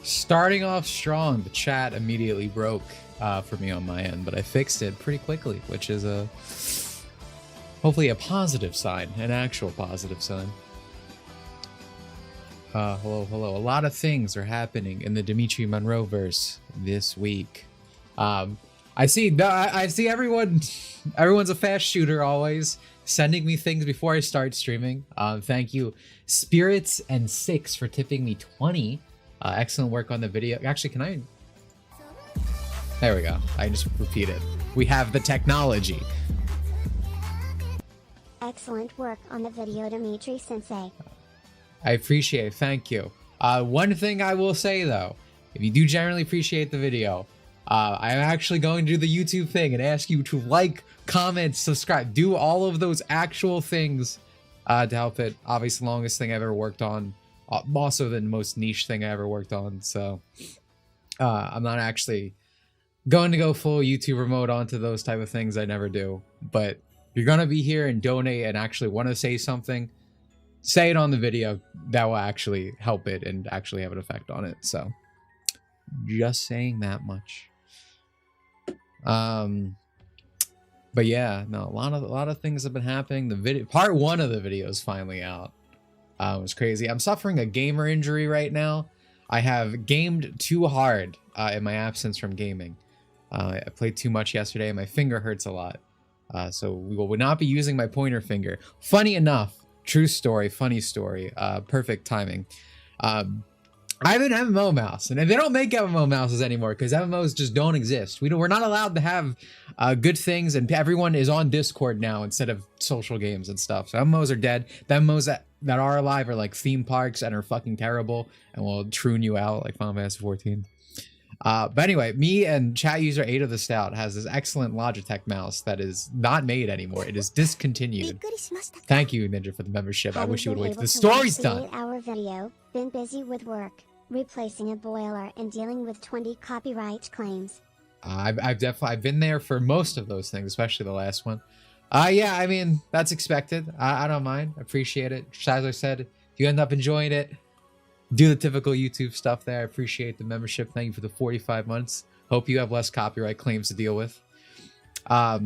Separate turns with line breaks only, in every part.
Starting off strong, the chat immediately broke for me on my end, but I fixed it pretty quickly, which is hopefully a positive sign, an actual positive sign. Hello. A lot of things are happening in the Dimitri Monroe verse this week. I see everyone's a fast shooter always, sending me things before I start streaming. Thank you, Spirits and Six, for tipping me 20. Excellent work on the video. Actually, can I? There we go. I just repeat it. We have the technology.
Excellent work on the video, Dimitri Sensei.
I appreciate it. Thank you. One thing I will say though, if you do generally appreciate the video, I'm actually going to do the YouTube thing and ask you to like, comment, subscribe, do all of those actual things to help it. Obviously, the longest thing I've ever worked on, also the most niche thing I ever worked on. So I'm not actually going to go full YouTuber mode onto those type of things. I never do. But if you're gonna be here and donate and actually want to say something, say it on the video. That will actually help it and actually have an effect on it. So just saying that much. But yeah, no, a lot of things have been happening. The video part 1 of the video is finally out. It was crazy. I'm suffering a gamer injury right now. I have gamed too hard in my absence from gaming. I played too much yesterday and my finger hurts a lot. So we will not be using my pointer finger. Funny enough, true story, funny story, perfect timing. I have an MMO mouse, and they don't make MMO mouses anymore because MMOs just don't exist. We're not allowed to have good things, and everyone is on Discord now instead of social games and stuff. So MMOs are dead. The MMOs that are alive are like theme parks and are fucking terrible and will troon you out like Final Fantasy 14. But anyway, me and chat user 8 of the Stout has this excellent Logitech mouse that is not made anymore. It is discontinued. Thank you, Ninja, for the membership. I wish you would wait till the story's done.
8-hour video, been busy with work, replacing a boiler and dealing with 20 copyright claims.
I've been there for most of those things, especially the last one. Yeah, I mean, that's expected. I don't mind. Appreciate it. As I said, if you end up enjoying it, do the typical YouTube stuff there. I appreciate the membership. Thank you for the 45 months. Hope you have less copyright claims to deal with. About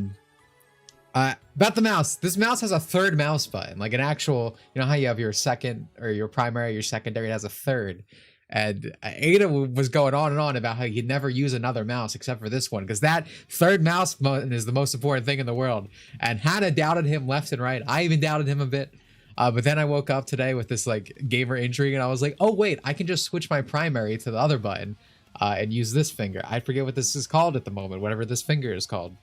the mouse. This mouse has a third mouse button, like an actual, you know how you have your second or your primary, your secondary, it has a third. And Ada was going on and on about how you'd never use another mouse except for this one, because that third mouse button is the most important thing in the world. And Hannah doubted him left and right. I even doubted him a bit. But then I woke up today with this like gamer injury, and I was like, oh wait, I can just switch my primary to the other button and use this finger. I forget what this is called at the moment, whatever this finger is called.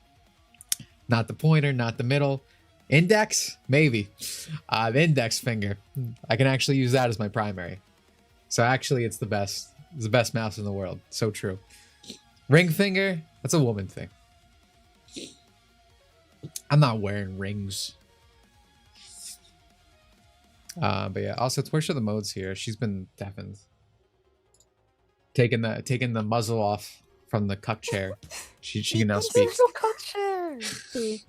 Not the pointer, not the middle. Index? Maybe. The index finger. I can actually use that as my primary. So actually it's the best. It's the best mouse in the world. So true. Ring finger? That's a woman thing. I'm not wearing rings. But yeah, also Twitch of the modes here. She's been deafened. Taking the muzzle off from the cup chair. She can now speak.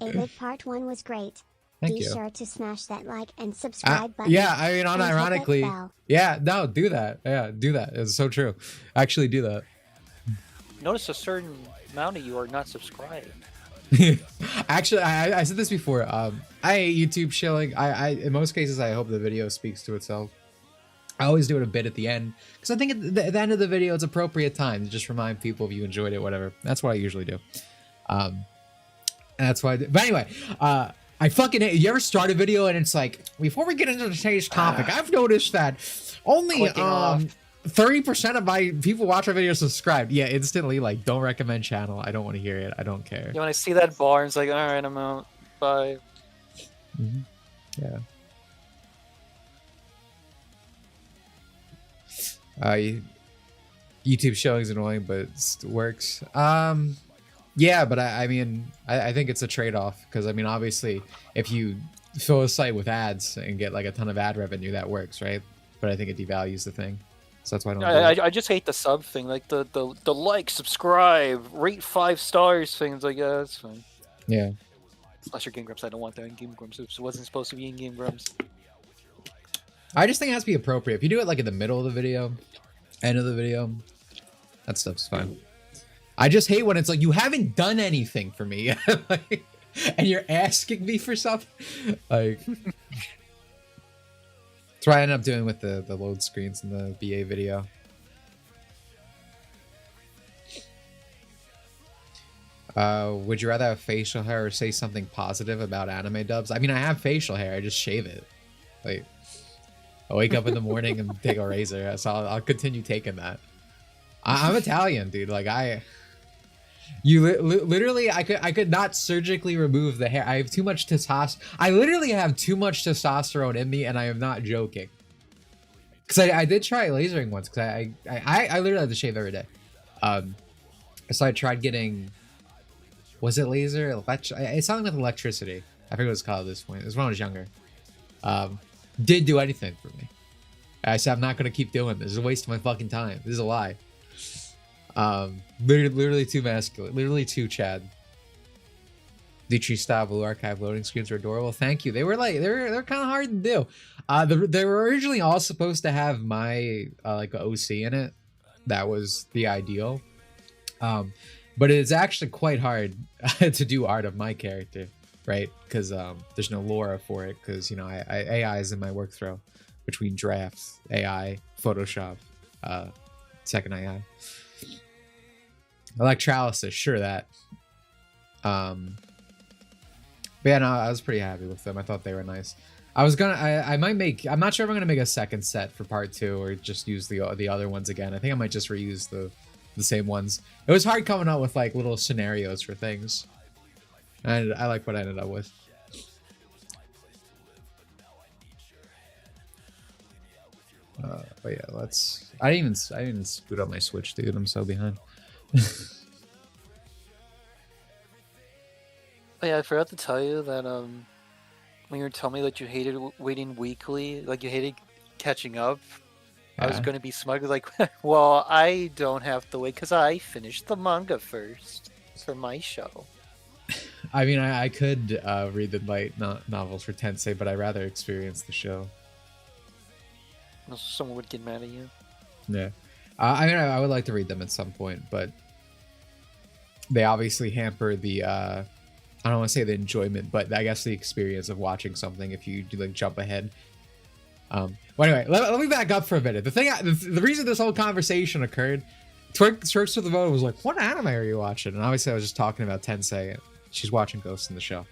Avid part 1 was great.
Thank
Be
you.
sure to smash that like and subscribe button.
Yeah, I mean, unironically,
bell.
yeah, no, do that. Yeah, do that. It's so true. Actually, do that.
Notice a certain amount of you are not subscribed.
Actually, I said this before. I hate YouTube shilling. I in most cases I hope the video speaks to itself. I always do it a bit at the end because I think at the end of the video it's appropriate time to just remind people if you enjoyed it, whatever. That's what I usually do. And that's why. But anyway, I fucking hate. You ever start a video and it's like, before we get into today's topic, I've noticed that only 30% of my people watch our videos subscribed. Yeah, instantly like, don't recommend channel. I don't want to hear it. I don't care.
Yeah, when I see that bar, it's like, all right, I'm out. Bye.
Mm-hmm. Yeah. YouTube showing is annoying, but it works. Yeah, but I mean, I think it's a trade-off because I mean, obviously, if you fill a site with ads and get like a ton of ad revenue, that works, right? But I think it devalues the thing, so that's why I don't.
I just hate the sub thing, like the like, subscribe, rate 5 stars things. Like, yeah, that's fine.
Yeah.
Slash your Game Grumps. I don't want that in Game Grumps. It wasn't supposed to be in Game Grumps.
I just think it has to be appropriate. If you do it like in the middle of the video, end of the video, that stuff's fine. I just hate when it's like, you haven't done anything for me. Like, and you're asking me for something. Like, that's what I ended up doing with the load screens in the BA video. Would you rather have facial hair or say something positive about anime dubs? I mean, I have facial hair. I just shave it. Like, I wake up in the morning and take a razor. So I'll continue taking that. I'm Italian, dude. Like, literally, I could not surgically remove the hair. I have too much testosterone. I literally have too much testosterone in me, and I am not joking. Because I did try lasering once. Because I literally have to shave every day. So I tried getting, was it laser? It's something with electricity. I forget what it's called at this point. It was when I was younger. Didn't do anything for me. I said, I'm not going to keep doing this. It's a waste of my fucking time. This is a lie. Literally too masculine. Literally too Chad. Dimitri style blue archive loading screens were adorable. Thank you. They were like, they're kind of hard to do. They were originally all supposed to have my like OC in it. That was the ideal. But it's actually quite hard to do art of my character, right? Because there's no Laura for it. Because you know, AI is in my workflow between drafts, AI, Photoshop, second AI, electrolysis. Sure that. But yeah, no, I was pretty happy with them. I thought they were nice. I might make, I'm not sure if I'm gonna make a second set for part 2 or just use the other ones again. I think I might just reuse the same ones. It was hard coming up with like little scenarios for things, and I like what I ended up with. But yeah, let's. I didn't even boot up my Switch, dude. I'm so behind.
Oh yeah, I forgot to tell you that when you were telling me that you hated waiting weekly, like you hated catching up, I was gonna be smug, like, well, I don't have to wait because I finished the manga first for my show.
I mean, I could read the light novels for Tensei, but I'd rather experience the show.
Someone would get mad at you.
Yeah, I mean, I would like to read them at some point, but they obviously hamper the. I don't want to say the enjoyment, but I guess the experience of watching something if you do like jump ahead. Well, anyway, let me back up for a minute. The reason this whole conversation occurred, Twerks with the Vote was like, "What anime are you watching?" And obviously, I was just talking about Tensei. And she's watching Ghost in the Shell.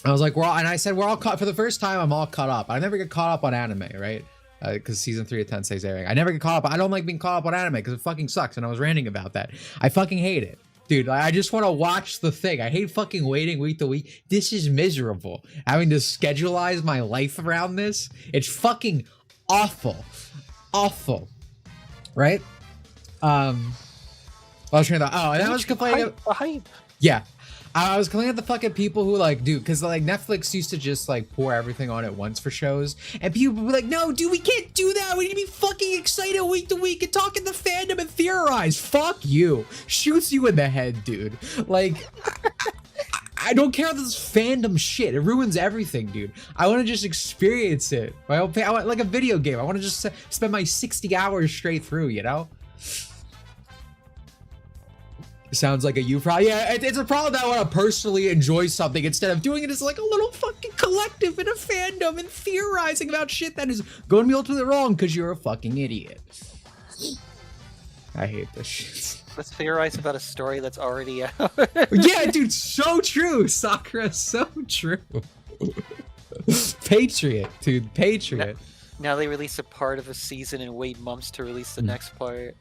I was like, and I said, we're all caught for the first time. I'm all caught up. I never get caught up on anime, right? Because season 3 of Tensei is airing. I never get caught up. I don't like being caught up on anime because it fucking sucks. And I was ranting about that. I fucking hate it. Dude, I just want to watch the thing. I hate fucking waiting week to week. This is miserable. Having to scheduleize my life around this. It's fucking awful. Awful. Right? I was trying to... Oh, and I was complaining... Yeah. I was complaining at the fucking people who like, dude, because like Netflix used to just like pour everything on at once for shows, and people were like, no, dude, we can't do that. We need to be fucking excited week to week and talk in the fandom and theorize. Fuck you. Shoots you in the head, dude. Like, I don't care this fandom shit. It ruins everything, dude. I want to just experience it. I want like a video game. I want to just spend my 60 hours straight through, you know? Sounds like a you problem. Yeah, it's a problem that I want to personally enjoy something instead of doing it as like a little fucking collective in a fandom and theorizing about shit that is going to be ultimately wrong because you're a fucking idiot. I hate this shit.
Let's theorize about a story that's already out.
Yeah, dude, so true, Sakura, so true. Patriot, dude, Patriot.
Now they release a part of a season and wait months to release the next part.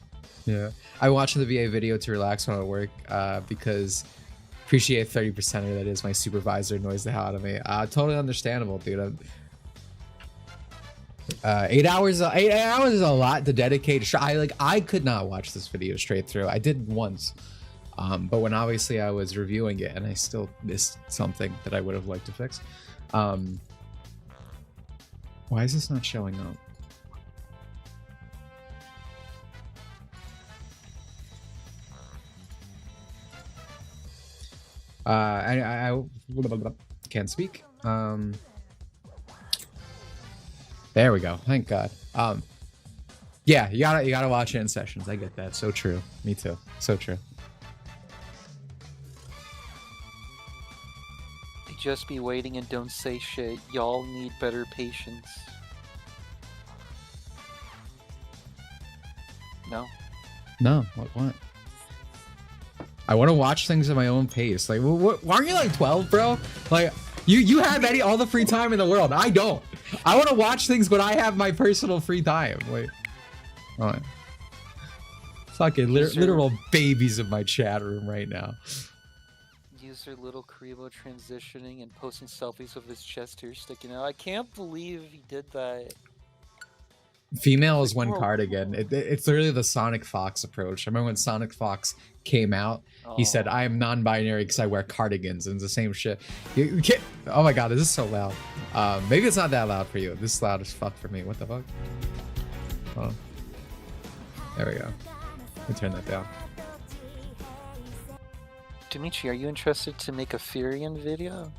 Yeah, I watch the VA video to relax when I work because appreciate 30% of that is my supervisor annoys the hell out of me. Totally understandable, dude. 8 hours. 8 hours is a lot to dedicate. I could not watch this video straight through. I did once, but when obviously I was reviewing it and I still missed something that I would have liked to fix. Why is this not showing up? I can't speak. There we go. Thank God. Yeah, you gotta watch it in sessions. I get that. So true. Me too. So true.
They just be waiting and don't say shit. Y'all need better patience. No.
No. What? I want to watch things at my own pace. Like, why aren't you like 12, bro? Like, you have all the free time in the world. I don't. I want to watch things when I have my personal free time. Wait. All right. Fucking literal babies in my chat room right now.
User little Karibo transitioning and posting selfies of his chest hair sticking out. I can't believe he did that.
Female is one
Whoa.
cardigan. It's literally the Sonic Fox approach. I remember when Sonic Fox came out, he said, I am non-binary because I wear cardigans, and it's the same shit. You can't, oh my god, this is so loud. Maybe it's not that loud for you. This is loud as fuck for me. What the fuck? Oh. There we go. Let me turn that down.
Dimitri, are you interested to make a Furion video?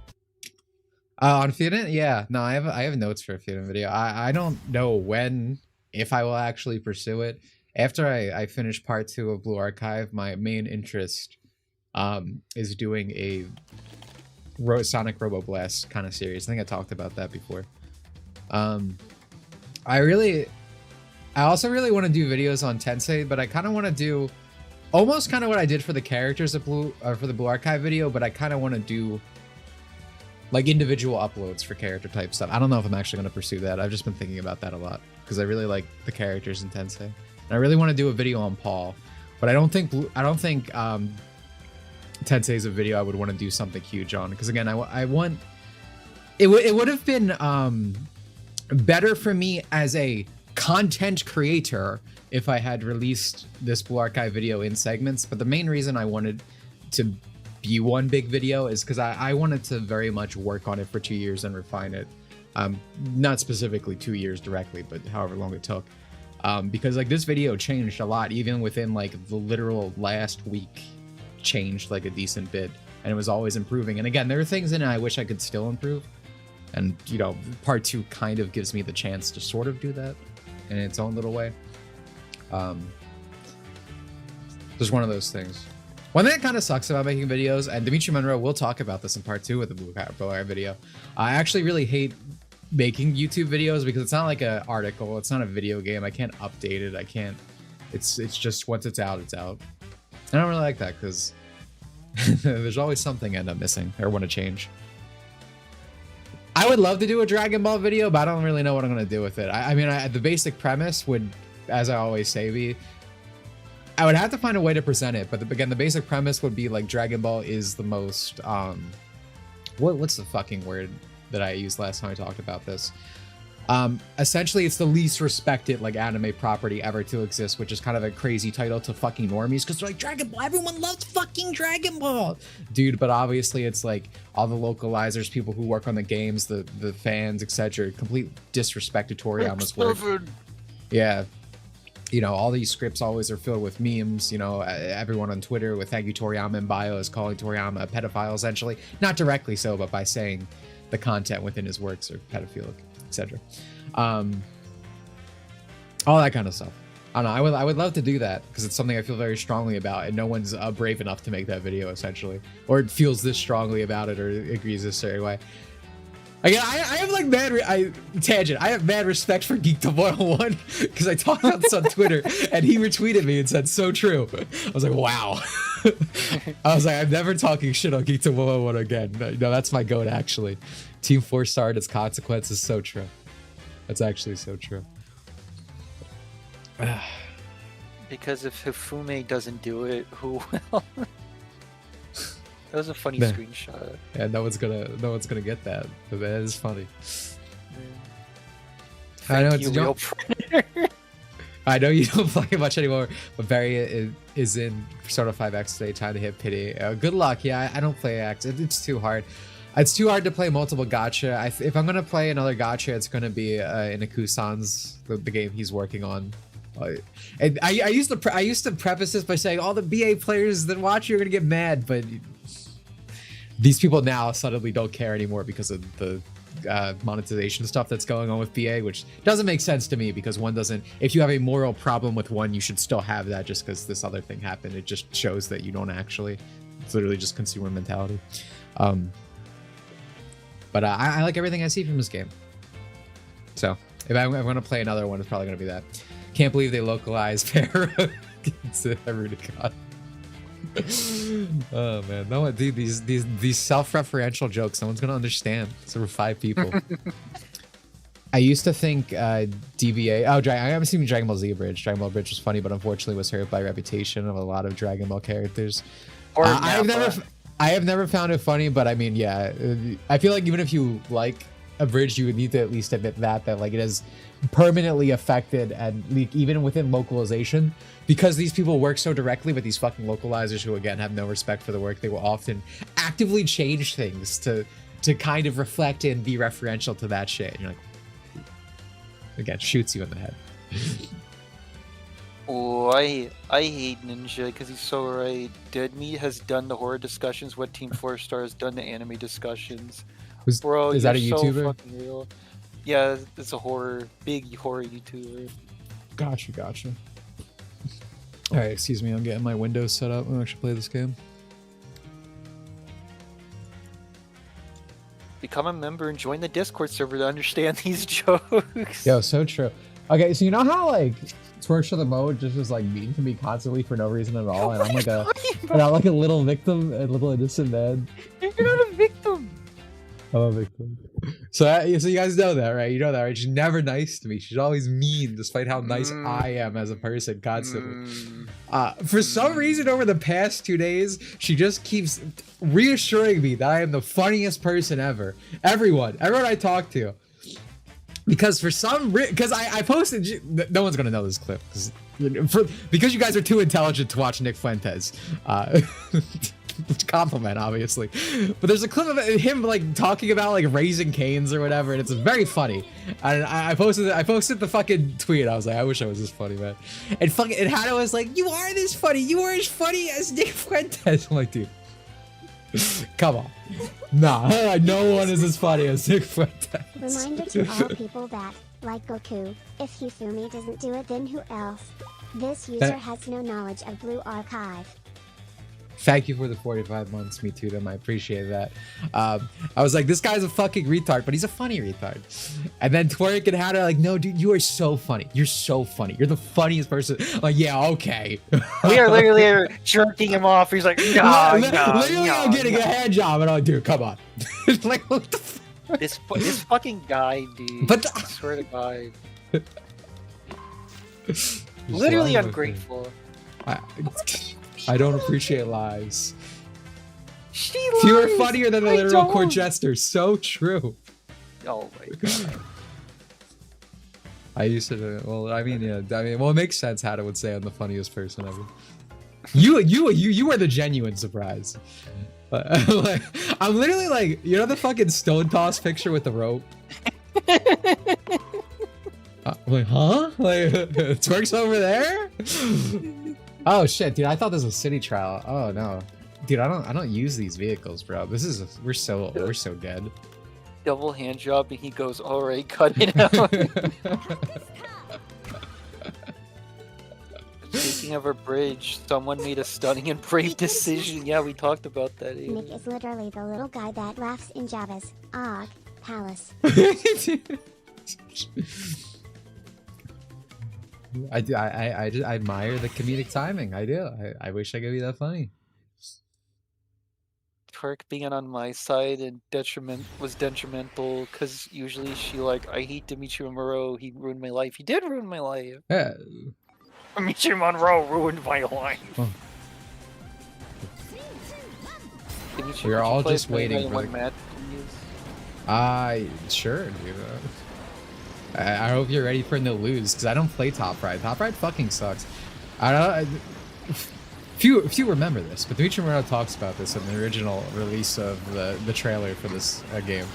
On Furion? Yeah. No, I have notes for a Furion video. I don't know when, if I will actually pursue it. After I finish part 2 of Blue Archive, my main interest is doing a Sonic Robo Blast kind of series. I think I talked about that before. I also really want to do videos on Tensei, but I kind of want to do almost kind of what I did for the characters of for the Blue Archive video, but I kind of want to do like individual uploads for character type stuff. I don't know if I'm actually going to pursue that. I've just been thinking about that a lot because I really like the characters in Tensei. And I really want to do a video on Paul, but I don't think Tensei is a video I would want to do something huge on, because again, I want it would have been better for me as a content creator if I had released this Blue Archive video in segments, but the main reason I wanted to be one big video is because I wanted to very much work on it for 2 years and refine it. Not specifically 2 years directly, but however long it took. Because like this video changed a lot, even within like the literal last week, changed like a decent bit, and it was always improving. And again, there are things in it I wish I could still improve, and you know, part 2 kind of gives me the chance to sort of do that in its own little way. Just one of those things. One thing that kind of sucks about making videos, and Dimitri Monroe will talk about this in part 2 with the Blue Archive video, I actually really hate making YouTube videos because it's not like an article, it's not a video game, I can't update it, I can't, it's just once it's out, it's out. I don't really like that because there's always something I end up missing or want to change. I would love to do a Dragon Ball video, but I don't really know what I'm going to do with it. I mean, the basic premise would, as I always say, be, I would have to find a way to present it, but again, the basic premise would be like Dragon Ball is the most, what's the fucking word that I used last time I talked about this? Essentially, it's the least respected like anime property ever to exist, which is kind of a crazy title to fucking normies because they're like, Dragon Ball, everyone loves fucking Dragon Ball, dude. But obviously, it's like all the localizers, people who work on the games, the fans, etc., complete disrespect to Toriyama's work. Yeah, you know, all these scripts always are filled with memes. You know, everyone on Twitter with "Thank you Toriyama" in bio is calling Toriyama a pedophile, essentially, not directly so, but by saying the content within his works are pedophilic, etc. All that kind of stuff. I don't know. I would love to do that because it's something I feel very strongly about, and no one's brave enough to make that video, essentially, or feels this strongly about it, or agrees this certain way. Again, I have like tangent. I have mad respect for Geekdom 101 because I talked about this on Twitter, and he retweeted me and said, "So true." I was like, "Wow." I was like, "I'm never talking shit on Geekdom 101 again." No, that's my goat, actually. Team 4-star and its consequences. So true. That's actually so true.
Because if Hifume doesn't do it, who will? That was a funny screenshot.
Yeah, no one's gonna get that. But that is funny. I know it's a joke. I know you don't play much anymore, but Barry is in Persona 5X today, trying to hit pity. Good luck. Yeah, I don't play X. It's too hard. It's too hard to play multiple gacha. If I'm gonna play another gacha, it's gonna be Inaku-san's the game he's working on. And I used to preface this by saying all the BA players that watch you are gonna get mad, but these people now suddenly don't care anymore because of the monetization stuff that's going on with BA, which doesn't make sense to me because one doesn't. If you have a moral problem with one, you should still have that just because this other thing happened. It just shows that you don't actually. It's literally just consumer mentality. But I like everything I see from this game. So if I'm going to play another one, it's probably going to be that. Can't believe they localized Pharaoh against Erudicon. Oh man, no one, dude, these self-referential jokes, no one's gonna understand. So we're 5 people. I used to think DBA. I'm assuming Dragon Ball Z Bridge. Dragon Ball Bridge was funny, but unfortunately was hurt by reputation of a lot of Dragon Ball characters. I have never found it funny, but I mean, yeah, I feel like even if you like Abridged, you would need to at least admit that like it has permanently affected, and like, even within localization, because these people work so directly with these fucking localizers who again have no respect for the work, they will often actively change things to kind of reflect and be referential to that shit. And you're like, again, shoots you in the head.
Oh, I hate Ninja because he's so right. Dead Meat has done the horror discussions what Team 4 Star has done the anime discussions. Bro,
is that a
you're
YouTuber?
so fucking real. Yeah, it's a big horror YouTuber.
Gotcha. Alright, excuse me, I'm getting my Windows set up. I'll actually play this game.
Become a member and join the Discord server to understand these jokes.
Yo, so true. Okay, so you know how like Twerk the Mode just was like mean to me constantly for no reason at all, and I'm like a little victim, a little innocent man.
You're not a victim.
I'm a victim. So you guys know that, right? You know that, right? She's never nice to me. She's always mean, despite how nice I am as a person constantly. For some reason, over the past 2 days, she just keeps reassuring me that I am the funniest person ever. Everyone I talk to. Because for some because I posted, no one's gonna know this clip because you guys are too intelligent to watch Nick Fuentes. Compliment, obviously, but there's a clip of him like talking about like raising canes or whatever, and it's very funny. And I posted the fucking tweet. I was like, I wish I was this funny, man. And Hannah was like, you are this funny. You are as funny as Nick Fuentes. I'm like, dude, come on. Nah, no one is as funny as Nick Fuentes.
Reminder to all people that, like Goku, if Hifumi doesn't do it, then who else? This user has no knowledge of Blue Archive.
Thank you for the 45 months, me too, them. I appreciate that. I was like, this guy's a fucking retard, but he's a funny retard. And then Twerk and Hannah are like, no, dude, you are so funny. You're so funny. You're the funniest person. I'm like, yeah, okay.
We are literally jerking him off. He's like, no,
literally, I'm getting a hand job, and I'm like, dude, come on. Like, what the fuck?
This fucking guy, dude.
But
I swear to God. Literally ungrateful.
I don't appreciate lies.
She
You
lies.
are funnier than the literal court jester. So true.
Oh my God.
I used to. Well, I mean, yeah. I mean, well, it makes sense. Hannah would say I'm the funniest person ever. You are the genuine surprise. Like, I'm literally like, you know the fucking stone toss picture with the rope. I'm like, huh? Like, Twerk's over there? Oh shit, dude! I thought this was city trial. Oh no, dude! I don't use these vehicles, bro. We're so dead.
Double hand job, and he goes, "All right, cut it out." Speaking of a bridge, someone made a stunning and brave decision. Yeah, we talked about that.
Nick is literally the little guy that laughs in Java's Og Palace.
I do. I admire the comedic timing. I do. I wish I could be that funny.
Twerk being on my side and was detrimental because usually she like, I hate Dimitri Monroe. He ruined my life. He did ruin my life.
Yeah.
Dimitri Monroe ruined my life.
Oh.
Dimitri,
We're all just waiting for
the match,
sure, dude. I hope you're ready for him to lose, because I don't play Top Ride. Top Ride fucking sucks. I don't. Few remember this, but Dimitri Monroe talks about this in the original release of the trailer for this game.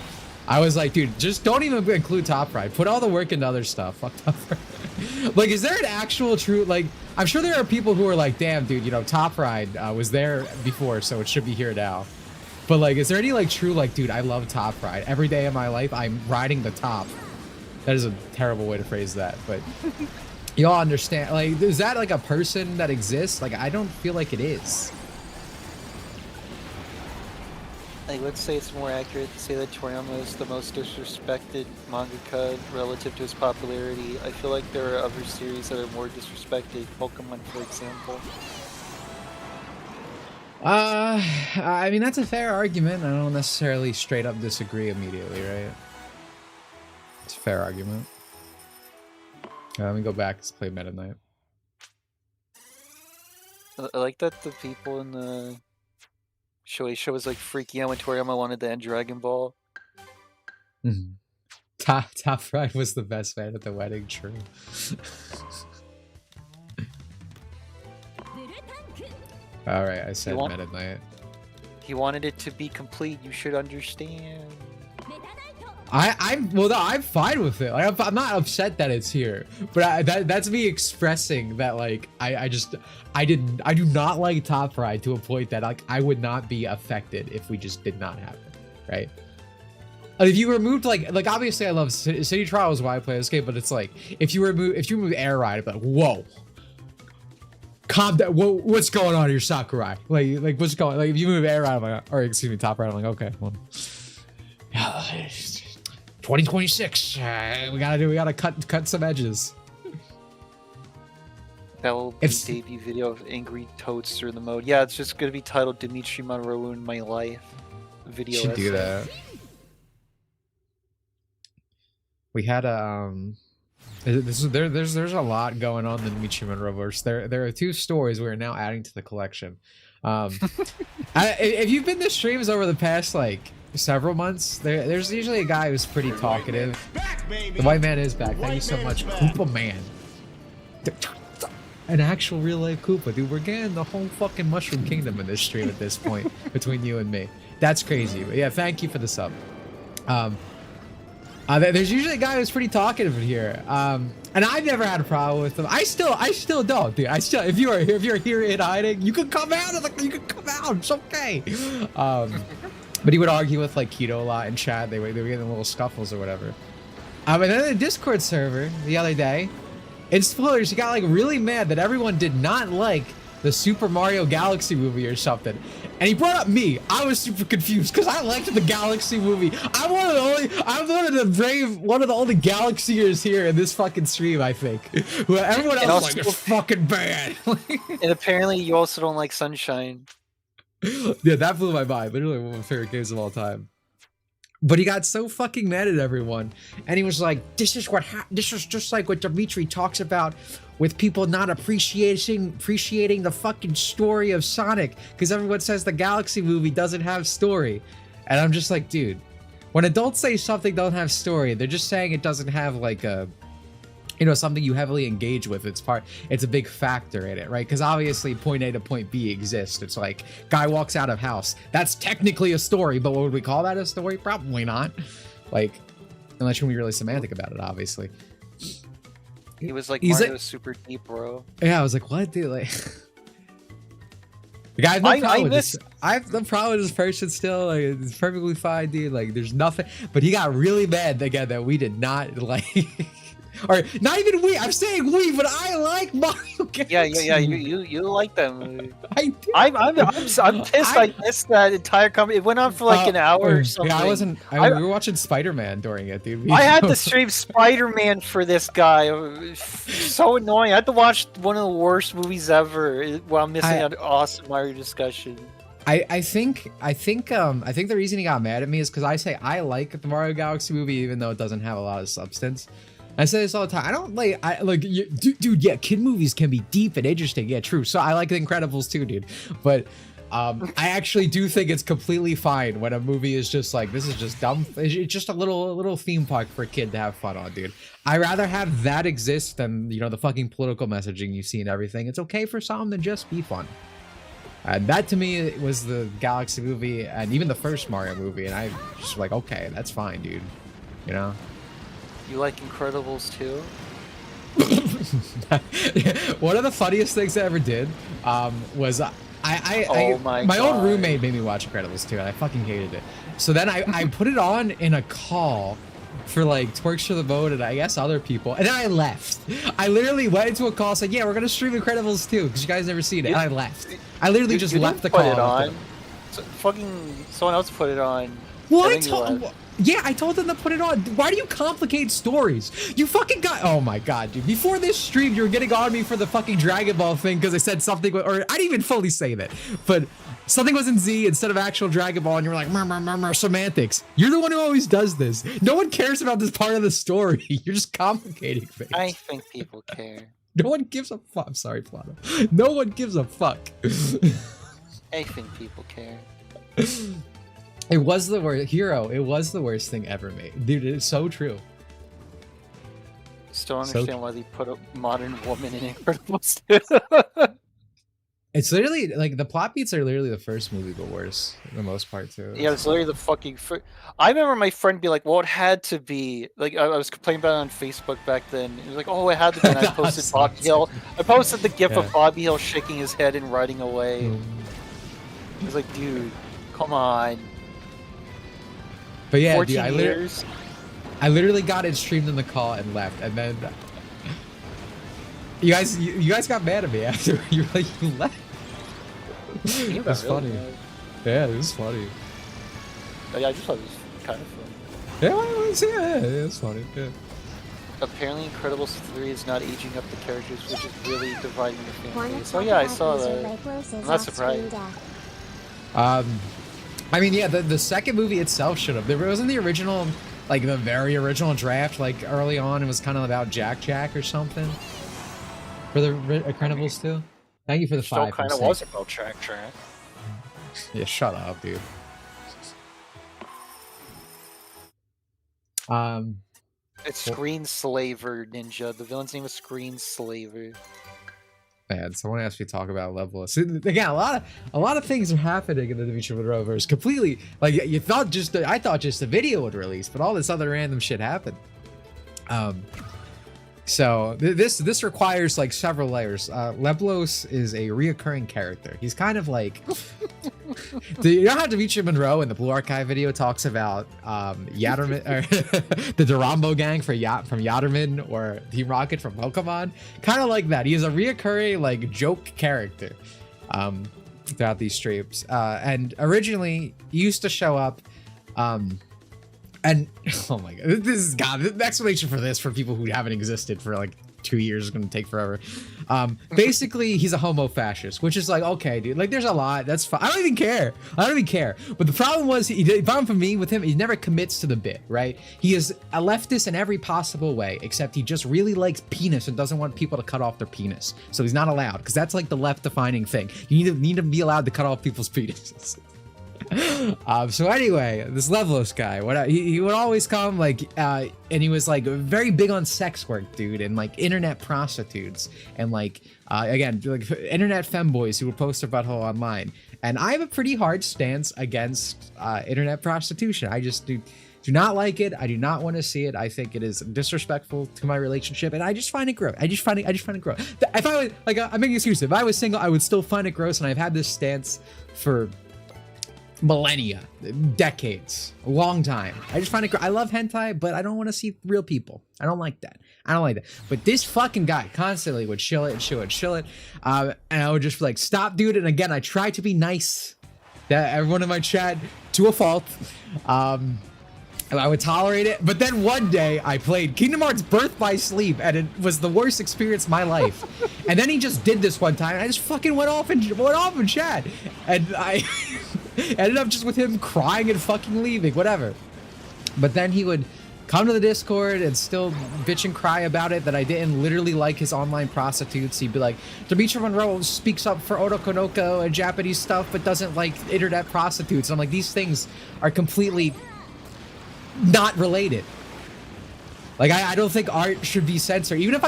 I was like, dude, just don't even include Top Ride. Put all the work into other stuff. Fuck Top Ride. Like, is there an actual true, like, I'm sure there are people who are like, damn, dude, you know, Top Ride was there before, so it should be here now. But like, is there any like true, like, dude, I love Top Ride. Every day of my life, I'm riding the top. That is a terrible way to phrase that, but y'all understand. Like, is that like a person that exists? Like, I don't feel like it is.
Like, let's say it's more accurate to say that Toriyama is the most disrespected mangaka relative to his popularity. I feel like there are other series that are more disrespected. Pokemon, for example.
I mean, that's a fair argument. I don't necessarily straight up disagree immediately, right? It's a fair argument. Let me go back. Let's play Meta Knight.
I like that the people in the Shoei show was like freaking out when Toriyama wanted to end Dragon Ball.
Mm-hmm. Top right was the best man at the wedding. True. All right, I said Meta Knight.
He wanted it to be complete. You should understand.
I'm fine with it. Like, I'm not upset that it's here, but that's me expressing that like I do not like top right to a point that like I would not be affected if we just did not have it, right? If you removed like obviously I love City Trials why I play this game, but it's like if you remove Air Ride, I'd be like, whoa. Calm down. What's going on here, Sakurai? Like what's going? Like if you move Air Ride, I'm like, or excuse me, top right. I'm like, okay, well, 2026. We gotta cut some edges.
That will be debut video of Angry Toadster in the mode. Yeah, it's just gonna be titled Dimitri Monroe in My Life. Video.
Should do that. We had a there's a lot going on in the Dimitri Monroe verse. There are 2 stories we are now adding to the collection. If you've been to streams over the past like several months, there's usually a guy who's pretty talkative. The white man is back. Thank you so much, Koopa Man. An actual real life Koopa, dude. We're getting the whole fucking Mushroom Kingdom in this stream at this point between you and me. That's crazy. But yeah, thank you for the sub. There's usually a guy who's pretty talkative in here, and I've never had a problem with him. I still don't, dude. If you're here in hiding, you can come out. You can come out. It's okay. But he would argue with like Keto a lot in chat. They were getting little scuffles or whatever. And then in the Discord server the other day, in spoilers, he got like really mad that everyone did not like the Super Mario Galaxy movie or something. And he brought up me. I was super confused because I liked the Galaxy movie. I'm one of the only Galaxiers here in this fucking stream, I think. Everyone else is like, it's fucking bad.
And apparently you also don't like Sunshine.
Yeah, that blew my mind. Literally one of my favorite games of all time. But he got so fucking mad at everyone, and he was like, "This is just like what Dimitri talks about with people not appreciating the fucking story of Sonic, because everyone says the Galaxy movie doesn't have story." And I'm just like, dude, when adults say something don't have story, they're just saying it doesn't have like a, you know, something you heavily engage with. It's a big factor in it, right? Because obviously point A to point B exists. It's like guy walks out of house. That's technically a story, but what would we call that a story? Probably not. Like, unless you're gonna be really semantic about it, obviously.
He was like, Mario's super deep, bro.
Yeah, I was like, what, dude? Like, the guy, I have no problem with this person still. Like, it's perfectly fine, dude. Like, there's nothing. But he got really mad again that we did not like. Or not even we. I'm saying we, but I like Mario Galaxy.
Yeah. You like them.
I do.
I'm pissed. I missed that entire company. It went on for like an hour or something.
Yeah, I wasn't. We were watching Spider-Man during it, dude.
I had to stream Spider-Man for this guy. So annoying. I had to watch one of the worst movies ever while missing an awesome Mario discussion.
I think the reason he got mad at me is because I say I like the Mario Galaxy movie even though it doesn't have a lot of substance. I say this all the time. I don't like, dude, yeah, kid movies can be deep and interesting. Yeah, true. So I like The Incredibles too, dude. But I actually do think it's completely fine when a movie is just like, this is just dumb. It's just a little theme park for a kid to have fun on, dude. I'd rather have that exist than, you know, the fucking political messaging you see and everything. It's okay for some to just be fun. And that to me was the Galaxy movie and even the first Mario movie. And I just like, okay, that's fine, dude. You know?
You like Incredibles too?
One of the funniest things I ever did was my old roommate made me watch Incredibles too, and I fucking hated it. So then I put it on in a call for like Twerks for the Vote and I guess other people, and then I left. I literally went into a call saying, yeah, we're gonna stream Incredibles too, because you guys never seen it, and I left. I literally just left the call.
Put it on. So, fucking someone else put it on.
What? Yeah, I told them to put it on. Why do you complicate stories? You fucking got... Oh my god, dude. Before this stream, you were getting on me for the fucking Dragon Ball thing because I said something... Or I didn't even fully say that. But something was in Z instead of actual Dragon Ball, and you were like, murmur, semantics. You're the one who always does this. No one cares about this part of the story. You're just complicating things.
I think people care.
No one gives a fuck. I'm sorry, Plano. No one gives a fuck.
I think people care.
It was the worst hero. It was the worst thing ever made, dude. It's so true.
Still understand why they put a modern woman in Incredibles 2.
It's literally like the plot beats are literally the first movie, but worse for the most part too.
Yeah, it's literally the fucking. I remember my friend be like, "Well, it had to be." Like I was complaining about it on Facebook back then. He was like, "Oh, it had to be." And I posted Bobby Hill. I posted the gif of Bobby Hill shaking his head and riding away. I was like, "Dude, come on."
But yeah, dude, I literally got it streamed in the call and left, and then you guys got mad at me after you left. It was funny. Yeah, it was funny.
Yeah, I just thought it was kind of fun.
Yeah, it's funny. Yeah.
Apparently, Incredibles 3 is not aging up the characters, which is really dividing the fan base. So yeah, I saw that. I'm not surprised.
I mean, yeah, the second movie itself should have. There wasn't the original, like the very original draft, like early on, it was kind of about Jack or something. For the Incredibles 2. Thank you for the 5.
Still kind of was about Jack.
Yeah, shut up, dude.
It's Screenslaver Ninja. The villain's name is Screenslaver.
Man, someone asked me to talk about Leveless. Again, a lot of things are happening in the Dimitri Monroeverse. Completely, like I thought just the video would release, but all this other random shit happened. So this requires like several layers. Leblos is a reoccurring character. He's kind of like, you know how Dimitri Monroe in the Blue Archive video talks about Yatterman, or the Durambo gang from Yatterman, or Team Rocket from Pokemon? Kind of like that. He is a reoccurring like joke character throughout these streams. And originally he used to show up. And oh my god, the explanation for this for people who haven't existed for like 2 years is gonna take forever. Basically, he's a homo fascist, which is like, okay, dude, like there's a lot. That's fine. I don't even care. But the problem was, the problem for me with him, he never commits to the bit, right? He is a leftist in every possible way, except he just really likes penis and doesn't want people to cut off their penis. So he's not allowed, because that's like the left defining thing. You need to be allowed to cut off people's penises. So anyway, this Leveless guy, he would always come like, and he was like very big on sex work, dude, and like internet prostitutes, and like again, like internet femboys who would post their butthole online. And I have a pretty hard stance against internet prostitution. I just do not like it. I do not want to see it. I think it is disrespectful to my relationship, and I just find it gross. I just find it gross. If I was like, I'm making excuses. If I was single, I would still find it gross, and I've had this stance for millennia, decades, a long time. I just find it. I love hentai, but I don't want to see real people. I don't like that. But this fucking guy constantly would chill it, and I would just like, stop, dude. And again, I try to be nice to everyone in my chat to a fault. I would tolerate it, but then one day I played Kingdom Hearts Birth by Sleep, and it was the worst experience of my life. And then he just did this one time, and I just fucking went off in chat, and I ended up just with him crying and fucking leaving, whatever. But then he would come to the Discord and still bitch and cry about it, that I didn't literally like his online prostitutes. He'd be like, Dimitri Monroe speaks up for Otokonoko and Japanese stuff, but doesn't like internet prostitutes. And I'm like, these things are completely not related. Like, I don't think art should be censored. Even if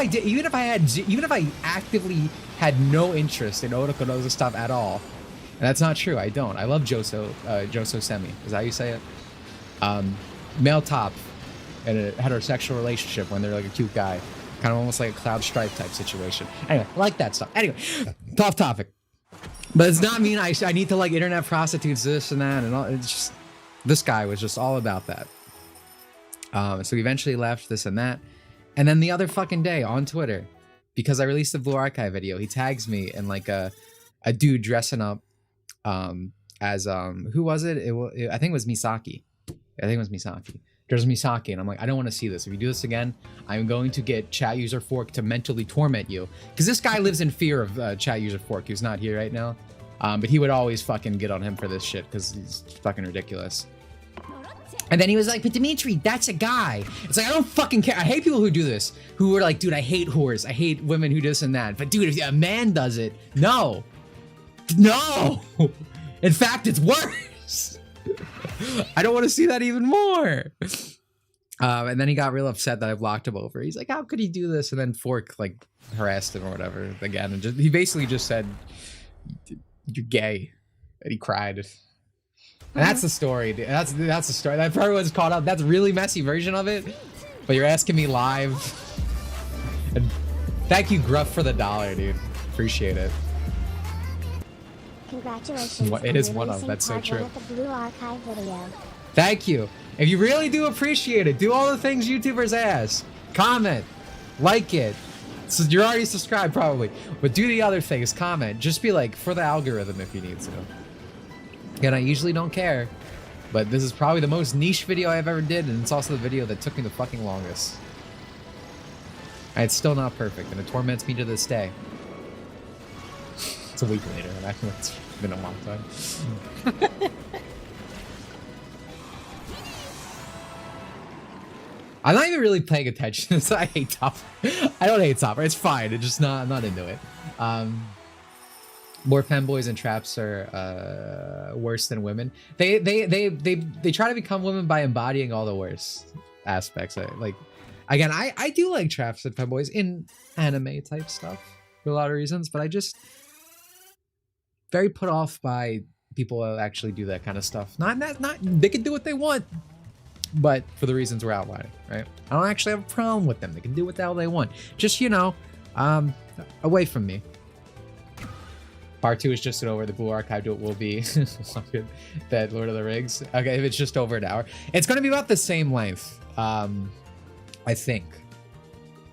I actively had no interest in Otokono's stuff at all. And that's not true. I don't. I love Joso Semi. Is that how you say it? Male top in a heterosexual relationship when they're like a cute guy. Kind of almost like a Cloud Stripe type situation. Anyway, I like that stuff. Anyway, tough topic. But it's not mean I need to like internet prostitutes, this and that, and all. It's just, this guy was just all about that. So he eventually left, this and that. And then the other fucking day on Twitter, because I released the Blue Archive video, he tags me in like a dude dressing up as who was it? I think it was Misaki. There's Misaki, and I'm like, I don't want to see this. If you do this again, I'm going to get Chat User Fork to mentally torment you. Because this guy lives in fear of Chat User Fork, who's not here right now. But he would always fucking get on him for this shit, because he's fucking ridiculous. And then he was like, but Dimitri, that's a guy. It's like, I don't fucking care. I hate people who do this, who are like, dude, I hate whores. I hate women who do this and that. But dude, if a man does it, no. In fact, it's worse. I don't want to see that even more. And then he got real upset that I blocked him over. He's like, how could he do this? And then Fork like harassed him or whatever again. And he basically just said, you're gay. And he cried. And that's the story. That's the story. That probably was caught up. That's a really messy version of it. But you're asking me live. And thank you, Gruff, for the $1, dude. Appreciate it.
Congratulations.
It is one of. That's so true.
The Blue Archive video.
Thank you. If you really do appreciate it, do all the things YouTubers ask. Comment. Like it. So you're already subscribed probably. But do the other things. Comment. Just be like, for the algorithm if you need to. And I usually don't care. But this is probably the most niche video I've ever did. And it's also the video that took me the fucking longest. And it's still not perfect. And it torments me to this day. It's a week later. And it's been a long time. I'm not even really paying attention, so I hate Topper. I don't hate Topper. It's fine. It's just not. I'm not into it. More femboys and traps are worse than women. They try to become women by embodying all the worst aspects. Like, again, I do like traps and femboys in anime type stuff for a lot of reasons, but I just very put off by people who actually do that kind of stuff. Not they can do what they want. But for the reasons we're outlining, right? I don't actually have a problem with them. They can do what the hell they want. Just, you know, away from me. Part 2 is just over. The Blue Archive will be that Lord of the Rings. Okay, if it's just over an hour. It's going to be about the same length. I think.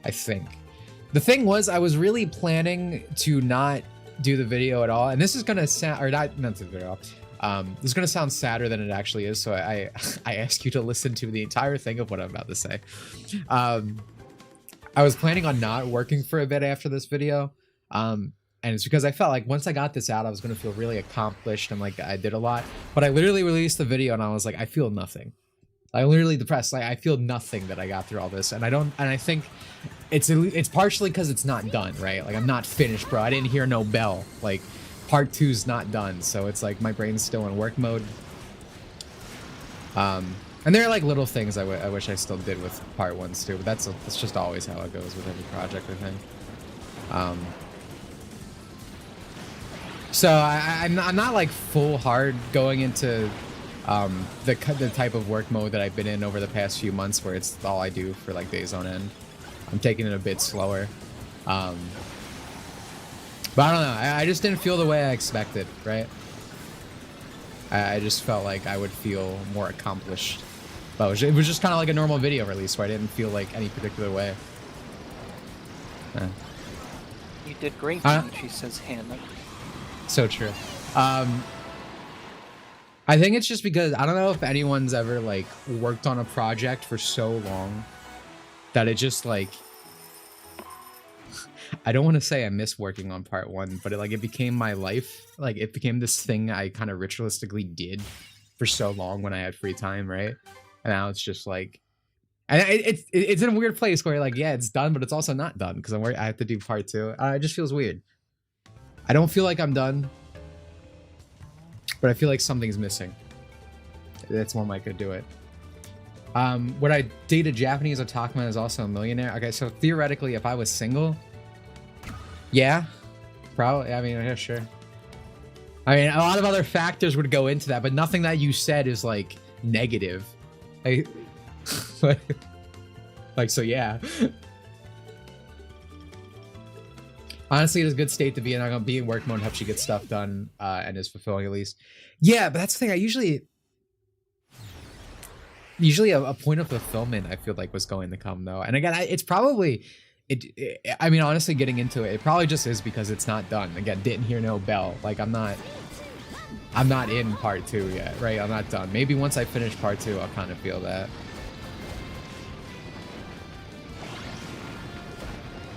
The thing was, I was really planning to not do the video at all. And this is going to sound, or not the video. This is going to sound sadder than it actually is, so I ask you to listen to the entire thing of what I'm about to say. I was planning on not working for a bit after this video, and it's because I felt like once I got this out, I was going to feel really accomplished and like I did a lot. But I literally released the video and I was like, I feel nothing. I'm literally depressed. Like, I feel nothing that I got through all this, and I think it's partially because it's not done, right? Like, I'm not finished, bro. I didn't hear no bell. Like, part 2's not done, so it's like my brain's still in work mode. And there are like little things I wish I still did with part 1s too, but that's just always how it goes with every project, I think. So I'm not like full hard going into the type of work mode that I've been in over the past few months, where it's all I do for like days on end. I'm taking it a bit slower. But I don't know, I just didn't feel the way I expected, right? I just felt like I would feel more accomplished. But it was just kind of like a normal video release where I didn't feel like any particular way.
You did great, Dimitri, says Hannah.
So true. I think it's just because, I don't know if anyone's ever like worked on a project for so long that it just like, I don't want to say I miss working on part 1, but it became my life. Like, it became this thing I kind of ritualistically did for so long when I had free time, right? And now it's just like, and it's in a weird place where like, yeah, it's done, but it's also not done because I have to do part 2. It just feels weird. I don't feel like I'm done, but I feel like something's missing. That's one way I could do it. Would I date a Japanese otaku man is also a millionaire? Okay, so theoretically, if I was single, yeah, probably. I mean, yeah, sure. I mean, a lot of other factors would go into that, but nothing that you said is like negative. Like, so yeah. Honestly, it is a good state to be in. I'm gonna be in work mode, helps you get stuff done, and is fulfilling at least. Yeah, but that's the thing. I usually a point of fulfillment I feel like was going to come though, and again, it's probably. I mean, honestly, getting into it probably just is because it's not done. Again, didn't hear no bell. Like, I'm not in part 2 yet, right? I'm not done. Maybe once I finish part 2, I'll kind of feel that.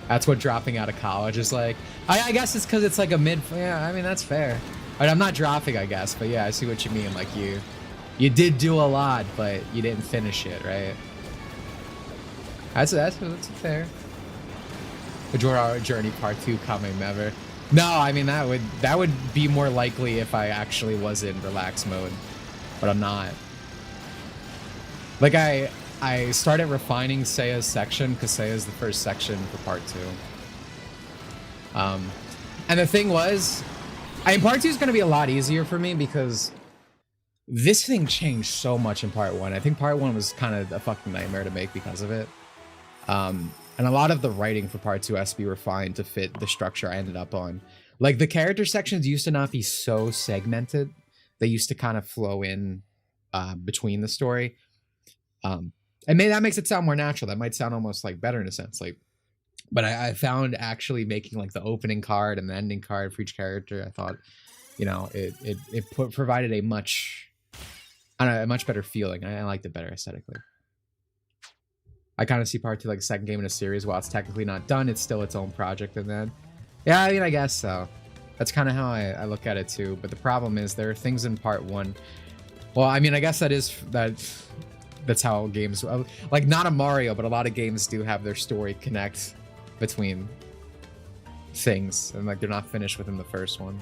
That's what dropping out of college is like. I guess it's because it's like a mid. Yeah, I mean, that's fair. I'm not dropping, I guess, but yeah, I see what you mean. Like, you did do a lot, but you didn't finish it, right? That's fair. Journey part 2 coming never. No, I mean that would be more likely if I actually was in relax mode, but I'm not. Like I started refining Seiya's section because Seiya is the first section for part 2. And the thing was, part 2 is going to be a lot easier for me because this thing changed so much in part 1. I think part 1 was kind of a fucking nightmare to make because of it. And a lot of the writing for part 2 has to be refined to fit the structure I ended up on. Like, the character sections used to not be so segmented. They used to kind of flow in between the story. And maybe that makes it sound more natural. That might sound almost like better in a sense. Like, but I found actually making like the opening card and the ending card for each character, I thought, you know, it provided a much better feeling. I liked it better aesthetically. I kind of see part 2 like the second game in a series. While it's technically not done, it's still its own project. And then, yeah, I mean, I guess so. That's kind of how I look at it too. But the problem is there are things in part 1. Well, I mean, I guess that's how games, like, not a Mario, but a lot of games do have their story connect between things, and like they're not finished within the first one.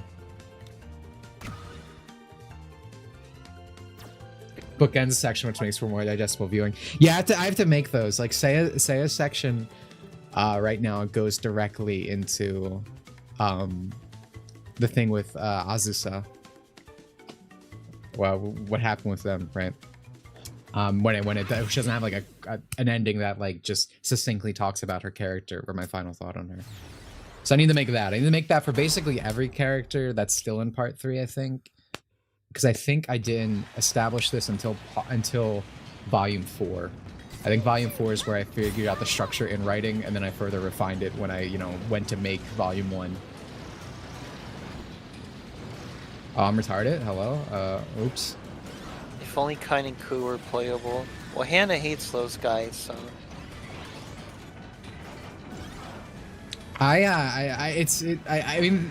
Bookends section, which makes for more digestible viewing. Yeah, I have to make those. Like Seiya's section right now goes directly into the thing with Azusa. Well, what happened with them, right? When it she doesn't have like an ending that like just succinctly talks about her character, or my final thought on her. So I need to make that. I need to make that for basically every character that's still in part 3, I think. Because I think I didn't establish this until volume 4. I think volume 4 is where I figured out the structure in writing, and then I further refined it when I, you know, went to make volume 1. Oh, I'm retarded. Hello. Oops.
If only Kind and Ku were playable. Well, Hannah hates those guys, so.
I mean,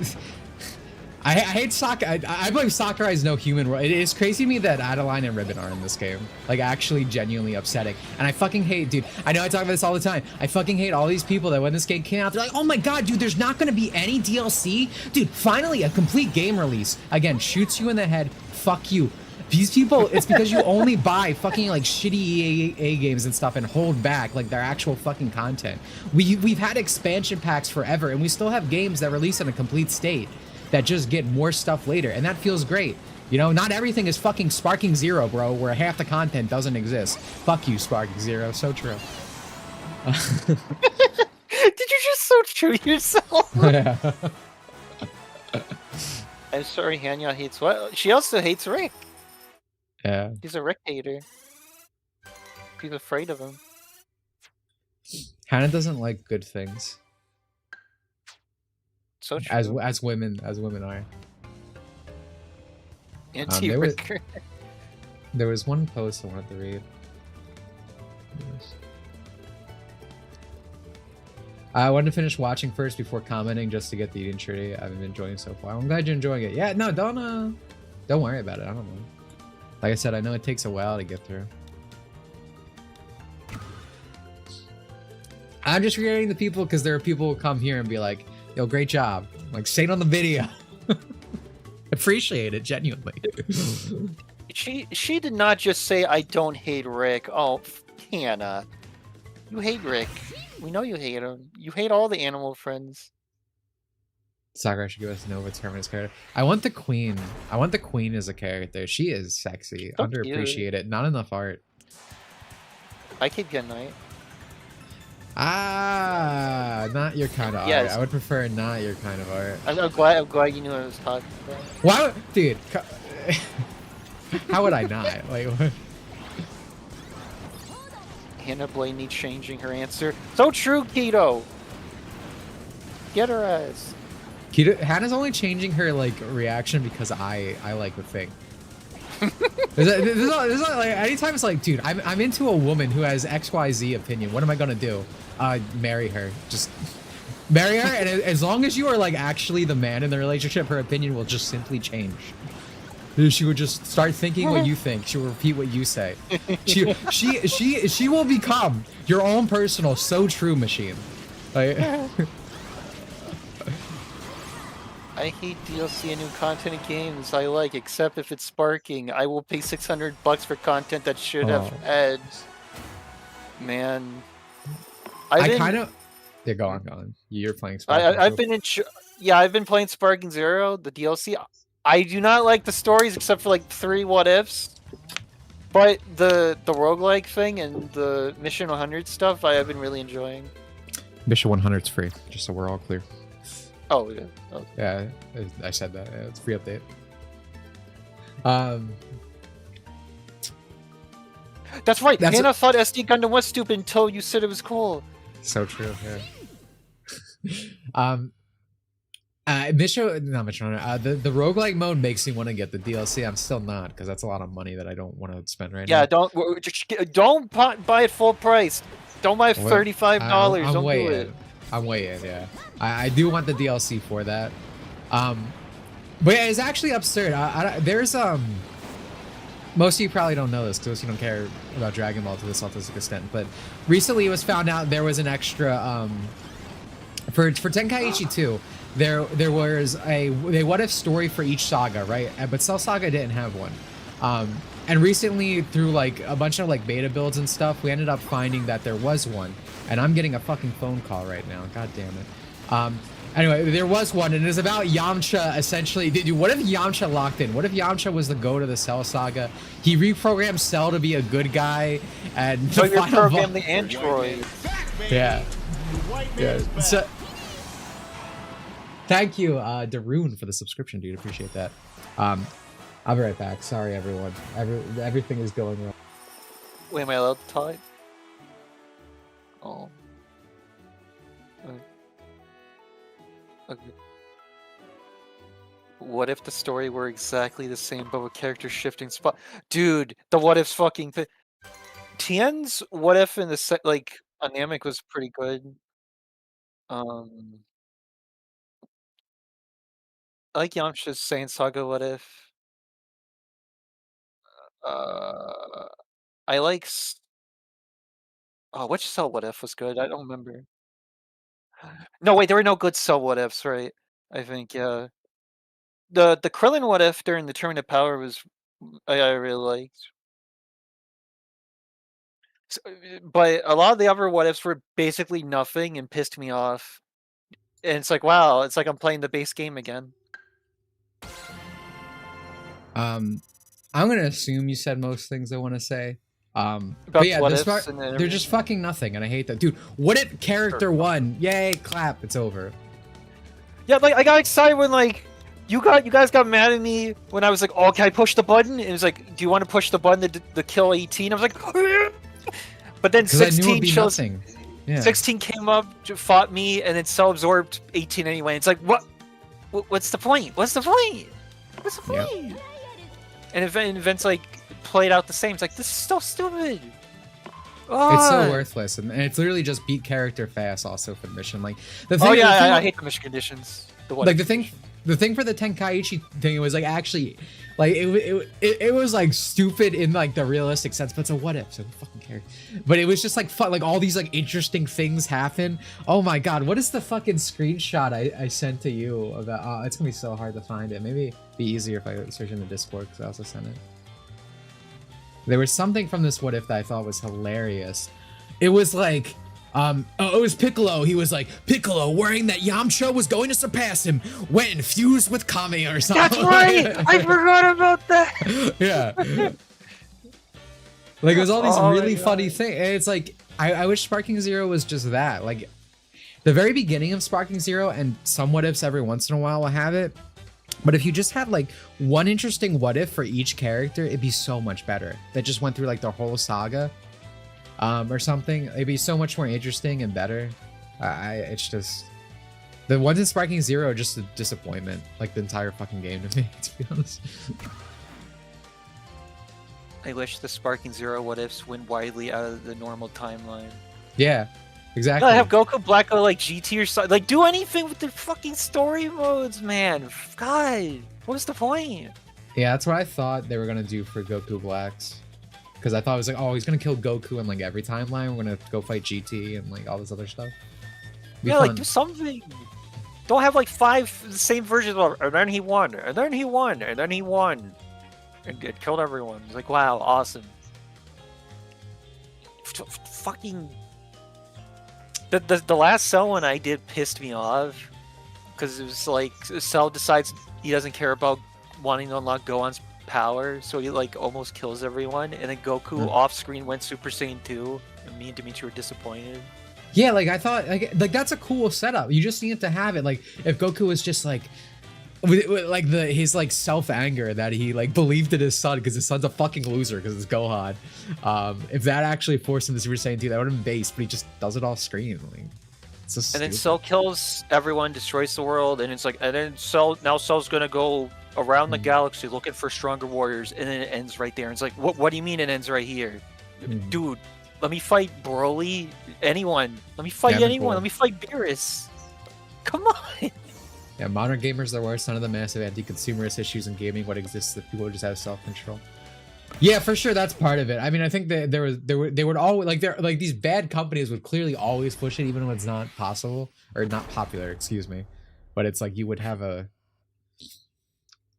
I hate Sakurai. I believe Sakurai is no human. It is crazy to me that Adeline and Ribbon are in this game. Like, actually genuinely upsetting. And I fucking hate, dude, I know I talk about this all the time. I fucking hate all these people that when this game came out, they're like, oh my god, dude, there's not gonna be any DLC? Dude, finally, a complete game release. Again, shoots you in the head. Fuck you. These people, it's because you only buy fucking like shitty EA games and stuff and hold back like their actual fucking content. We've had expansion packs forever, and we still have games that release in a complete state that just get more stuff later, and that feels great. You know, not everything is fucking Sparking Zero, bro, where half the content doesn't exist. Fuck you, Sparking Zero. So true.
Did you just so true yourself?
Yeah.
I'm sorry, Hanya hates what? She also hates Rick.
Yeah.
He's a Rick hater. She's afraid of him.
Hannah doesn't like good things.
So true.
As women are.
Anti-Ricker.
There was one post I wanted to read. I wanted to finish watching first before commenting, just to get the eating tree. I've been enjoying it so far. I'm glad you're enjoying it. Yeah, no, don't worry about it. I don't know. Like I said, I know it takes a while to get through. I'm just reiterating the people because there are people who come here and be like, yo, great job. Like, say it on the video. Appreciate it, genuinely.
She did not just say, I don't hate Rick. Oh, Hannah. You hate Rick. We know you hate him. You hate all the animal friends.
Sakura should give us Nova Terminus character. I want the queen. I want the queen as a character. She is sexy.
So
underappreciated. Not enough art.
I could GameNight.
Ah, not your kind of art. I would prefer not your kind of art.
I'm glad you knew what I was talking about.
Why, dude? How would I not? Like, what?
Hannah Blade needs changing her answer. So true, Keto. Get her ass.
Hannah's only changing her like reaction because I like the thing. there's not, like, anytime it's like, dude, I'm into a woman who has XYZ opinion. What am I gonna do? Marry her. Just marry her, and as long as you are like actually the man in the relationship, her opinion will just simply change. She would just start thinking what you think. She will repeat what you say. She will become your own personal so true machine. Like,
I hate DLC and new content in games I like, except if it's sparking. I will pay $600 for content that should have ads. Man,
I kind of. Yeah, go on. You're playing Sparking.
I've been playing Sparking Zero, the DLC. I do not like the stories except for like 3 what ifs. But the roguelike thing and the Mission 100 stuff, I have been really enjoying.
Mission 100's free, just so we're all clear.
Oh yeah. Oh.
Yeah, I said that. Yeah, it's a free update.
That's right. Hannah thought SD Gundam was stupid until you said it was cool.
So true. Yeah. The roguelike mode makes me want to get the DLC. I'm still not, because that's a lot of money that I don't want to spend right now.
Yeah, don't buy it full price. Don't buy $35. Don't do it.
I'm waiting. Yeah, I do want the DLC for that. But yeah, it's actually absurd. There's most of you probably don't know this because you don't care about Dragon Ball to this autistic extent. But recently, it was found out there was an extra for Tenkaichi 2. There was a what if story for each saga, right? But Cell Saga didn't have one. And recently, through like a bunch of like beta builds and stuff, we ended up finding that there was one. And I'm getting a fucking phone call right now. God damn it. Anyway, there was one, and it was about Yamcha essentially. Dude, what if Yamcha locked in? What if Yamcha was the goat of the Cell Saga? He reprogrammed Cell to be a good guy, and
so you reprogrammed the android.
Yeah. So, thank you, Daroon, for the subscription, dude. Appreciate that. I'll be right back. Sorry, everyone. Everything is going wrong.
Wait, am I allowed to type? Oh. Okay. What if the story were exactly the same, but with characters shifting spot? Dude, the what if's fucking thing. Tien's what if in the like Namek was pretty good. I like Yamcha's Saiyan Saga what if. I like. Oh, which Cell what if was good? I don't remember. No, wait, there were no good Cell what ifs, right? I think, yeah. The Krillin what if during the Tournament of Power was I really liked. So, but a lot of the other what ifs were basically nothing and pissed me off. And it's like, wow, it's like I'm playing the base game again.
I'm gonna assume you said most things I want to say. But yeah, they're just fucking nothing, and I hate that, dude. What if character won? Yay, clap! It's over.
Yeah, like I got excited when like you guys got mad at me when I was like, oh, can I push the button? And it was like, do you want to push the button to kill 18? I was like, but then 16 chose. Yeah. 16 came up, fought me, and then Cell absorbed 18 anyway. It's like, what's the point? What's the point? What's the point? Yep. And events like played out the same. It's like, this is so stupid. Oh.
It's so worthless, and it's literally just beat character fast. Also for the mission, like the thing.
Oh yeah, I hate the mission conditions.
The thing for the Tenkaichi thing was like actually, like it was like stupid in like the realistic sense, but it's a what if, so who fucking cares? But it was just like fun, like all these like interesting things happen. Oh my god, what is the fucking screenshot I sent to you about? It's gonna be so hard to find it. Maybe it'd be easier if I search in the Discord because I also sent it. There was something from this what if that I thought was hilarious. It was like, it was Piccolo. He was like, Piccolo, worrying that Yamcha was going to surpass him, went and fused with Kame or something.
That's right! I forgot about that!
Yeah. Like, it was all these really funny things. And it's like, I wish Sparking Zero was just that. Like, the very beginning of Sparking Zero, and some what ifs every once in a while will have it. But if you just had like one interesting what if for each character, it'd be so much better. That just went through like the whole saga. Or something, it'd be so much more interesting and better. It's just the ones in Sparking Zero are just a disappointment, like the entire fucking game to me, to be honest.
I wish the Sparking Zero what ifs went widely out of the normal timeline.
Yeah, exactly.
I have Goku Black go like GT or something. Like, do anything with the fucking story modes, man. God, what's the point?
Yeah, that's what I thought they were gonna do for Goku Blacks. Because I thought it was like, oh, he's gonna kill Goku in like every timeline. We're gonna go fight GT and like all this other stuff.
Yeah, like do something. Don't have like 5 the same versions of, and then he won, and then he won, and then he won, and it killed everyone. It's like, wow, awesome. Fucking the last Cell one I did pissed me off because it was like Cell decides he doesn't care about wanting to unlock Gohan's power, so he like almost kills everyone, and then Goku off screen went Super Saiyan 2, and me and Dimitri were disappointed.
Yeah, like I thought, like that's a cool setup. You just need to have it. Like if Goku was just like, with like his like self anger that he like believed in his son because his son's a fucking loser because it's Gohan. If that actually forced him to Super Saiyan 2, that would have been base. But he just does it off screen. Like, it's so
and
stupid.
then Cell kills everyone, destroys the world, and it's like, and then Cell's gonna go around the galaxy looking for stronger warriors, and then it ends right there. And it's like, what do you mean it ends right here, dude? Let me fight Broly. Anyone. Let me fight anyone. Cool. Let me fight Beerus. Come on.
Yeah, modern gamers, there were some of the massive anti-consumerist issues in gaming. What exists if people just have self-control. Yeah, for sure, that's part of it. I mean, I think that they would always like these bad companies would clearly always push it, even when it's not possible or not popular. Excuse me, but it's like you would have a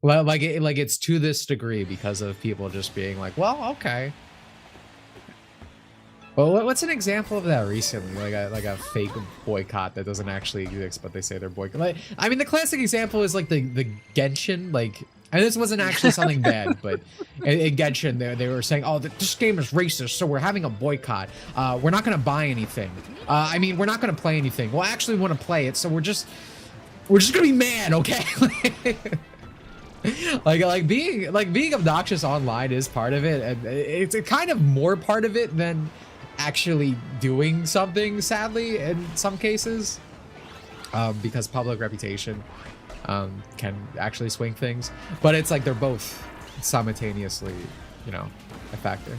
like it's to this degree because of people just being like, well, okay. Well, what's an example of that recently? Like a fake boycott that doesn't actually exist, but they say they're boycott. Like, I mean, the classic example is like the Genshin. Like, and this wasn't actually something bad, but in Genshin, they were saying, "Oh, this game is racist, so we're having a boycott. We're not going to buy anything. I mean, we're not going to play anything. Well, actually, we want to play it, so we're just going to be mad, okay?" like being obnoxious online is part of it, and it's kind of more part of it than actually doing something, sadly, in some cases, because public reputation can actually swing things. But it's like they're both simultaneously, you know, a factor.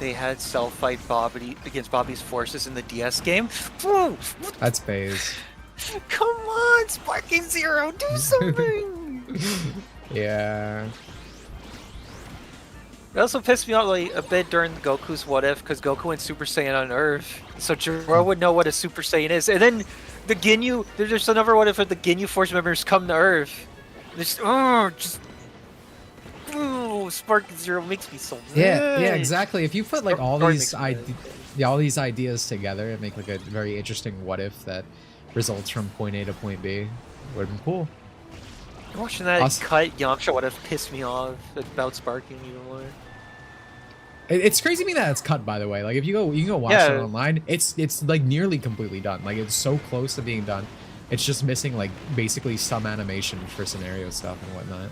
They had Cell fight Bobby against Bobby's forces in the DS game.
That's phase.
Come on, Sparking Zero, do something!
Yeah.
It also pissed me off like a bit during Goku's What If, because Goku went Super Saiyan on Earth, so Jiren would know what a Super Saiyan is. And then the Ginyu, there's another What If where the Ginyu Force members come to Earth. Spark Zero makes me so mad.
Yeah, exactly. If you put like all these ideas together and make like a very interesting What If that results from point A to point B, would have been cool.
Watching that cut Yamcha would have pissed me off about Sparking even more.
It's crazy to me that it's cut, by the way. Like if you can go watch it online, it's like nearly completely done. Like it's so close to being done. It's just missing like basically some animation for scenario stuff and whatnot.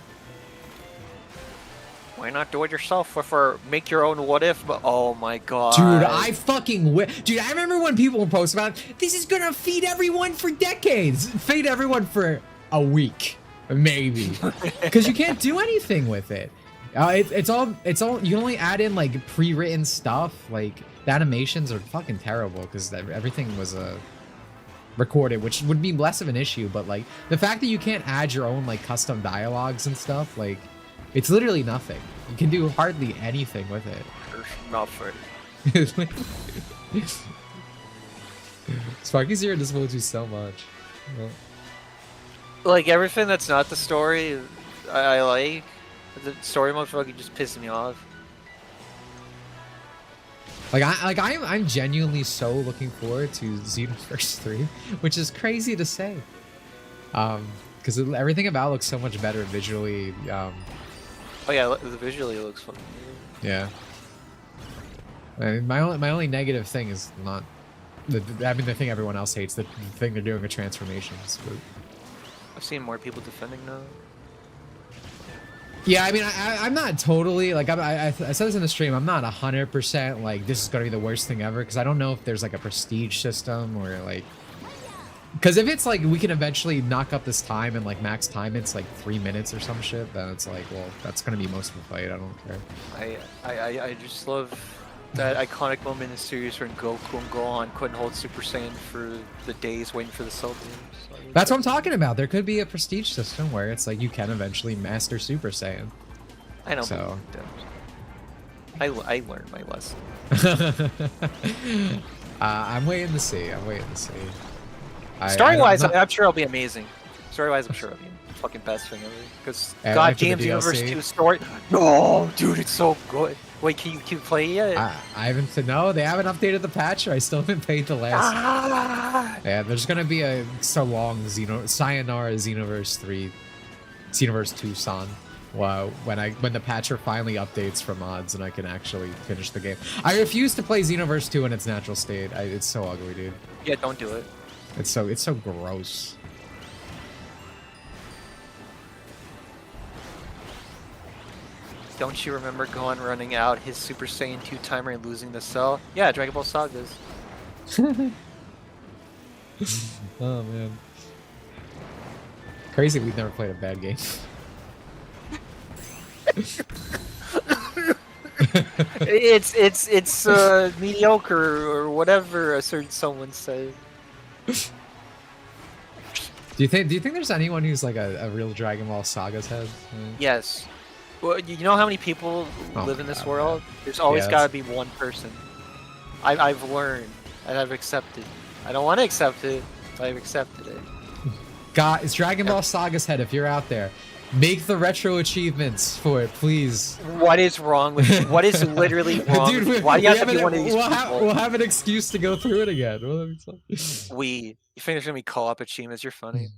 Why not do it yourself for make your own What If? But oh my god,
dude, I fucking dude, I remember when people would post about this is gonna feed everyone for decades, feed everyone for a week. Maybe, because you can't do anything with it. It's all you can only add in like pre-written stuff. Like the animations are fucking terrible because everything was recorded, which would be less of an issue. But like the fact that you can't add your own like custom dialogues and stuff, like it's literally nothing. You can do hardly anything with it.
Nothing.
Sparky Zero disappoints you so much. Well,
like everything that's not the story, I like. The story mode fucking just pisses me off.
I'm genuinely so looking forward to Xenoverse 3, which is crazy to say. Because everything about it looks so much better visually.
Oh yeah, visually it looks fun.
Yeah. I mean, my only negative thing is not the thing everyone else hates, the thing they're doing with transformations. But
I've seen more people defending now.
Yeah, I mean, I'm not totally, like, I said this in the stream, I'm not 100% like, this is going to be the worst thing ever, because I don't know if there's, like, a prestige system, or, like, because if it's, like, we can eventually knock up this time, and, like, max time, it's, like, 3 minutes or some shit, then it's like, well, that's going to be most of the fight, I don't care.
I just love that iconic moment in the series when Goku and Gohan couldn't hold Super Saiyan for the days waiting for the Cell Games.
That's what I'm talking about. There could be a prestige system where it's like you can eventually master Super Saiyan.
I know.
So
I learned my lesson.
I'm waiting to see.
Story-wise, I'm sure it'll be amazing. Story-wise, I'm sure it'll be the fucking best thing ever. Because God, Games Universe 2 story. No, dude, it's so good. Wait, can you play it?
I haven't said no. They haven't updated the patch. Or I still haven't paid the last. Yeah, there's gonna be a so long Sayonara Xenoverse 3, Xenoverse 2 San. Wow, when the patcher finally updates for mods and I can actually finish the game. I refuse to play Xenoverse 2 in its natural state. It's so ugly, dude.
Yeah, don't do it.
It's so gross.
Don't you remember Gohan running out his Super Saiyan 2 timer and losing the cell? Yeah, Dragon Ball Sagas.
Oh man. Crazy we've never played a bad game.
it's mediocre or whatever a certain someone said.
Do you think there's anyone who's like a real Dragon Ball Sagas head?
Yes. Well, you know how many people live in this world? Man. There's always got to be one person. I've learned and I've accepted. I don't want to accept it, but I've accepted it.
God, it's Dragon Ball Saga's head. If you're out there, make the retro achievements for it, please.
What is wrong with you? What is literally wrong? Dude, why do you have to be one of these people?
We'll have an excuse to go through it again.
You think there's gonna be co-op achievements? You're funny.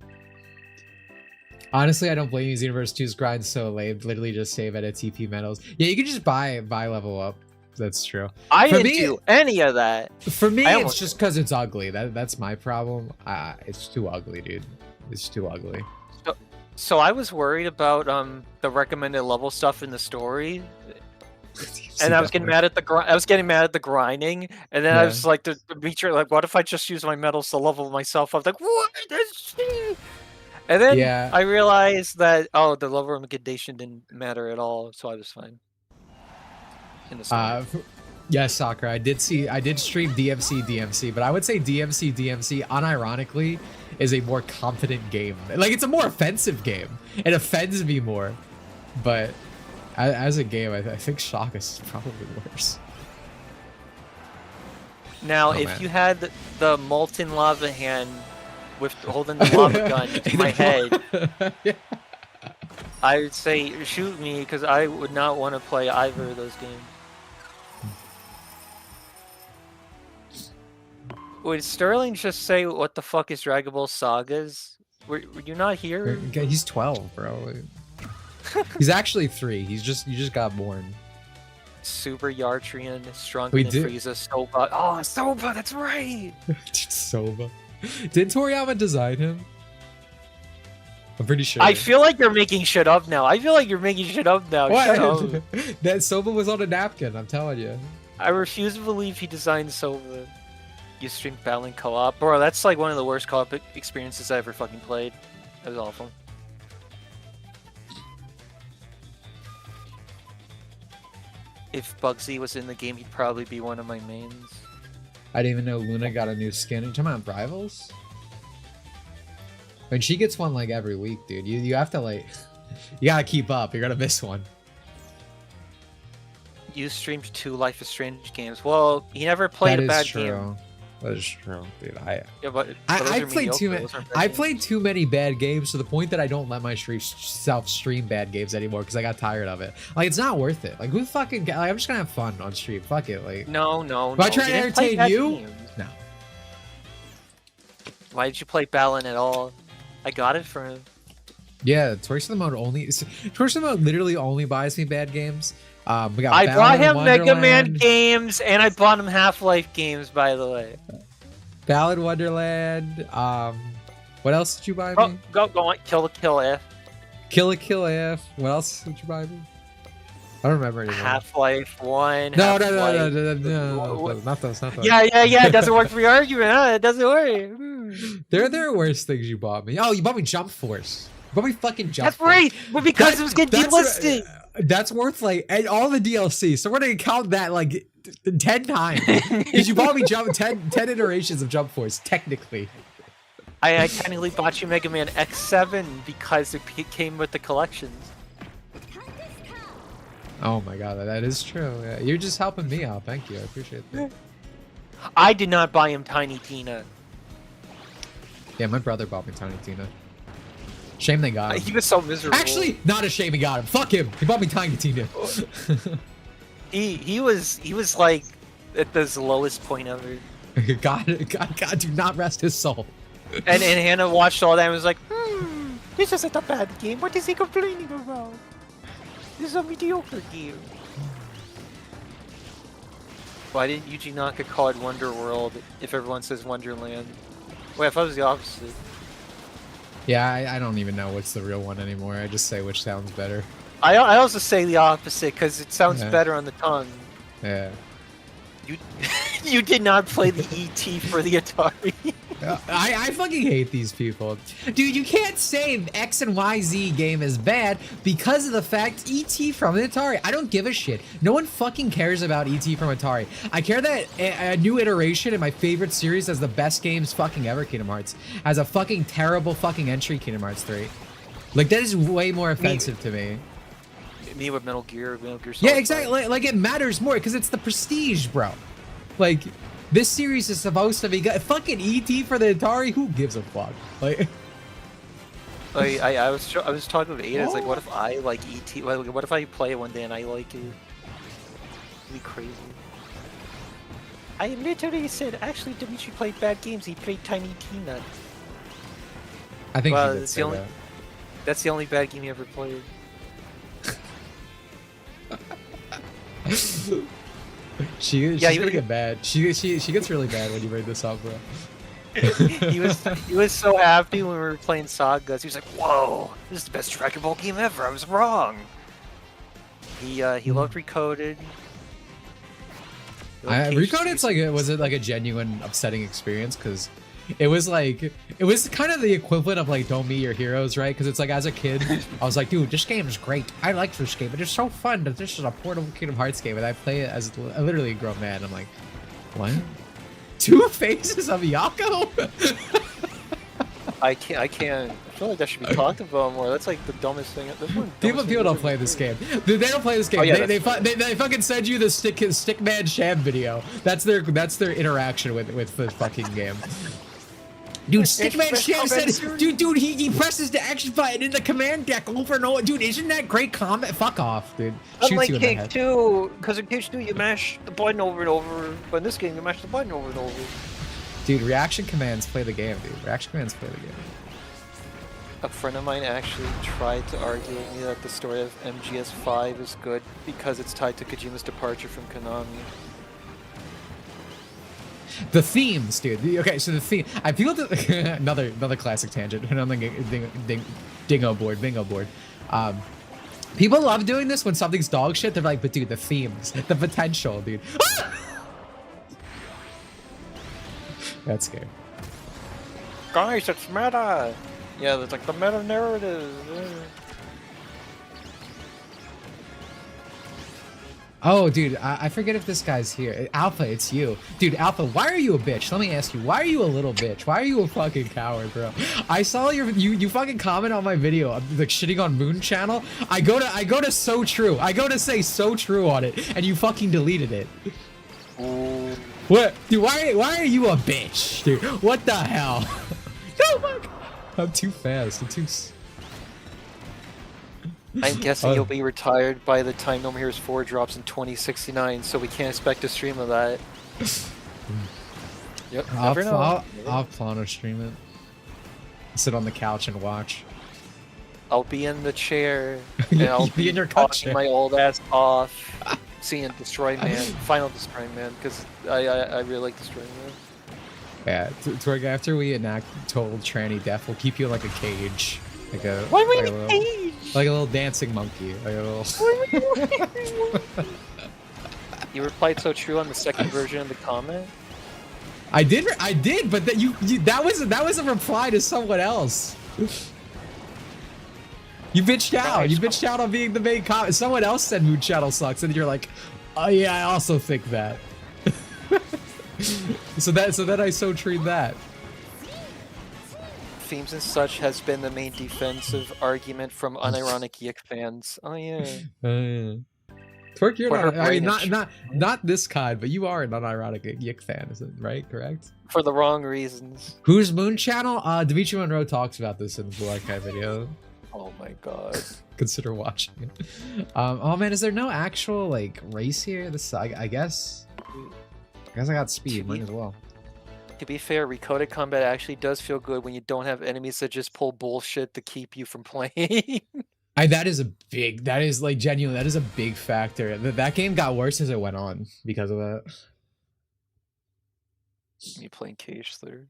Honestly, I don't blame you. Xenoverse 2's grind so lame. Literally just save at TP medals. Yeah, you can just buy level up. That's true.
I didn't do any of that.
For me, it's just because it's ugly. That's my problem. It's too ugly, dude. It's too ugly.
So I was worried about the recommended level stuff in the story, and I was getting mad at the grinding, and then I was like, the Dimitri, like, what if I just use my medals to level myself up? Like, what? That's shit. And then I realized that the level recommendation didn't matter at all, so I was fine. In the story.
Yes, Sakura. I did stream DMC, but I would say DMC unironically is a more confident game. Like, it's a more offensive game. It offends me more, but as a game, I think Shaka is probably worse.
Now, if you had the molten lava hand with holding the lava gun to my head, I would say shoot me, because I would not want to play either of those games. Would Sterling just say what the fuck is Dragon Ball Sagas? Were you not here?
He's 12, bro. He's actually 3. You just got born.
Super Yartrian, stronger than Frieza, Soba. Oh, Soba, that's right!
Soba. Did Toriyama design him? I'm pretty sure.
I feel like you're making shit up now. What? Shut up.
That Soba was on a napkin, I'm telling you.
I refuse to believe he designed Soba. You stream battling co-op. Bro, that's like one of the worst co-op experiences I ever fucking played. That was awful. If Bugsy was in the game, he'd probably be one of my mains.
I didn't even know Luna got a new skin. Are you talking about Rivals? I mean, she gets one like every week, dude. You have to like... You gotta keep up. You're gonna miss one.
You streamed 2 Life is Strange games. Well, he never played a bad game.
That is true, dude. I played too many bad games to the point that I don't let myself stream bad games anymore because I got tired of it. Like, it's not worth it. Like, who fucking? Like, I'm just gonna have fun on stream. Fuck it. Like,
no.
Am I trying to entertain you? Games. No.
Why did you play Balan at all? I got it for him.
Yeah, Torsion mode literally only buys me bad games. I
bought him Mega Man games, and I bought him Half-Life games, by the way.
Ballad Wonderland. What else did you buy me?
Go on, Kill F.
Kill F. What else did you buy me? I don't remember anymore.
Half-Life 1.
No, not those.
Yeah. It doesn't work for your argument, huh? It doesn't work.
There are worse things you bought me. Oh, you bought me Jump Force. You bought me fucking Jump Force.
That's right, but because it was getting delisted.
That's worth like all the DLC. So we're gonna count that like 10 times because you bought me 10 iterations of Jump Force. Technically,
I technically bought you Mega Man X7 because it came with the collections.
Oh my god, that is true. Yeah, you're just helping me out. Thank you, I appreciate that.
I did not buy him Tiny Tina.
Yeah, my brother bought me Tiny Tina. Shame they got him.
He was so miserable.
Actually, not a shame he got him. Fuck him. He bought me Tiny Tina.
he was like at the lowest point ever.
God, do not rest his soul.
And Hannah watched all that and was like, this isn't a bad game. What is he complaining about? This is a mediocre game. Why didn't Yuji Naka call it Wonder World if everyone says Wonderland? Wait, I thought it was the opposite.
Yeah, I don't even know what's the real one anymore. I just say which sounds better.
I also say the opposite because it sounds better on the tongue.
Yeah.
You did not play the ET for the Atari.
I fucking hate these people. Dude, you can't say X and YZ game is bad because of the fact ET from the Atari. I don't give a shit. No one fucking cares about ET from Atari. I care that a new iteration in my favorite series has the best games fucking ever, Kingdom Hearts, has a fucking terrible fucking entry, Kingdom Hearts 3. Like, that is way more offensive to me.
Me with Metal Gear Solid.
Yeah, exactly. Like, it matters more because it's the prestige, bro. Like, this series is supposed to be good. Fucking ET for the Atari, who gives a fuck? Like,
I was talking with Ada. It's like, what if I like ET? What if I play it one day and I like it? It'd be crazy. I literally said, actually, Dimitri played bad games. He played Tiny Tina.
I think
that's the only bad game he ever played.
She's gonna get bad. She gets really bad when you bring this up, bro.
he was so happy when we were playing Sagas. He was like, "Whoa, this is the best Dragon Ball game ever." I was wrong. He loved Recoded.
Recoded's like, was it like a genuine upsetting experience? Because it was kind of the equivalent of like Don't Meet Your Heroes, right? Because it's like, as a kid, I was like, dude, this game is great. I like this game, but it's so fun that this is a portable Kingdom Hearts game, and I play it as literally a grown man. I'm like, what? Two faces of Yako?
I can't. I feel like that should be talked about more. That's like the dumbest thing.
People don't play this game. They don't play this game.
Oh, yeah,
they fucking send you the Stickman Sham video. That's their interaction with the fucking game. Dude, Stickman Sham said, dude, he presses the action button in the command deck over and over. Dude, isn't that great comment? Fuck off, dude.
Unlike Cake 2, because in Cake 2 you mash the button over and over, but in this game you mash the button over and over.
Dude, reaction commands play the game, dude. Reaction commands play the game.
A friend of mine actually tried to argue with me that the story of MGS5 is good because it's tied to Kojima's departure from Konami.
The themes, dude. Okay, so the theme. I feel that another classic tangent. On the bingo board. People love doing this when something's dog shit. They're like, but dude, the themes, the potential, dude. That's scary.
Guys, it's meta. Yeah, there's like the meta narrative.
Oh, dude, I forget if this guy's here. Alpha, it's you. Dude, Alpha, why are you a bitch? Let me ask you, why are you a little bitch? Why are you a fucking coward, bro? I saw you fucking comment on my video, like shitting on Moon Channel. I go to So True. I go to say So True on it, and you fucking deleted it. What? Dude, why are you a bitch, dude? What the hell? Oh my God. I'm too fast.
I'm guessing you'll be retired by the time No More Heroes 4 drops in 2069, so we can't expect a stream of that. Yep, never know.
I'll plan to stream it. Sit on the couch and watch.
I'll be in the chair, and I'll
be in your
talking my old ass off, seeing Destroy Man, Final Destroy Man, because I really like Destroy Man.
Yeah, Torg, after we enact total tranny death, we'll keep you in like a cage. Like a little dancing monkey. Like a little...
You replied So True on the second version of the comment?
I did, but that was a reply to someone else. You bitched out. You bitched out on being the main comment. Someone else said Moon Channel sucks, and you're like, oh yeah, I also think that. so then I so treat that.
Themes and such has been the main defensive argument from unironic Yik fans. Oh yeah.
Twerk, you're
For her
not. I mean,
brain
not this kind, but you are an unironic Yik fan, is it right? Correct.
For the wrong reasons.
Whose Moon channel? Dimitri Monroe talks about this in the Blue Archive video.
Oh my god.
Consider watching it. Oh man, is there no actual like race here? This I guess. I guess I got speed. Might as well.
To be fair, recoded combat actually does feel good when you don't have enemies that just pull bullshit to keep you from playing.
That is like genuine. That is a big factor. That game got worse as it went on because of that.
Me playing Cage third.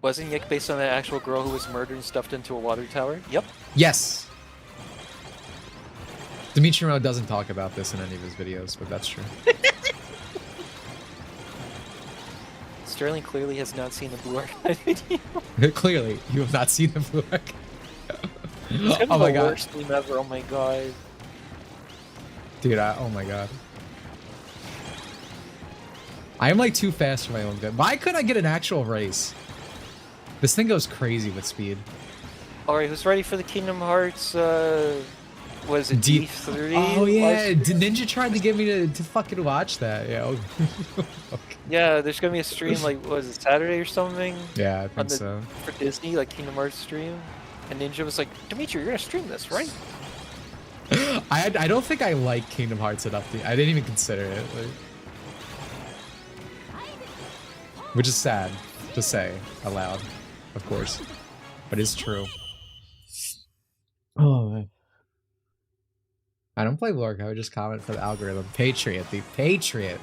Wasn't Yik based on that actual girl who was murdered and stuffed into a water tower? Yep.
Yes. Dimitri Monroe doesn't talk about this in any of his videos, but that's true.
Sterling clearly has not seen the Blue Archive video.
Clearly, you have not seen the Blue Archive.
Oh my god. Worst game ever. Oh my god.
Dude, oh my god. I am like too fast for my own good. Why couldn't I get an actual race? This thing goes crazy with speed.
Alright, who's ready for the Kingdom Hearts, was it D3?
Oh yeah, Ninja tried to get me to fucking watch that. Yeah. Okay.
Yeah, there's gonna be a stream like, was it Saturday or something?
Yeah, I think so.
For Disney, like Kingdom Hearts stream. And Ninja was like, Dimitri, you're gonna stream this, right?
I don't think I like Kingdom Hearts enough. I didn't even consider it. Like, which is sad to say aloud, of course. But it's true. Oh, man. I don't play Lork, I would just comment for the algorithm. Patriot, the Patriot.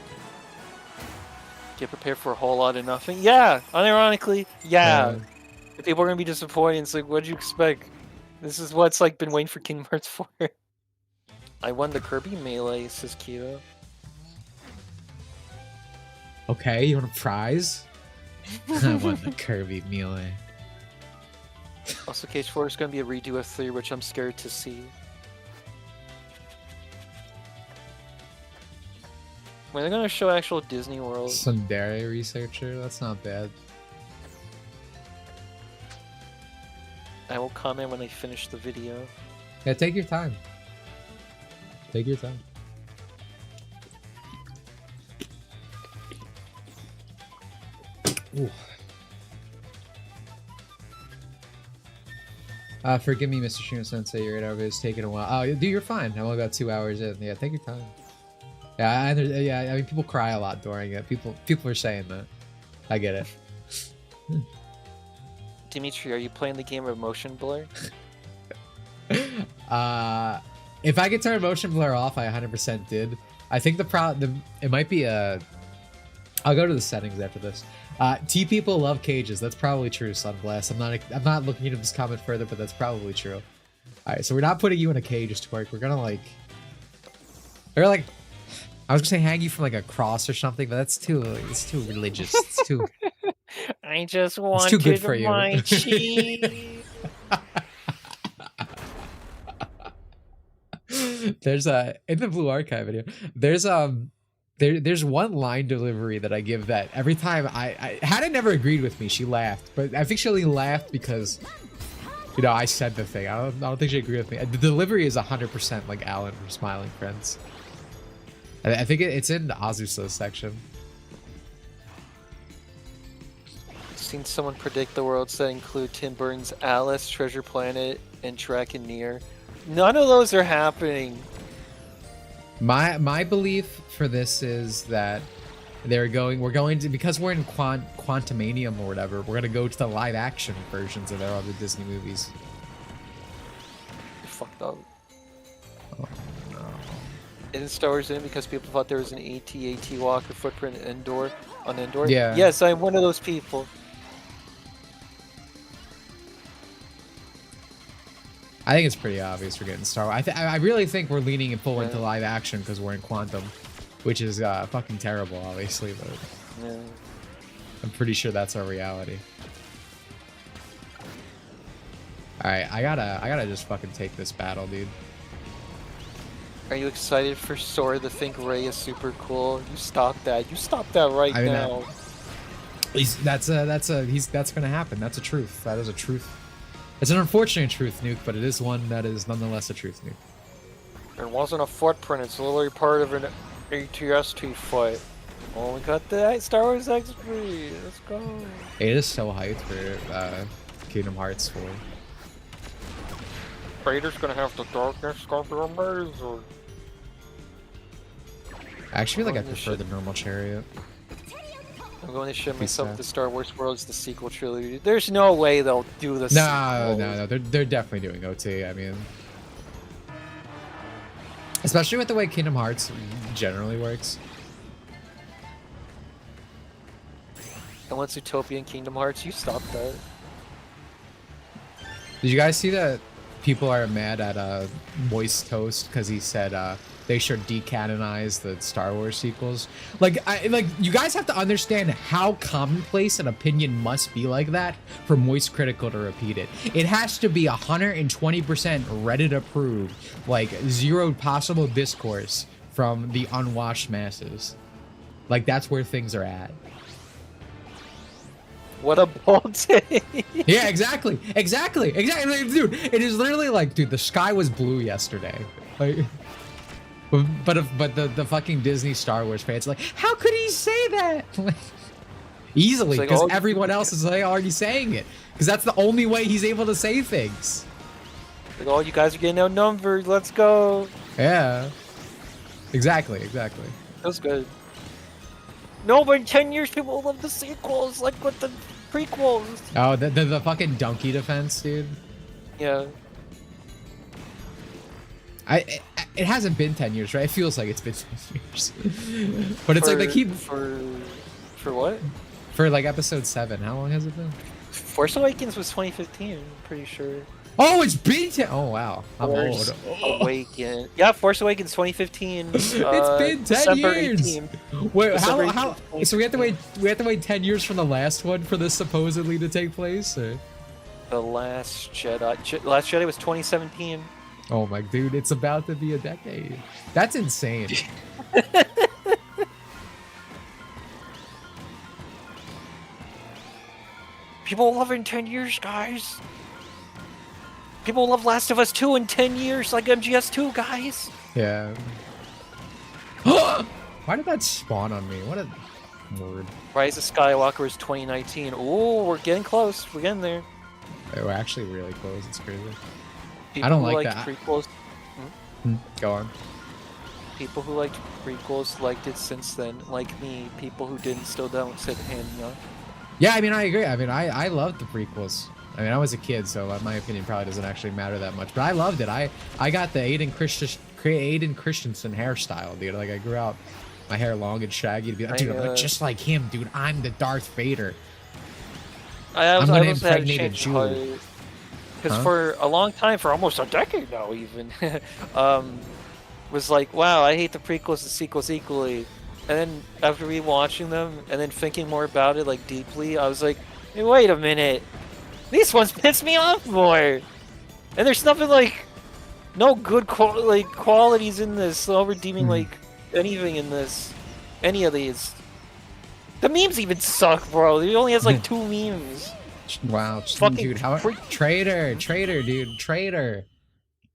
Get prepared for a whole lot of nothing. Yeah, unironically, yeah. People are gonna be disappointed. It's like, what'd you expect? This is what's like been waiting for Kingdom Hearts 4. I won the Kirby melee, says Kido.
Okay, you want a prize? I won the Kirby melee.
Also, Cage 4 is gonna be a redo of 3, which I'm scared to see. When they're gonna show actual Disney World.
Sundari researcher, that's not bad.
I will comment when I finish the video.
Yeah, take your time. Take your time. Ooh. Forgive me, Mr. Shino Sensei, your 8-hour video is taking a while. Oh, dude, you're fine. I'm only about 2 hours in. Yeah, take your time. Yeah, I mean, people cry a lot during it. People are saying that. I get it.
Dimitri, are you playing the game of motion blur?
If I could turn motion blur off, I 100% did. I think it might be a. I'll go to the settings after this. T people love cages. That's probably true, Sunblast. I'm not looking into this comment further, but that's probably true. All right, so we're not putting you in a cage to twerk. We're gonna like. They're like. I was gonna say hang you from like a cross or something, but it's too religious. It's too.
I just want
too good for you.
My cheese.
There's in the Blue Archive video. There's one line delivery that I give that every time I Hannah never agreed with me. She laughed, but I think she only laughed because I said the thing. I don't think she agreed with me. The delivery is 100% like Alan from Smiling Friends. I think it's in the Azusa section.
Seen someone predict the worlds that include Tim Burton's Alice, Treasure Planet, and Dragoneer. None of those are happening.
My belief for this is that we're going to, because we're in Quantumanium or whatever, we're gonna go to the live action versions of their other Disney movies.
You're fucked up.
Oh, no.
Isn't Star Wars in because people thought there was an AT-AT Walker footprint on Endor?
Yeah.
Yes, I'm one of those people.
I think it's pretty obvious we're getting Star Wars. I really think we're leaning full into live action because we're in Quantum, which is fucking terrible, obviously, but
yeah.
I'm pretty sure that's our reality. All right, I gotta just fucking take this battle, dude.
Are you excited for Sora to think Rey is super cool? You stop that. You stop that right now.
That's gonna happen. That's a truth. That is a truth. It's an unfortunate truth, Nuke, but it is one that is nonetheless a truth, Nuke.
It wasn't a footprint, it's literally part of an ATST foot. Oh, we got the Star Wars XP. Let's go.
It is so hyped for Kingdom Hearts 4.
Vader's gonna have the darkness, gonna be amazing.
I actually feel like I prefer the normal chariot.
I'm going to ship myself the Star Wars Worlds, the sequel trilogy. There's no way they'll do this.
No, they're definitely doing OT. I mean, especially with the way Kingdom Hearts generally works.
And once Utopia and Kingdom Hearts, you stop that.
Did you guys see that people are mad at Moist Toast because he said they should decanonize the Star Wars sequels? Like, you guys have to understand how commonplace an opinion must be like that for Moist Critical to repeat it. It has to be 120% Reddit approved, like zero possible discourse from the unwashed masses. Like, that's where things are at.
What a bold take.
Yeah, exactly, dude. It is literally like, dude, the sky was blue yesterday. Like, but the fucking Disney Star Wars fans are like, how could he say that? Easily, because like, everyone else is like already saying it, because that's the only way he's able to say things.
Like, oh, you guys are getting outnumbered. Let's go.
Yeah, exactly.
That's good. No, but in 10 years, people will love the sequels, like with the prequels.
Oh, the fucking donkey defense, dude.
Yeah.
It hasn't been 10 years, right? It feels like it's been 10 years. But it's like they keep...
For what?
For like episode 7. How long has it been?
Force Awakens was 2015, I'm pretty sure.
Oh, it's been 10... Oh, wow. I'm old.
Awakens. Yeah, Force Awakens 2015.
It's been 10
December
years.
18th.
Wait,
December
how
18th.
So we have to wait 10 years from the last one for this supposedly to take place? Or?
The Last Jedi. Last Jedi was 2017.
Oh my dude, it's about to be a decade. That's insane.
People love it in 10 years, guys. People love Last of Us 2 in 10 years, like MGS2, guys.
Yeah. Why did that spawn on me? What a word.
Rise of Skywalker is 2019. Ooh, we're getting close. We're getting there.
We're actually really close. It's crazy.
People
I don't
who
like
liked
that.
Prequels.
Go on.
People who liked prequels liked it since then. Like me, people who didn't still don't sit hand me on.
Yeah, I mean, I agree. I mean, I loved the prequels. I mean, I was a kid, so my opinion probably doesn't actually matter that much. But I loved it. I got the Aiden Christensen hairstyle, dude. Like, I grew out my hair long and shaggy to be like, dude, I'm like, just like him, dude. I'm the Darth Vader. I'm gonna impregnate a Jew.
Because for a long time, for almost a decade now even, was like, wow, I hate the prequels and sequels equally. And then after rewatching them and then thinking more about it like deeply, I was like, hey, wait a minute. These ones piss me off more. And there's nothing like, no good qualities in this, no redeeming like anything in this, any of these. The memes even suck, bro. It only has like 2 memes.
Wow,
fucking
dude, traitor, dude, traitor.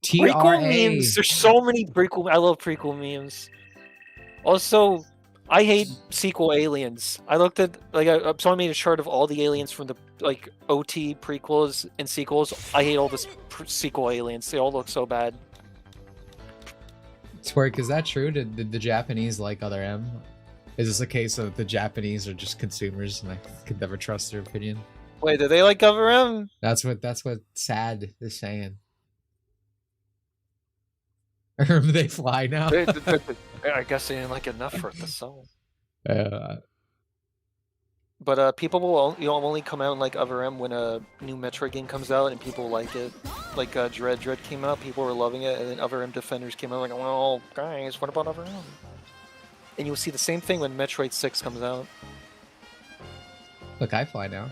Prequel memes. There's so many prequel. I love prequel memes. Also, I hate sequel aliens. I looked at someone made a chart of all the aliens from the OT prequels and sequels. I hate all the sequel aliens. They all look so bad.
Twerk, is that true? Did the Japanese like other M? Is this a case of the Japanese are just consumers and I could never trust their opinion?
Wait, do they like Government?
That's what Sad is saying. They fly now.
I guess they didn't like enough for it to sell. But people will only come out and like Other M when a new Metroid game comes out and people like it. Like Dread came out, people were loving it, and then Other M Defenders came out like, well, guys, what about Other M? And you'll see the same thing when Metroid 6 comes out.
Look, I fly now.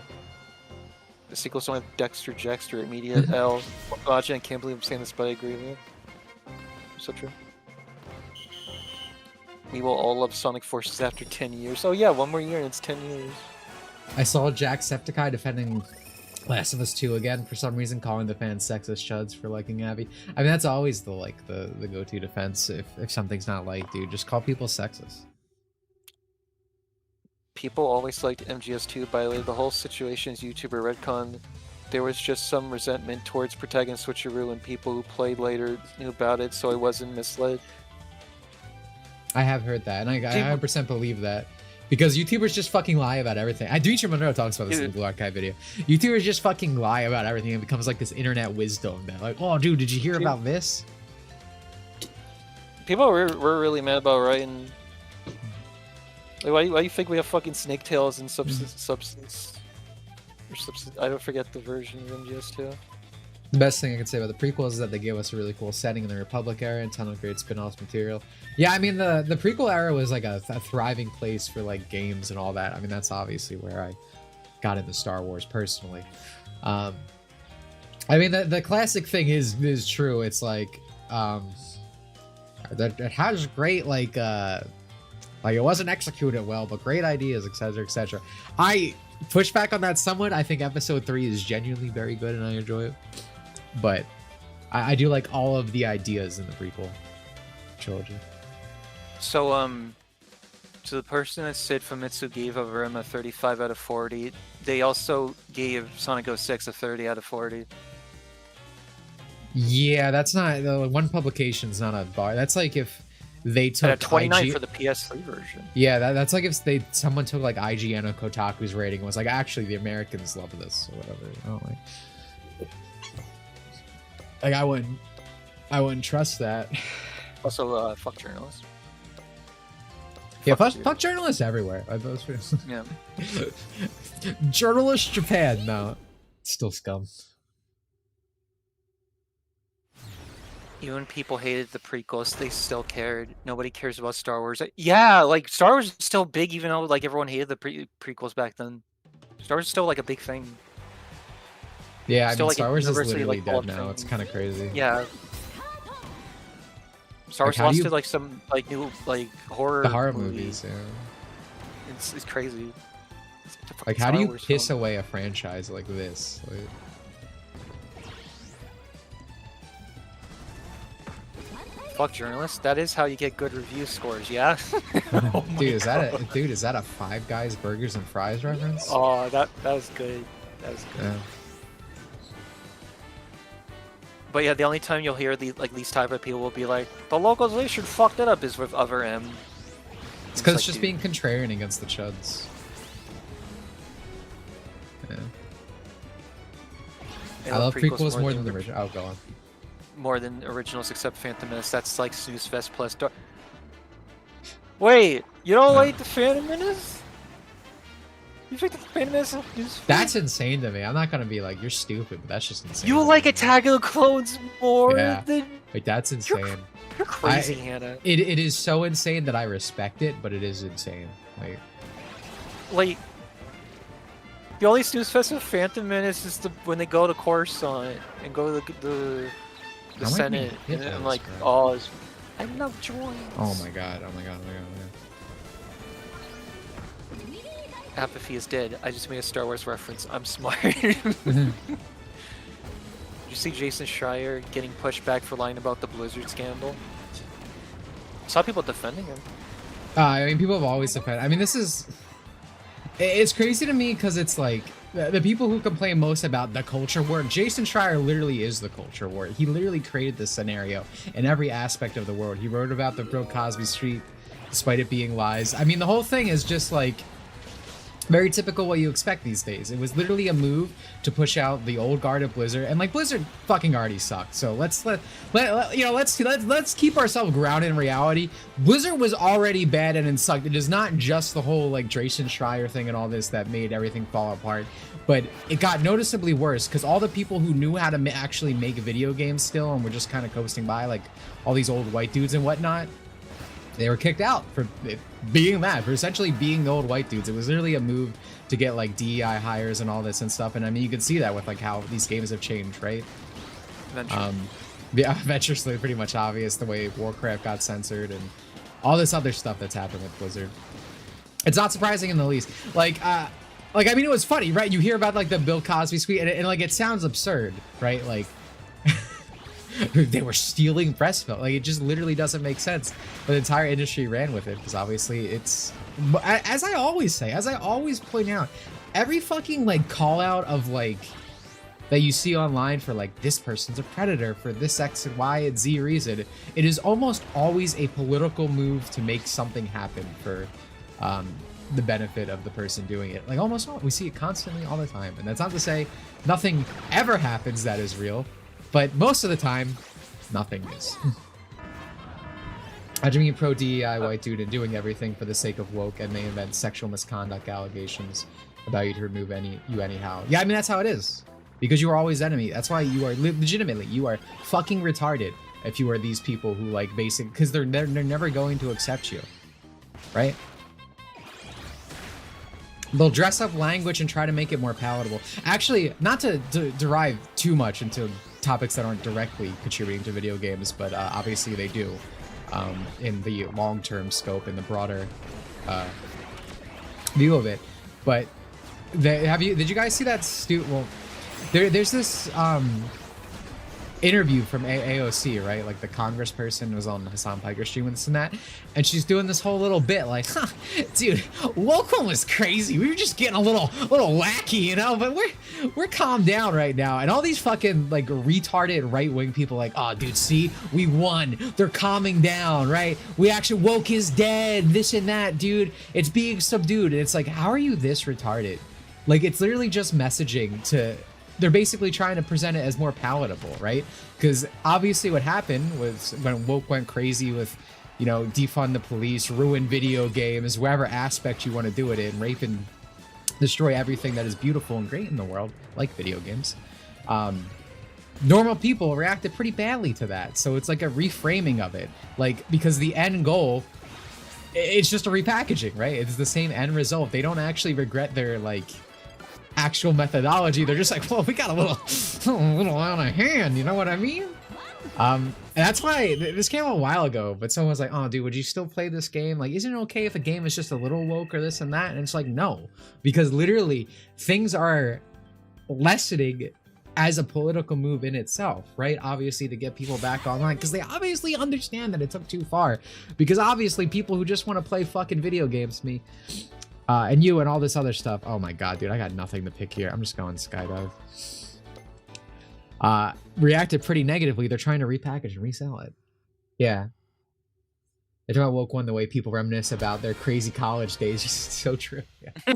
The sequels don't have Dexter, Immediate L. Gotcha, I can't believe I'm saying this, but I agree with you. So true. We will all love Sonic Forces after 10 years. Oh yeah, one more year and it's 10 years.
I saw Jacksepticeye defending Last of Us 2 again, for some reason, calling the fans sexist chuds for liking Abby. I mean, that's always the the go-to defense if something's not liked, dude. Just call people sexist.
People always liked MGS2, by the way. The whole situation is YouTuber Redcon. There was just some resentment towards protagonist switcheroo, and people who played later knew about it, so I wasn't misled.
I have heard that, and I 100% believe that. Because YouTubers just fucking lie about everything. Dimitri Monroe talks about this in the Blue Archive video. YouTubers just fucking lie about everything. It becomes like this internet wisdom that like, oh dude, did you hear about this?
People were really mad about writing. Like, why do you think we have fucking snake tails and substance? I don't forget the version of MGS2.
The best thing I can say about the prequels is that they gave us a really cool setting in the Republic era and a ton of great spin-off material. Yeah, I mean, the prequel era was like a thriving place for like games and all that. I mean, that's obviously where I got into Star Wars personally. I mean, the classic thing is true. It's like, that it has great like it wasn't executed well, but great ideas, etc., etc. I push back on that somewhat. I think Episode 3 is genuinely very good, and I enjoy it. But I do like all of the ideas in the prequel trilogy.
So, so the person that Sid Famitsu gave Overim a 35 out of 40, they also gave Sonic 06 a 30 out of 40.
Yeah, that's not... one publication's not a bar. That's like if they took...
At a 29 for the PS3 version.
Yeah, that's like if someone took like IGN or Kotaku's rating and was like, actually, the Americans love this, or whatever. You know, like I wouldn't trust that.
Also, fuck journalists.
Yeah, fuck journalists everywhere.
Yeah.
Journalist Japan, no. Still scum.
Even people hated the prequels, they still cared. Nobody cares about Star Wars. Yeah, like Star Wars is still big, even though like everyone hated the prequels back then. Star Wars is still like a big thing.
Yeah, I
still,
mean,
like,
Star Wars is
universally,
literally
like,
dead now. It's kind of crazy.
Yeah. Star Wars lost to like some like new like horror.
The horror movies, yeah.
It's crazy.
Like, how do you piss away a franchise like this? Like...
Fuck journalists. That is how you get good review scores. Yeah.
Oh dude, is that a Five Guys Burgers and Fries reference?
Oh, that was good. That was good.
Yeah.
But yeah, the only time you'll hear the these type of people will be like, the localization fucked it up is with Other M.
It's because it's just being contrarian against the chuds. Yeah. I love prequels more than the original. Oh, go on.
More than originals except Phantom Menace. That's like Snooze Fest plus Dark. Wait, you don't like the Phantom Menace? You think the Phantom Menace is
That's insane to me. I'm not gonna be like, you're stupid, but that's just insane.
You like Attack of the Clones more than...
Like, that's insane.
You're crazy, Hannah.
It is so insane that I respect it, but it is insane.
Like the only Snooze Fest with Phantom Menace is when they go to Coruscant and go to the Senate and like, oh, I love droids.
Oh my god, oh my god, oh my god, oh my god.
Apathy is dead. I just made a Star Wars reference. I'm smart. Did you see Jason Schreier getting pushed back for lying about the Blizzard scandal? I saw people defending him.
I mean, people have always defended. I mean, it's crazy to me because it's like the people who complain most about the culture war. Jason Schreier literally is the culture war. He literally created this scenario in every aspect of the world. He wrote about the Bill Cosby Street, despite it being lies. I mean, the whole thing is just like very typical what you expect these days. It was literally a move to push out the old guard of Blizzard, and like Blizzard fucking already sucked. So let's keep ourselves grounded in reality. Blizzard was already bad and it sucked. It is not just the whole like Jason Schreier thing and all this that made everything fall apart, but it got noticeably worse because all the people who knew how to actually make video games still and were just kind of coasting by, like all these old white dudes and whatnot, they were kicked out for being that, for essentially being the old white dudes. It was literally a move to get like DEI hires and all this and stuff. And I mean, you could see that with like how these games have changed, right? Yeah, Adventure's pretty much obvious, the way Warcraft got censored and all this other stuff that's happened with Blizzard. It's not surprising in the least. Like, like, I mean, it was funny, right? You hear about like the Bill Cosby tweet, and like it sounds absurd, right? Like they were stealing breast milk. Like it just literally doesn't make sense. But the entire industry ran with it because obviously it's, as I always say, as I always point out, every fucking like call out of like that you see online for like this person's a predator for this X and Y and Z reason, it is almost always a political move to make something happen for the benefit of the person doing it. Like almost all, we see it constantly all the time. And that's not to say nothing ever happens that is real, but most of the time, nothing is. Imagine being pro DEI white dude and doing everything for the sake of woke and may invent sexual misconduct allegations about you to remove you anyhow. Yeah, I mean, that's how it is. Because you are always enemy. That's why you are legitimately, you are fucking retarded if you are these people who like basic, because they're never going to accept you, right? They'll dress up language and try to make it more palatable. Actually, not to derive too much into topics that aren't directly contributing to video games, but obviously they do in the long-term scope and the broader view of it. But did you guys see that well, there's this interview from AOC, right? Like the congressperson was on Hassan Piker stream and this and that, and she's doing this whole little bit like, huh, dude, woke one was crazy. We were just getting a little wacky, you know, but we're calmed down right now. And all these fucking like retarded right-wing people like, oh dude, see, we won. They're calming down, right? We actually, woke is dead, this and that, dude. It's being subdued. And it's like, how are you this retarded? Like, it's literally just messaging to, they're basically trying to present it as more palatable, right? Because obviously what happened was when woke went crazy with, you know, defund the police, ruin video games, whatever aspect you want to do it in, rape and destroy everything that is beautiful and great in the world, like video games. Normal people reacted pretty badly to that. So it's like a reframing of it. Like, because the end goal, it's just a repackaging, right? It's the same end result. They don't actually regret their, like, actual methodology. They're just like, well, we got a little out of hand, you know what I mean? And that's why this came a while ago, but someone was like, oh dude, would you still play this game? Like, isn't it okay if a game is just a little woke or this and that? And it's like, no, because literally things are lessening as a political move in itself, right? Obviously to get people back online, because they obviously understand that it took too far, because obviously people who just want to play fucking video games, me, and you and all this other stuff. Oh my god, dude, I got nothing to pick here. I'm just going skydive. Reacted pretty negatively. They're trying to repackage and resell it. Yeah. They're talking about woke one the way people reminisce about their crazy college days. Just so true. Yeah.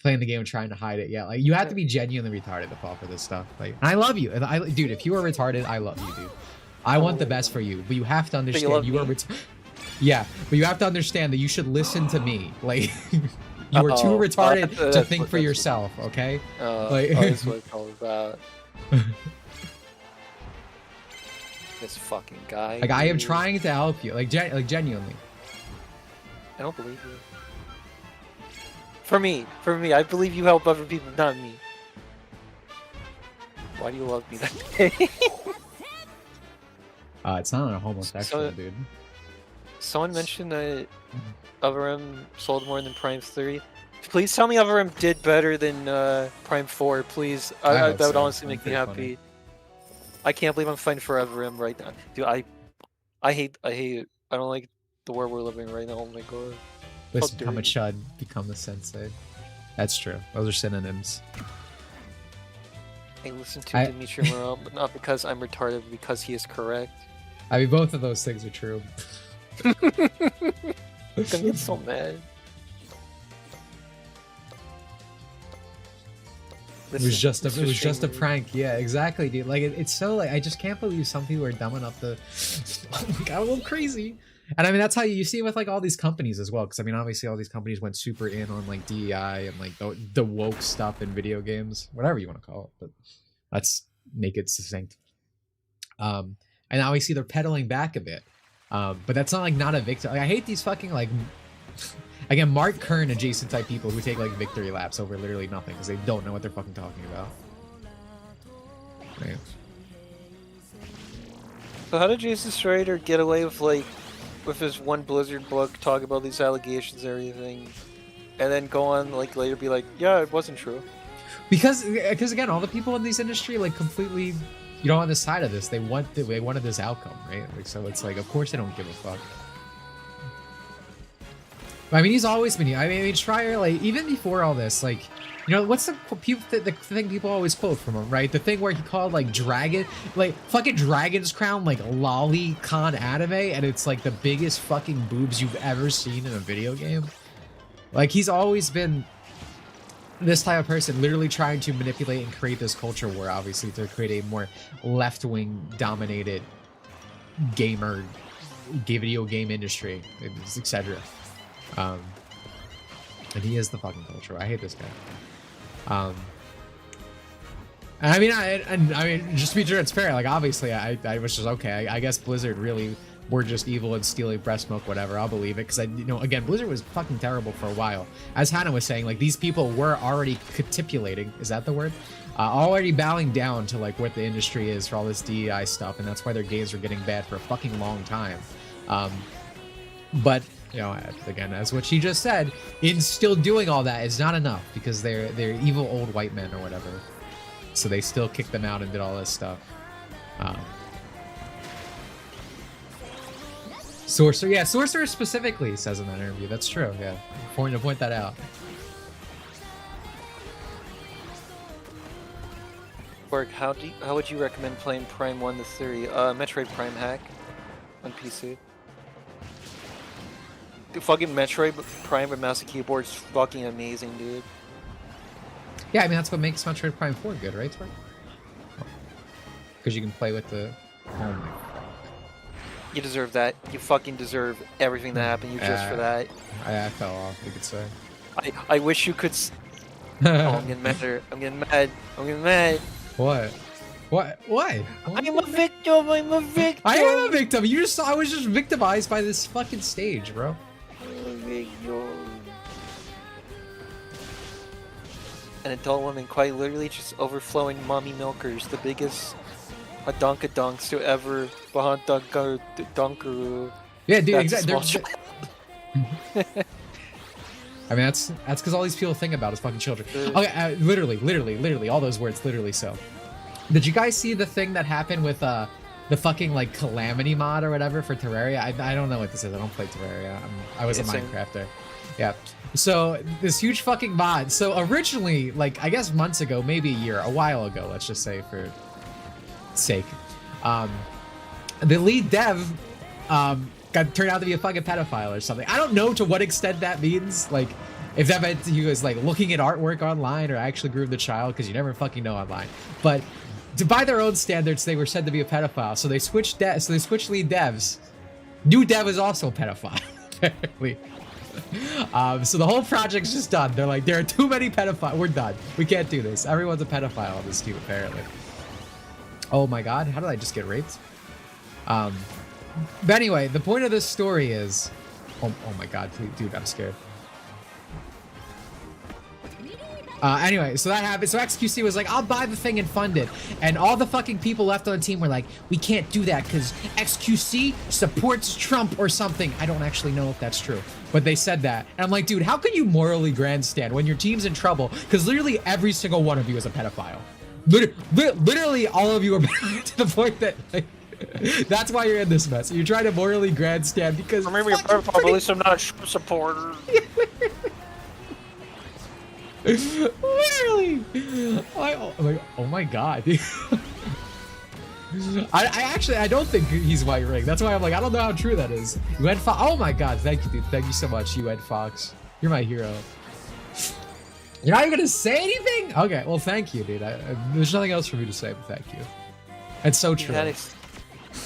Playing the game and trying to hide it. Yeah, like you have to be genuinely retarded to fall for this stuff. Like, and I love you. And dude, if you are retarded, I love you, dude. I want the best for you, but you have to understand you are retarded. Yeah, but you have to understand that you should listen to me. Like, you are too retarded to think for yourself, okay? Like,
that's what it's all about. This fucking guy.
Like, I am trying to help you, like genuinely.
I don't believe you. For me, I believe you help other people, not me. Why do you love me that way?
It's not a homosexual, dude.
Someone mentioned that OverM sold more than Prime 3. Please tell me OverM did better than Prime 4, please. That would honestly make me happy. Funny. I can't believe I'm fighting for OverM right now. Dude, I hate it. I don't like the world we're living right now. Oh my god.
Listen, how much should become the sensei? That's true. Those are synonyms.
I listen to Dimitri Monroe, but not because I'm retarded, because he is correct.
I mean, both of those things are true.
I'm gonna get so mad.
It was just a prank. Yeah, exactly, dude. Like it's so like I just can't believe some people are dumb enough to got a little crazy. And I mean that's how you see it with like all these companies as well. Because I mean obviously all these companies went super in on like DEI and like the woke stuff in video games, whatever you want to call it. But let's make it succinct. And now we see they're pedaling back a bit. But that's not like not a victory. Like, I hate these fucking like again Mark Kern adjacent type people who take like victory laps over literally nothing because they don't know what they're fucking talking about. Right.
So how did Jason Schrader get away with like with his one Blizzard book talk about these allegations and everything? and then go on like later be like, yeah, it wasn't true.
Because again, all the people in this industry like completely, on the side of this. They wanted this outcome, right? Like, so it's like, of course they don't give a fuck. I mean, he's always been. I mean, Schreier, like even before all this, like, what's the thing people always quote from him, right? The thing where he called like fucking Dragon's Crown like lolicon anime, and it's like the biggest fucking boobs you've ever seen in a video game. Like he's always been this type of person, literally trying to manipulate and create this culture war, obviously, to create a more left-wing dominated video game industry, etc. And he is the fucking culture. I hate this guy. And I mean, just to be transparent, like obviously, I was just okay. I guess Blizzard really were just evil and stealing breast milk, whatever. I'll believe it because again, Blizzard was fucking terrible for a while. As Hannah was saying, like these people were already capitulating. Is that the word? Already bowing down to like what the industry is for all this DEI stuff, and that's why their games were getting bad for a fucking long time. But again, as what she just said, in still doing all that is not enough because they're evil old white men or whatever. So they still kicked them out and did all this stuff. Sorcerer, yeah, Sorcerer specifically says in that interview. That's true, yeah. Important to point that out.
Borg, how would you recommend playing Prime 1 to 3? Metroid Prime hack on PC. The fucking Metroid Prime with mouse and keyboard's fucking amazing, dude.
Yeah, I mean that's what makes Metroid Prime 4 good, right? Because you can play with the. Oh my.
You deserve that. You fucking deserve everything that happened to you just for that.
I fell off, you could say.
I wish you could. Oh, I'm getting mad. I'm getting mad. I'm getting mad.
What? What? Why?
I'm a victim. I'm a victim.
I am a victim. I was just victimized by this fucking stage, bro.
I'm a victim. An adult woman, quite literally, just overflowing mommy milkers, the biggest dunks to ever behind dunker.
Yeah, dude, exactly. I mean, that's because all these people think about is fucking children. Okay, literally, all those words, literally. So, did you guys see the thing that happened with the fucking like Calamity mod or whatever for Terraria? I don't know what this is. I don't play Terraria. I was a Minecrafter. Yeah. So this huge fucking mod. So originally, like I guess months ago, maybe a year, a while ago, let's just say for sake, the lead dev turned out to be a fucking pedophile or something. I don't know to what extent that means. Like, if that meant he was like looking at artwork online or actually groomed the child, because you never fucking know online. But by their own standards, they were said to be a pedophile. So they switched lead devs. New dev is also a pedophile, apparently. So the whole project's just done. They're like, there are too many pedophiles. We're done. We can't do this. Everyone's a pedophile on this team, apparently. Oh my god, how did I just get raped? But anyway, the point of this story is... Oh my god, dude, I'm scared. Anyway, so that happened. So XQC was like, I'll buy the thing and fund it. And all the fucking people left on the team were like, we can't do that because XQC supports Trump or something. I don't actually know if that's true, but they said that. And I'm like, dude, how can you morally grandstand when your team's in trouble? Because literally every single one of you is a pedophile. Literally all of you are to the point that like, that's why you're in this mess. You're trying to morally grandstand because
remember your pedophile, at least I'm not a Trump supporter.
Literally, like, oh my god. I don't think he's white ring. That's why I'm like, I don't know how true that is. UN Fox. Oh my god, thank you, dude. Thank you so much, UN Fox. You're my hero. You're not even gonna say anything? Okay, well, thank you, dude. There's nothing else for me to say, but thank you. It's so true.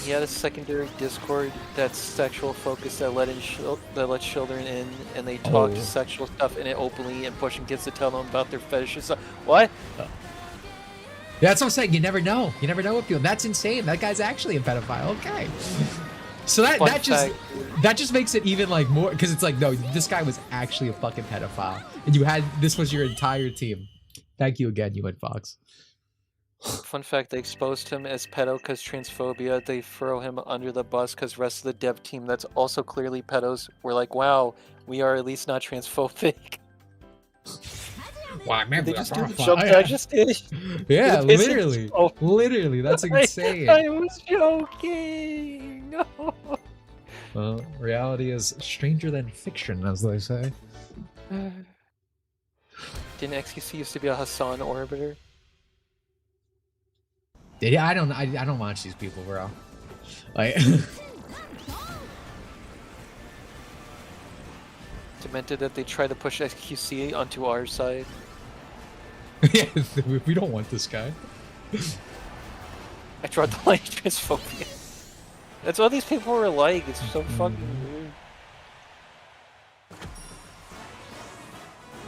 He had a secondary Discord that's sexual focused that lets children in, and they talk sexual stuff in it openly and pushing kids to tell them about their fetishes. What?
Yeah, that's what I'm saying. You never know. You never know what people. That's insane. That guy's actually a pedophile. Okay. So that just makes it even like more, because it's like, no, this guy was actually a fucking pedophile, and this was your entire team. Thank you again, UN Fox.
Fun fact, they exposed him as pedo because transphobia. They throw him under the bus because rest of the dev team that's also clearly pedos were like, wow, we are at least not transphobic. Did they just do the jump that I just did?
Yeah,
Is it-
literally.
Oh.
Literally, that's insane.
I was joking. No.
Well, reality is stranger than fiction, as they say.
Didn't XQC used to be a Hassan orbiter?
I don't watch these people, bro. Like,
Demented that they try to push XQC onto our side.
yeah, we don't want this guy.
I tried the line transphobia. That's what these people were like. It's so fucking weird.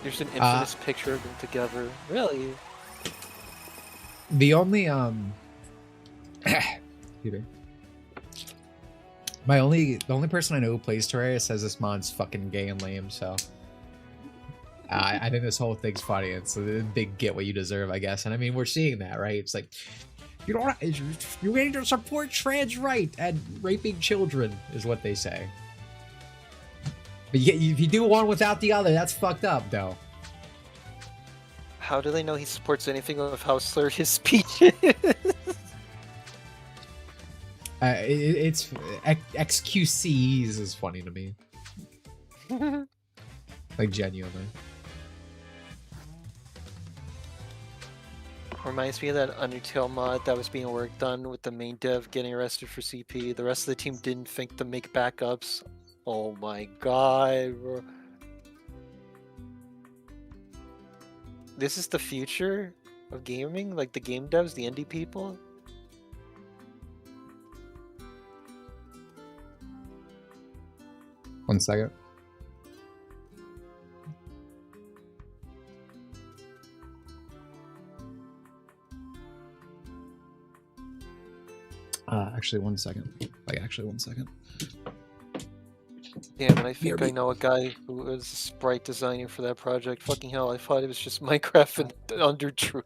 There's an infamous picture of them together. Really?
The only the only person I know who plays Terraria says this mod's fucking gay and lame, so I think this whole thing's funny. It's a big get what you deserve, I guess. And I mean, we're seeing that, right? It's like you need to support trans right and raping children is what they say. But if you do one without the other, that's fucked up, though.
How do they know he supports anything of how slurred his speech is?
It's XQCs is funny to me. Like, genuinely.
Reminds me of that Undertale mod that was being worked on with the main dev getting arrested for CP. The rest of the team didn't think to make backups. Oh my god, bro. This is the future of gaming? Like the game devs, the indie people?
One second. Actually, 1 second. Like, actually, 1 second.
Damn, and I think I know a guy who was a sprite designer for that project. Fucking hell, I thought it was just Minecraft and Undertruth.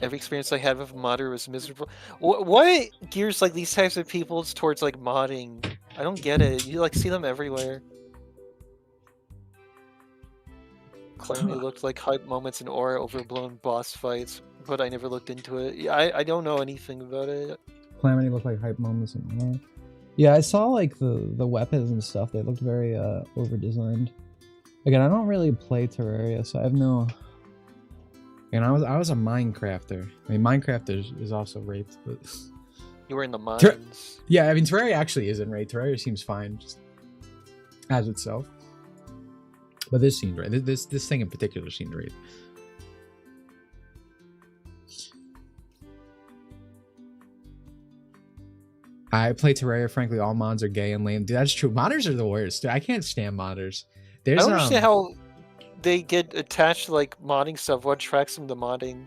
Every experience I had with modder was miserable. What gears like these types of people towards like modding? I don't get it. You like see them everywhere. Claiming it looked like hype moments and aura overblown boss fights, but I never looked into it. I don't know anything about it.
Calamity looked like hype moments and yeah, I saw like the weapons and stuff. They looked very over designed. Again, I don't really play Terraria, so I have no.
And I was a Minecrafter. I mean, Minecraft is also raped, but
You were in the mines.
yeah, I mean, Terraria actually isn't rape. Terraria seems fine, just as itself. But this seemed right. This thing in particular seemed right. I play Terraria. Frankly, all mods are gay and lame. Dude, that's true. Modders are the worst. Dude, I can't stand modders.
I don't understand how they get attached to like modding stuff. What attracts them to modding?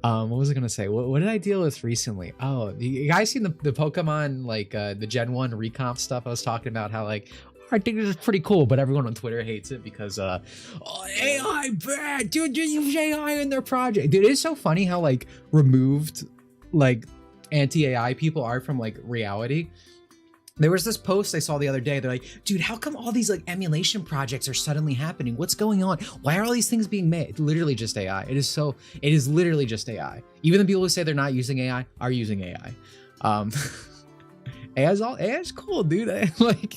What was I gonna say? What did I deal with recently? Oh, you guys seen the Pokemon like the Gen 1 recomp stuff? I was talking about how like I think this is pretty cool, but everyone on Twitter hates it because AI bad, dude. Just use AI in their project. Dude, it's so funny how like removed like anti-AI people are from like reality. There was this post I saw the other day. They're like, dude, how come all these like emulation projects are suddenly happening? What's going on? Why are all these things being made? It's literally just AI. It is literally just AI. Even the people who say they're not using AI are using AI. AI is cool, dude. Like,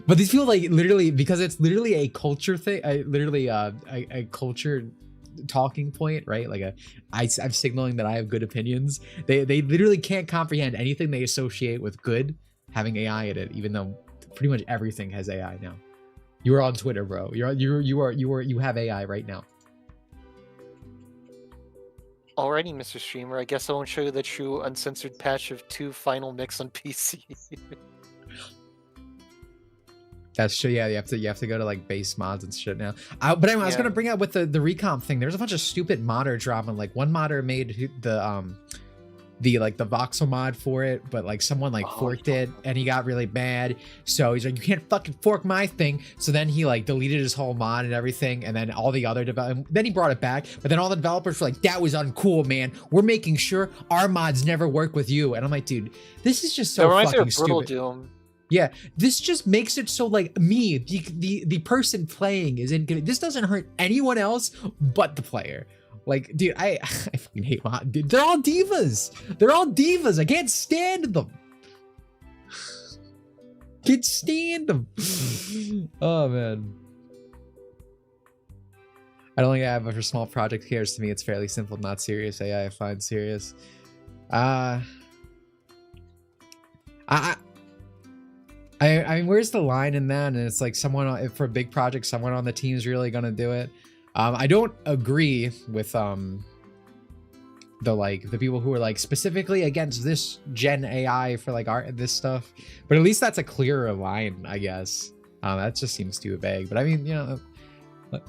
but these people like literally, because it's literally a culture thing, literally a culture talking point, right? Like I'm signaling that I have good opinions. They literally can't comprehend anything they associate with good having AI in it, even though pretty much everything has AI now. You are on Twitter, bro. You have AI right now.
Alrighty, Mr. Streamer. I guess I won't show you the true uncensored patch of 2 final mix on PC.
That's true. Yeah, you have to go to like base mods and shit now. But anyway, I was gonna bring up with the recomp thing. There's a bunch of stupid modder drama. Like one modder made the voxel mod for it, but like someone like forked it and he got really mad. So he's like, you can't fucking fork my thing. So then he like deleted his whole mod and everything, and then all the other then he brought it back. But then all the developers were like, that was uncool, man. We're making sure our mods never work with you. And I'm like, dude, this is just so fucking stupid.
Doom.
Yeah, this just makes it so like me, the person playing is in. This doesn't hurt anyone else but the player. Like, dude, I fucking hate dude. They're all divas. They're all divas. I can't stand them. Can't stand them. Oh man. I don't think I have a small project cares to me. It's fairly simple, not serious AI. I find serious. I mean, where's the line in that? And it's like someone for a big project, someone on the team is really gonna do it. I don't agree with the people who are like specifically against this gen AI for like this stuff, but at least that's a clearer line, I guess. That just seems too vague. But I mean, you know,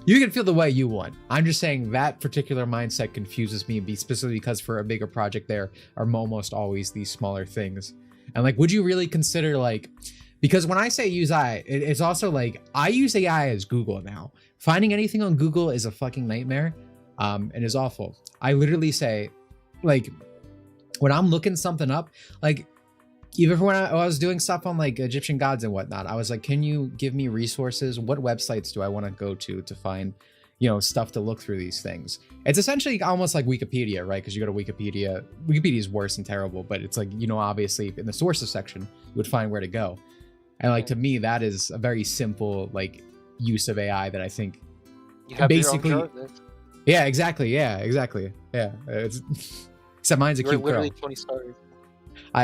you can feel the way you want. I'm just saying that particular mindset confuses me, specifically because for a bigger project there are almost always these smaller things. And like, would you really consider like, because when I say use AI, it's also like I use AI as Google now. Finding anything on Google is a fucking nightmare, and is awful. I literally say, like, when I'm looking something up, like even when I was doing stuff on like Egyptian gods and whatnot, I was like, can you give me resources? What websites do I want to go to find, you know, stuff to look through these things? It's essentially almost like Wikipedia, right? Because you go to Wikipedia. Wikipedia is worse and terrible, but it's like, you know, obviously in the sources section, you would find where to go. And like, to me, that is a very simple like use of AI that I think
You have
basically,
your own code.
yeah, exactly. Yeah, exactly. Yeah. It's, except mine's a
You're
cute girl.
literally 20 stars.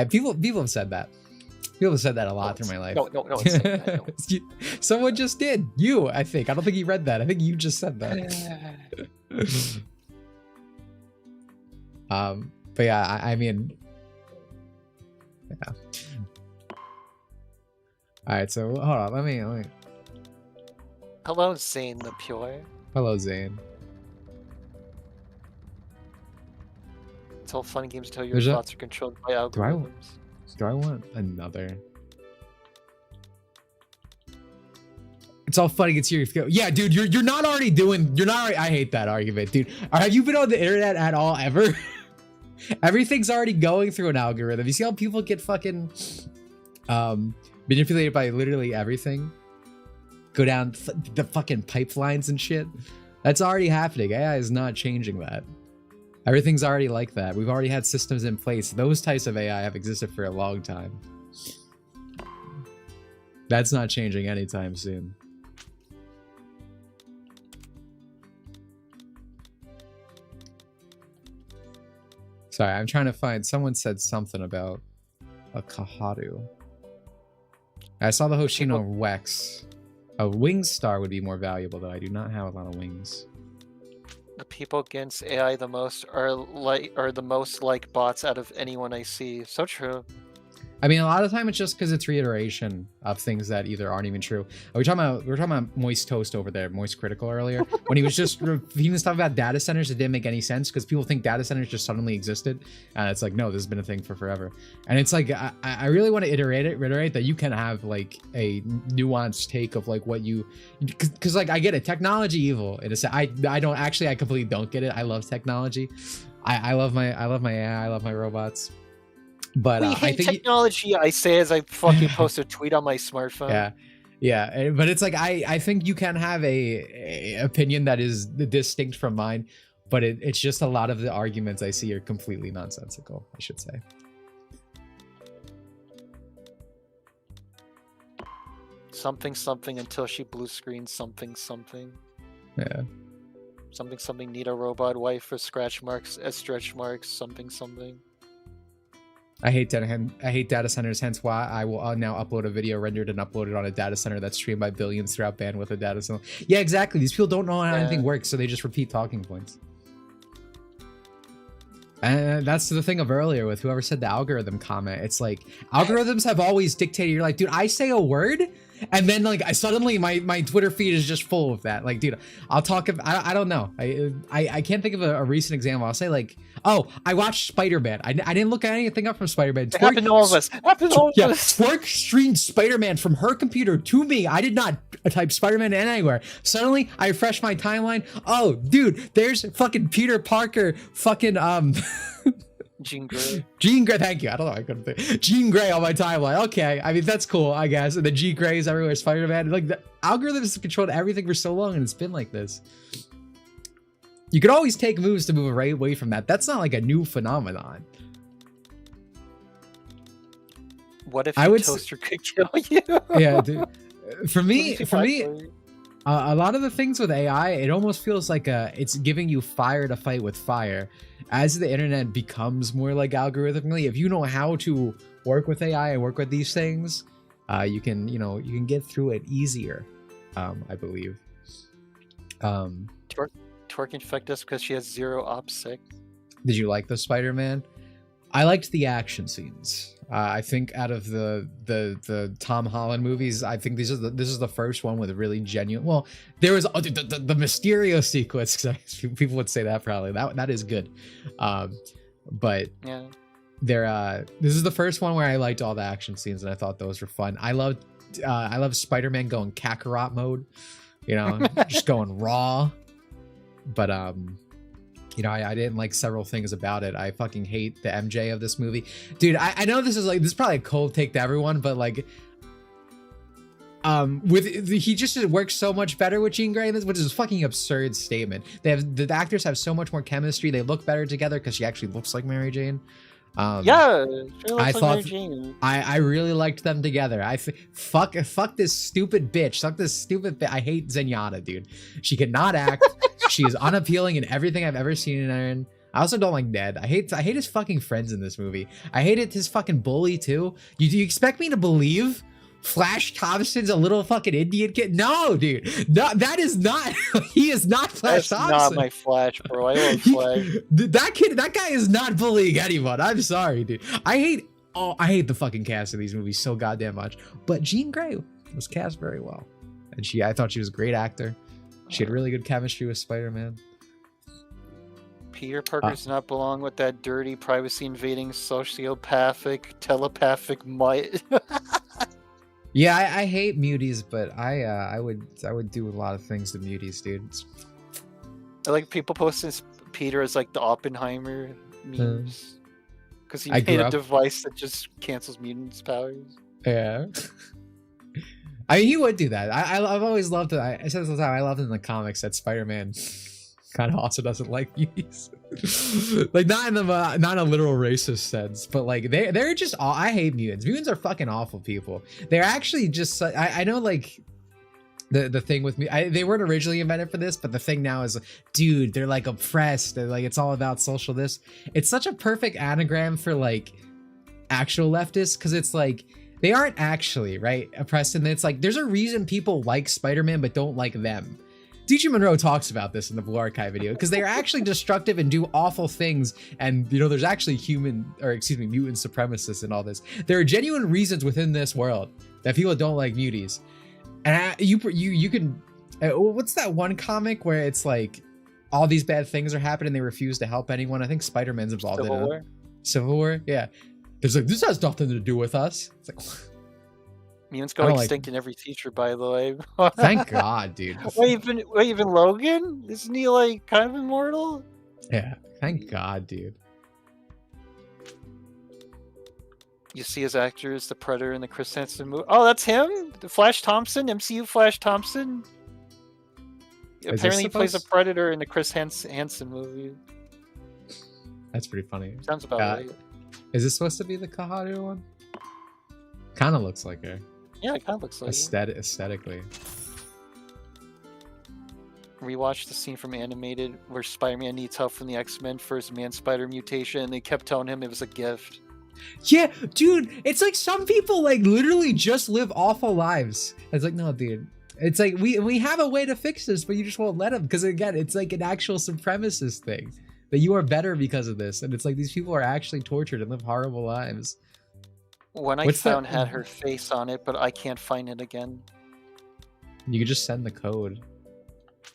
People have said that. People have said that a lot through my life.
No, it's saying that, no.
Someone just did. You, I think. I don't think you read that. I think you just said that. But yeah, I mean, yeah. All right, so hold on. Let me.
Hello, Zane the Pure.
Hello, Zane.
It's all fun and games until your
There's a-
thoughts are controlled by algorithms.
Do I want another? It's all funny. It's serious. Yeah, dude, you're not already doing. You're not. Already, I hate that argument, dude. Have you been on the internet at all ever? Everything's already going through an algorithm. You see how people get fucking manipulated by literally everything? Go down the fucking pipelines and shit. That's already happening. AI is not changing that. Everything's already like that. We've already had systems in place. Those types of AI have existed for a long time. That's not changing anytime soon. Sorry, I'm trying to find. Someone said something about a Kaharu. I saw the Hoshino Wex. A wing star would be more valuable, though. I do not have a lot of wings.
The people against AI the most are the most like bots out of anyone I see. So true.
I mean, a lot of the time it's just because it's reiteration of things that either aren't even true. We were talking about Moist Toast over there, Moist Critical earlier, when he was just repeating stuff about data centers that didn't make any sense because people think data centers just suddenly existed, and it's like, no, this has been a thing for forever. And it's like, I really want to reiterate that you can have like a nuanced take of like what you, because like I get it, technology evil. It is. I completely don't get it. I love technology. I love my AI. I love my robots. But
we
I
hate
think
technology. I say as I fucking post a tweet on my smartphone.
Yeah. But it's like I think you can have a opinion that is distinct from mine, but it's just a lot of the arguments I see are completely nonsensical, I should say.
Something until she blue screens something.
Yeah.
Something need a robot wife for scratch marks as stretch marks something.
I hate data centers, hence why I will now upload a video rendered and uploaded on a data center that's streamed by billions throughout bandwidth of data center. Yeah, exactly. These people don't know how anything works, so they just repeat talking points. And that's the thing of earlier with whoever said the algorithm comment. It's like, algorithms have always dictated. You're like, dude, I say a word, and then like suddenly my Twitter feed is just full of that. Like, dude, I'll talk about, I don't know. I can't think of a recent example. I'll say like, oh, I watched Spider-Man. I didn't look anything up from Spider-Man.
It happened to all of us.
Twerk streamed Spider-Man from her computer to me. I did not type Spider-Man anywhere. Suddenly, I refresh my timeline. Oh, dude, there's fucking Peter Parker fucking
Jean Grey.
Jean Grey, thank you. I don't know. I couldn't think. Jean Grey on my timeline. Okay, I mean that's cool, I guess. And the Jean Greys everywhere, Spider-Man. Like the algorithms controlled everything for so long, and it's been like this. You could always take moves to move right away from that. That's not like a new phenomenon.
What if your toaster could kill you?
Yeah, dude. For me, a lot of the things with AI, it almost feels like it's giving you fire to fight with fire. As the internet becomes more like algorithmically, if you know how to work with AI and work with these things, you can get through it easier. I believe.
Twerk infect us because she has 0 OPSEC.
Did you like the Spider-Man? I liked the action scenes. I think out of the Tom Holland movies, I think this is the first one with a really genuine. Well, there was the Mysterio sequence. Cause people would say that probably that is good, but
yeah,
this is the first one where I liked all the action scenes and I thought those were fun. I loved Spider-Man going Kakarot mode, just going raw. But I didn't like several things about it. I fucking hate the MJ of this movie. Dude, I know this is probably a cold take to everyone, but like he just works so much better with Jean Grey in this, which is a fucking absurd statement. The actors have so much more chemistry. They look better together because she actually looks like Mary Jane.
Yeah, she looks like Mary Jane.
I really liked them together. Fuck this stupid bitch. Fuck this stupid I hate Zenyatta, dude. She cannot act. She is unappealing in everything I've ever seen in her. I also don't like Ned. I hate his fucking friends in this movie. I hated his fucking bully too. Do you expect me to believe Flash Thompson's a little fucking Indian kid? No, dude. No, that is not. He is not Flash Thompson.
That's not my Flash, bro. I love Flash.
That guy is not bullying anyone. I'm sorry, dude. I hate the fucking cast of these movies so goddamn much. But Jean Grey was cast very well, and I thought she was a great actor. She had really good chemistry with Spider-Man.
Peter Parker does not belong with that dirty, privacy-invading, sociopathic, telepathic might.
Yeah, I hate muties, but I would do a lot of things to muties, dude.
I like people posting Peter as like the Oppenheimer memes because he made a device that just cancels mutants' powers.
Yeah. I mean, he would do that. I've always loved it. I said this all the time. I loved in the comics that Spider-Man kind of also doesn't like muties. Like not in a literal racist sense, but like they're just I hate mutants. Mutants are fucking awful people. They're actually just I know like the thing with me, they weren't originally invented for this, but the thing now is, dude, they're like oppressed. They're like, it's all about social this. It's such a perfect anagram for like actual leftists because it's like they aren't actually right oppressed, and it's like there's a reason people like Spider-Man but don't like them. Dimitri Monroe talks about this in the Blue Archive video because they're actually destructive and do awful things, and there's actually mutant supremacists in all this. There are genuine reasons within this world that people don't like muties, and you can. What's that one comic where it's like all these bad things are happening, they refuse to help anyone? I think Spider-Man's involved in it. Civil War, yeah. There's like, this has nothing to do with us. It's like,
mutants go extinct in every feature, by the way.
Thank God, dude.
Wait, even Logan? Isn't he like kind of immortal?
Yeah, thank God, dude.
You see his actors, the Predator and the Chris Hansen movie. Oh, that's him? The Flash Thompson? MCU Flash Thompson? Apparently he plays a Predator in the Chris Hansen movie.
That's pretty funny.
Sounds about right.
Is this supposed to be the Kaharu one? Kind of looks like her.
Yeah, it kind of looks like
aesthetically.
Rewatched the scene from Animated where Spider-Man needs help from the X-Men for his Man-Spider mutation, and they kept telling him it was a gift.
Yeah, dude, it's like some people like literally just live awful lives. It's like, no, dude. It's like we have a way to fix this, but you just won't let them because again, it's like an actual supremacist thing that you are better because of this, and it's like these people are actually tortured and live horrible lives.
One I found had her face on it, but I can't find it again.
You could just send the code.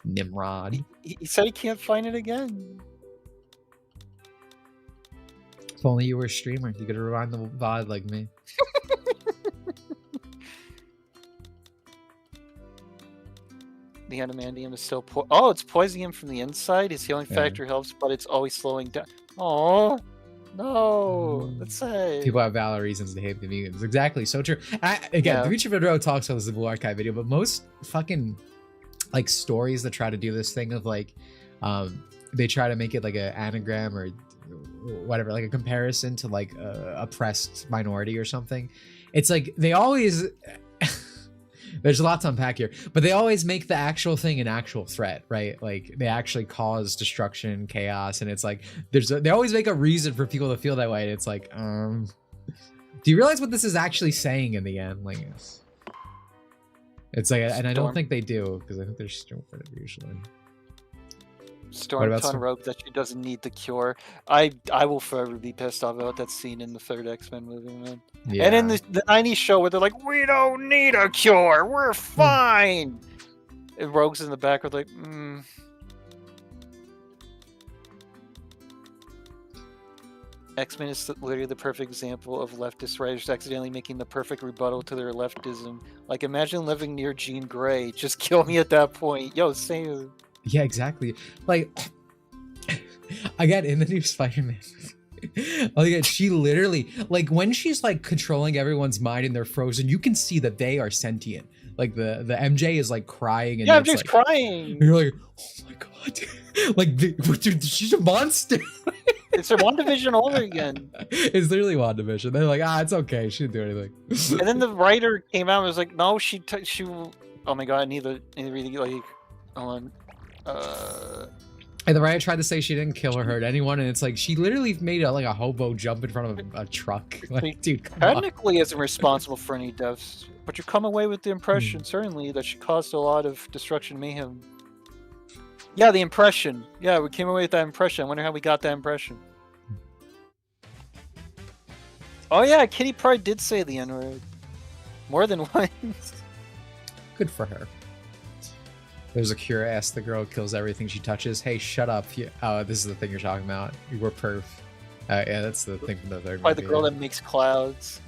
Nimrod.
He said he can't find it again.
If only you were a streamer, you could rewind the VOD like me.
The adamantium is still it's poisoning him from the inside. His healing factor helps, but it's always slowing down. Aww. No, that's
People have valid reasons to hate the vegans. Exactly, so true. Again,
Yeah.
Dimitri Monroe talks about this in the Blue Archive video, but most fucking like stories that try to do this thing of like, they try to make it like an anagram or whatever, like a comparison to like a oppressed minority or something. It's like they always. There's a lot to unpack here, but they always make the actual thing an actual threat, right? Like they actually cause destruction, chaos, and it's like they always make a reason for people to feel that way. And it's like, do you realize what this is actually saying in the end? Like, it's like, and I don't think they do because I think they're stupid usually.
Storm ton rope that she doesn't need the cure. I will forever be pissed off about that scene in the third X-Men movie, man.
Yeah.
And in the 90s show where they're like, we don't need a cure, we're fine. And Rogue's in the back are like, X-Men is literally the perfect example of leftist writers accidentally making the perfect rebuttal to their leftism. Like, imagine living near Jean Grey. Just kill me at that point. Yo, same.
Yeah, exactly. Like, again, in the new Spider-Man, again, she literally, like, when she's like controlling everyone's mind and they're frozen, you can see that they are sentient. Like the MJ is like crying, and
yeah,
it's
MJ's
like,
crying.
And you're like, oh my god, like dude, she's a monster.
It's her WandaVision over again.
It's literally WandaVision. They're like, it's okay, she didn't do anything.
And then the writer came out and was like, no, she. Oh my god, I need to read like, hold on.
And the writer tried to say she didn't kill or hurt anyone, and it's like she literally made like a hobo jump in front of a truck. Like, dude, come on.
Technically isn't responsible for any deaths, but you come away with the impression, certainly, that she caused a lot of destruction, mayhem. Yeah, the impression. Yeah, we came away with that impression. I wonder how we got that impression. Oh yeah, Kitty Pryde did say the N-word. More than once.
Good for her. There's a cure. Ask the girl kills everything she touches. Hey, shut up. Oh, this is the thing you're talking about. You were perf. Yeah, that's the thing from the third
By
movie.
the girl that makes clouds.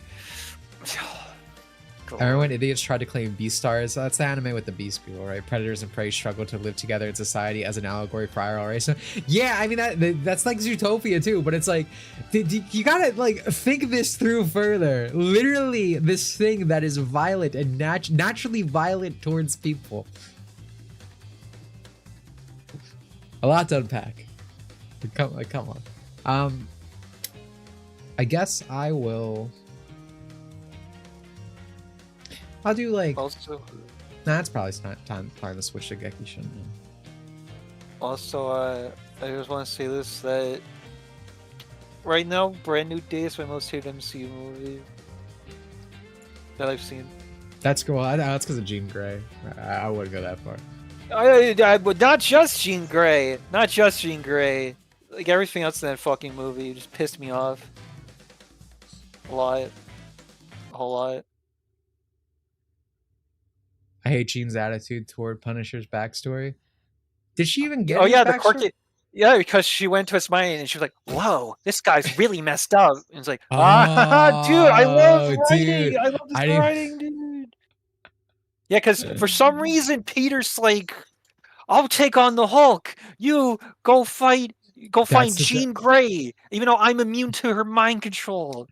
I remember when idiots tried to claim beast stars. That's the anime with the beast people, right? Predators and prey struggle to live together in society as an allegory for IRL race. So, yeah, I mean that's like Zootopia too, but it's like you gotta like think this through further. Literally, this thing that is violent and naturally violent towards people. A lot to unpack. Come on. I guess I will. I'll do like.
Also,
It's probably time to switch to Gekishin.
Also, I just want to say this, that right now, Brand New Day is my most hated MCU movie that I've seen.
That's cool. That's because of Jean Grey. I wouldn't go that far.
But not just Jean Grey. Not just Jean Grey. Like, everything else in that fucking movie just pissed me off. A lot. A whole lot.
I hate Jean's attitude toward Punisher's backstory. Did she even get?
Oh yeah, the
backstory?
quirky. Yeah, because she went to his mind and she was like, "Whoa, this guy's really messed up." And it's like, dude, I love writing.
Dude,
I love this writing, dude. Yeah, because for some reason Peter's like, "I'll take on the Hulk. You go fight. Go find Jean Grey, even though I'm immune to her mind control."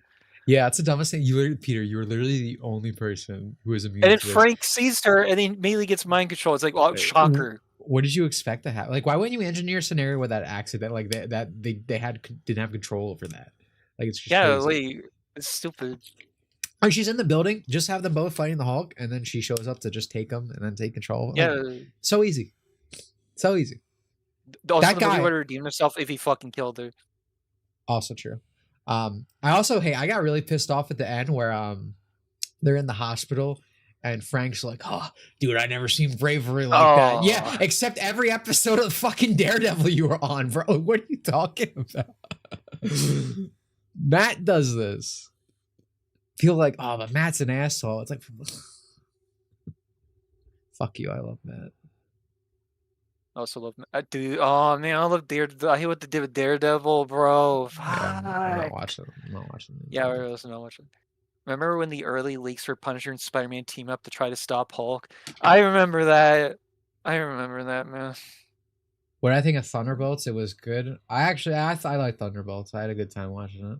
Yeah, that's the dumbest thing. Peter, you were literally the only person who was immune.
And then
to this.
Frank sees her and he immediately gets mind control. It's like, oh, shocker.
What did you expect to happen? Like, why wouldn't you engineer a scenario with that accident? Like they didn't have control over that. Like, it's just crazy.
Like, it's stupid.
Oh, she's in the building. Just have them both fighting the Hulk, and then she shows up to just take them and then take control.
Yeah,
like, so easy, so easy.
Also, that guy would redeem himself if he fucking killed her.
Also true. I got really pissed off at the end where they're in the hospital and Frank's like, "Oh, dude, I never seen bravery like that." Yeah, except every episode of fucking Daredevil you were on, bro. What are you talking about? Matt does this. Feel like, oh, but Matt's an asshole. It's like, fuck you. I love Matt.
I also love, dude. Oh man, I love Daredevil. I hate what they did with Daredevil, bro.
Yeah, I'm not watching.
Yeah, we're also not watching. Remember when the early leaks for Punisher and Spider-Man team up to try to stop Hulk? I remember that. Man.
What I think of Thunderbolts, it was good. I like Thunderbolts. I had a good time watching it.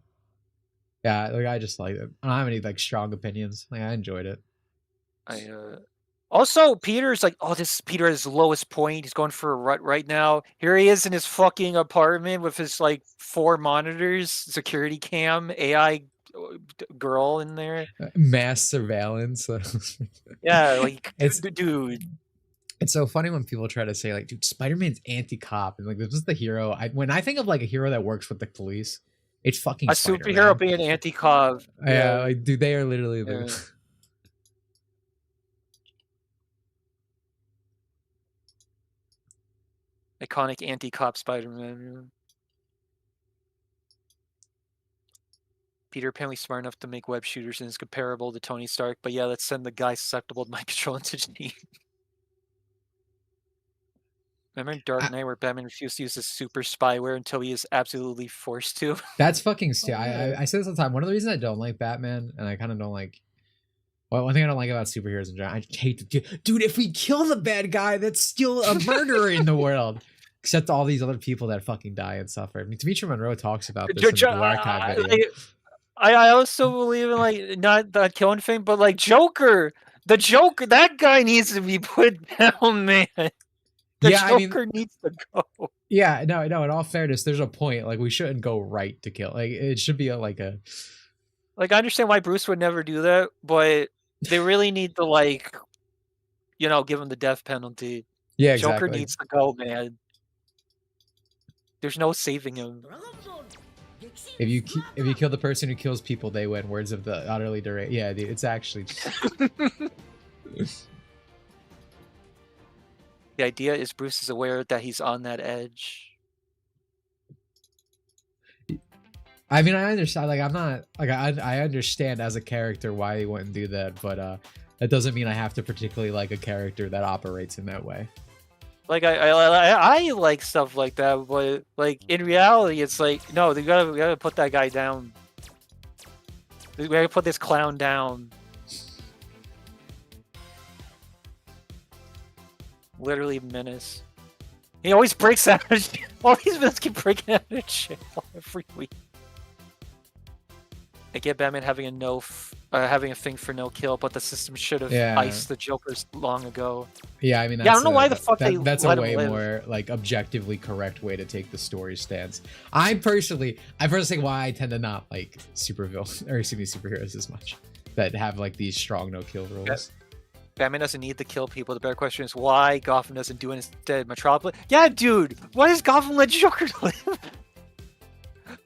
Yeah, like I just like it. I don't have any like strong opinions. Like I enjoyed it.
Also, Peter's like, oh, this is Peter at his lowest point. He's going for a rut right now. Here he is in his fucking apartment with his like 4 monitors, security cam, AI girl in there.
Mass surveillance.
Yeah, like,
It's-
dude.
It's so funny when people try to say like, dude, Spider-Man's anti-cop, and like this is the hero. When I think of like a hero that works with the police, it's fucking
A
Spider-Man.
superhero being anti-cop.
Yeah, like dude, they are literally
Yeah. Iconic anti-cop Spider-Man. Peter apparently smart enough to make web shooters and is comparable to Tony Stark, but yeah, let's send the guy susceptible to mind control into Janine. Remember in Dark Knight where Batman refused to use his super spyware until he is absolutely forced to?
That's fucking I say this all the time. One of the reasons I don't like Batman, and I kind of don't like. Well, one thing I don't like about superheroes in general, I hate dude. If we kill the bad guy, that's still a murderer in the world. Except all these other people that fucking die and suffer. I mean, Dimitri Monroe talks about this in the Blue Archive video.
I also believe in like not the killing thing, but like Joker, the Joker, that guy needs to be put down, man. The Joker needs to go.
Yeah, no. In all fairness, there's a point. Like we shouldn't go right to kill. Like it should be like a.
Like I understand why Bruce would never do that, but they really need to like, give him the death penalty.
Yeah, exactly.
Joker needs to go, man. There's no saving him.
If you kill the person who kills people, they win. Words of the utterly deranged. Yeah, dude, it's actually.
The idea is Bruce is aware that he's on that edge.
I mean, I understand. Like, I'm not like I understand as a character why he wouldn't do that, but that doesn't mean I have to particularly like a character that operates in that way.
Like I like stuff like that, but like in reality, it's like no, we gotta put that guy down. We gotta put this clown down. Literally menace. He always breaks out of jail. All these villains keep breaking out of jail every week. I get Batman having having a thing for no kill, but the system should have iced the Jokers long ago.
Yeah, I mean,
I don't know why the fuck
that's a way more like objectively correct way to take the story stance. I personally think why I tend to not like superheroes as much that have like these strong no kill rules.
Batman doesn't need to kill people. The better question is why Gotham doesn't do it instead. Metropolis. Yeah, dude. Why does Gotham let Joker live?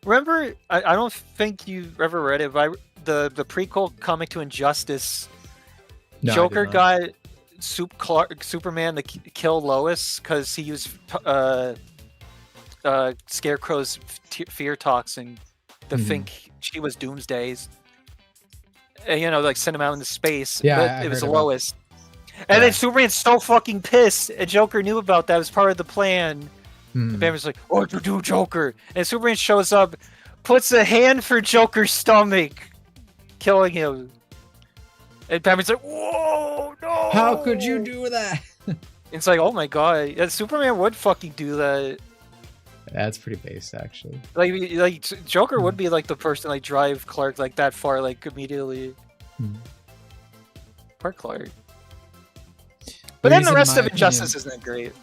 Remember, I don't think you've ever read it, but the prequel comic to Injustice,
No,
Joker got Superman to kill Lois because he used Scarecrow's fear toxin to think she was Doomsday's. Like send him out into space.
Yeah,
but it was Lois. And then Superman's so fucking pissed, and Joker knew about that. It was part of the plan. And Batman's like, "What'd you do, Joker?" And Superman shows up, puts a hand for Joker's stomach, killing him. And Batman's like, "Whoa, no!
How could you do that?"
It's like, oh my god, yeah, Superman would fucking do that.
That's pretty base, actually.
Like Joker would be like the person like drive Clark like that far like immediately. Poor Clark. But then the rest of Injustice isn't that great.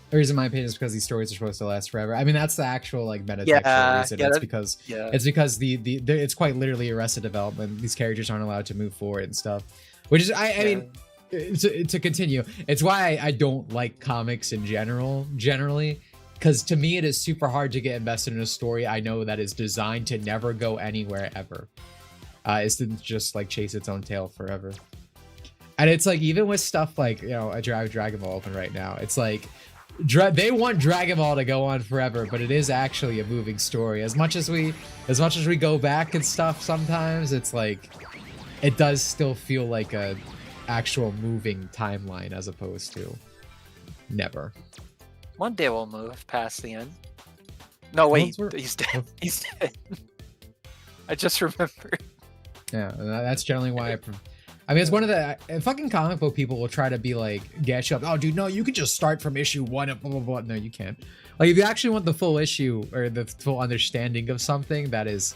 The reason, in my opinion, is because these stories are supposed to last forever. I mean, that's the actual like metatextual reason. It's because it's quite literally Arrested Development. These characters aren't allowed to move forward and stuff. Which is, I mean, to continue, it's why I don't like comics in generally, because to me it is super hard to get invested in a story I know that is designed to never go anywhere ever. Is to just like chase its own tail forever. And it's like even with stuff like I drive Dragon Ball open right now. It's like. They want Dragon Ball to go on forever, but it is actually a moving story. As much as we go back and stuff, sometimes it's like it does still feel like a actual moving timeline as opposed to never.
One day we'll move past the end. No, wait, he's dead. He's dead. I just remembered.
Yeah, that's generally why I mean, it's one of the fucking comic book people will try to be like, get you up. Oh, dude, no, you could just start from issue 1 and blah, blah, blah. No, you can't. Like, if you actually want the full issue or the full understanding of something that is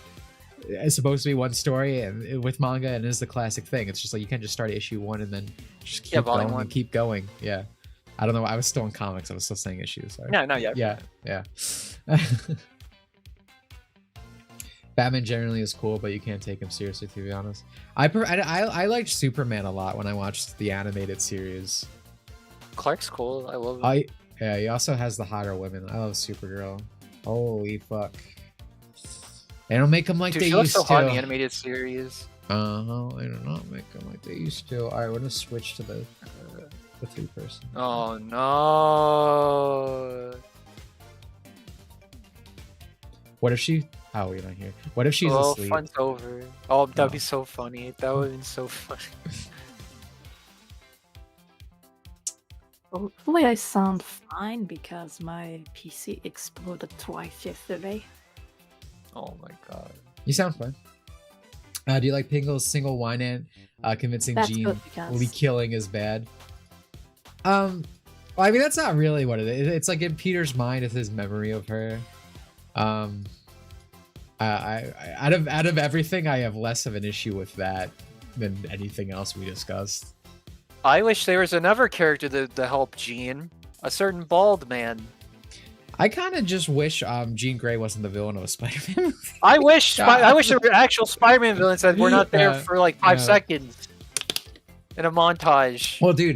supposed to be one story and with manga and is the classic thing, it's just like you can't just start issue 1 and then just keep going and keep going. Yeah. I don't know. I was still in comics. I was still saying issues. Sorry.
No, yeah.
Yeah. Batman generally is cool, but you can't take him seriously, to be honest. I liked Superman a lot when I watched the animated series.
Clark's cool. I love him.
Yeah, he also has the hotter women. I love Supergirl. Holy fuck. They don't make him like they used to. Dude, she looks so
hot in the animated series.
They do not make them like they used to. Alright, we're gonna switch to the 3-person.
Oh no.
What if she... Oh, you're not here. What if she's asleep?
Fun's over. Oh, that'd be so funny. That would have been so funny.
Hopefully I sound fine because my PC exploded twice yesterday.
Oh my god.
You sound fine. Do you like Pingle's single whine ant convincing Gene Lee killing is bad? Well, I mean, that's not really what it is. It's like in Peter's mind, it's his memory of her. Out of everything, I have less of an issue with that than anything else we discussed.
I wish there was another character to help Jean, a certain bald man.
I kind of just wish Jean Grey wasn't the villain of a Spider-Man movie.
I wish there were actual Spider-Man villains that were not there for like 5 seconds in a montage.
Well, dude,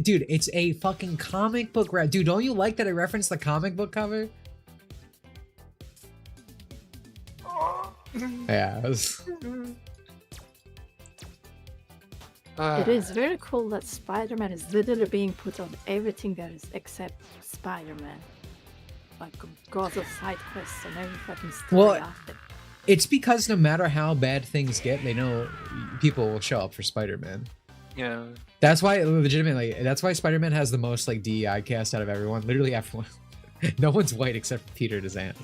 dude, it's a fucking comic book. Dude, don't you like that I referenced the comic book cover? Yeah.
It is very cool that Spider-Man is literally being put on everything that is except Spider-Man. Like goes of side quests and every fucking story after.
It's because no matter how bad things get, they know people will show up for Spider-Man.
Yeah.
That's why, legitimately, that's why Spider-Man has the most like DEI cast out of everyone. Literally everyone. No one's white except for Peter and his aunt.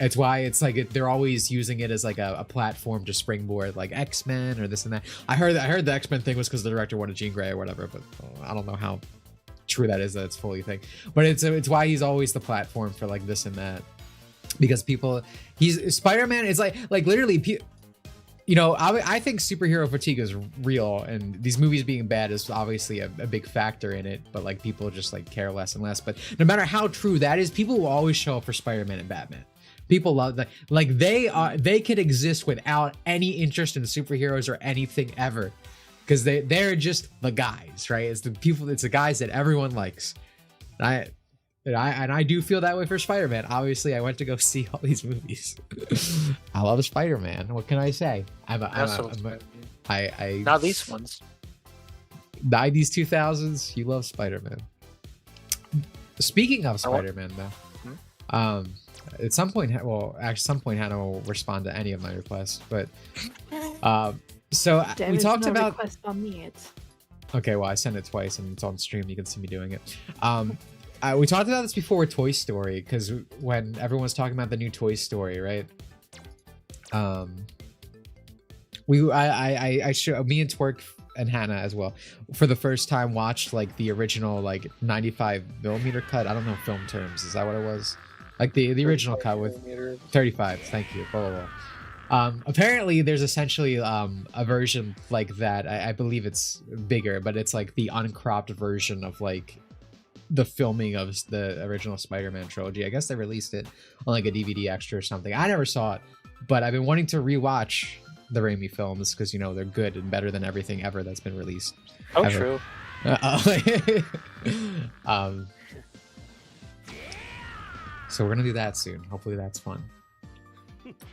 It's why it's like they're always using it as like a platform to springboard like X-Men or this and that. I heard the X-Men thing was because the director wanted Jean Grey or whatever, but I don't know how true that is. That it's fully thing, but it's why he's always the platform for like this and that, because he's Spider-Man is like literally. You know, I think superhero fatigue is real, and these movies being bad is obviously a big factor in it, but like people just like care less and less. But no matter how true that is, people will always show up for Spider-Man and Batman. People love that. Like they could exist without any interest in superheroes or anything ever, because they're just the guys, right? It's the guys that everyone likes. And I do feel that way for Spider-Man. Obviously, I went to go see all these movies. I love Spider-Man. What can I say?
Not these ones.
90s, 2000s, you love Spider-Man. Speaking of Spider-Man, though, at some point, Hannah will respond to any of my requests. But so we talked about.
Request on me,
Okay, well, I sent it twice, and it's on stream. You can see me doing it. We talked about this before with Toy Story, because when everyone was talking about the new Toy Story, right? Me and Twerk and Hannah as well, for the first time watched like the original like 95mm cut. I don't know film terms. Is that what it was? Like the original cut with 35. Thank you. Blah, blah, blah. Apparently there's essentially a version like that. I believe it's bigger, but it's like the uncropped version of like the filming of the original Spider-Man trilogy. I guess they released it on like a DVD extra or something. I never saw it, but I've been wanting to rewatch the Raimi films because, you know, they're good and better than everything ever that's been released.
Oh,
ever.
True.
So we're gonna do that soon. Hopefully that's fun.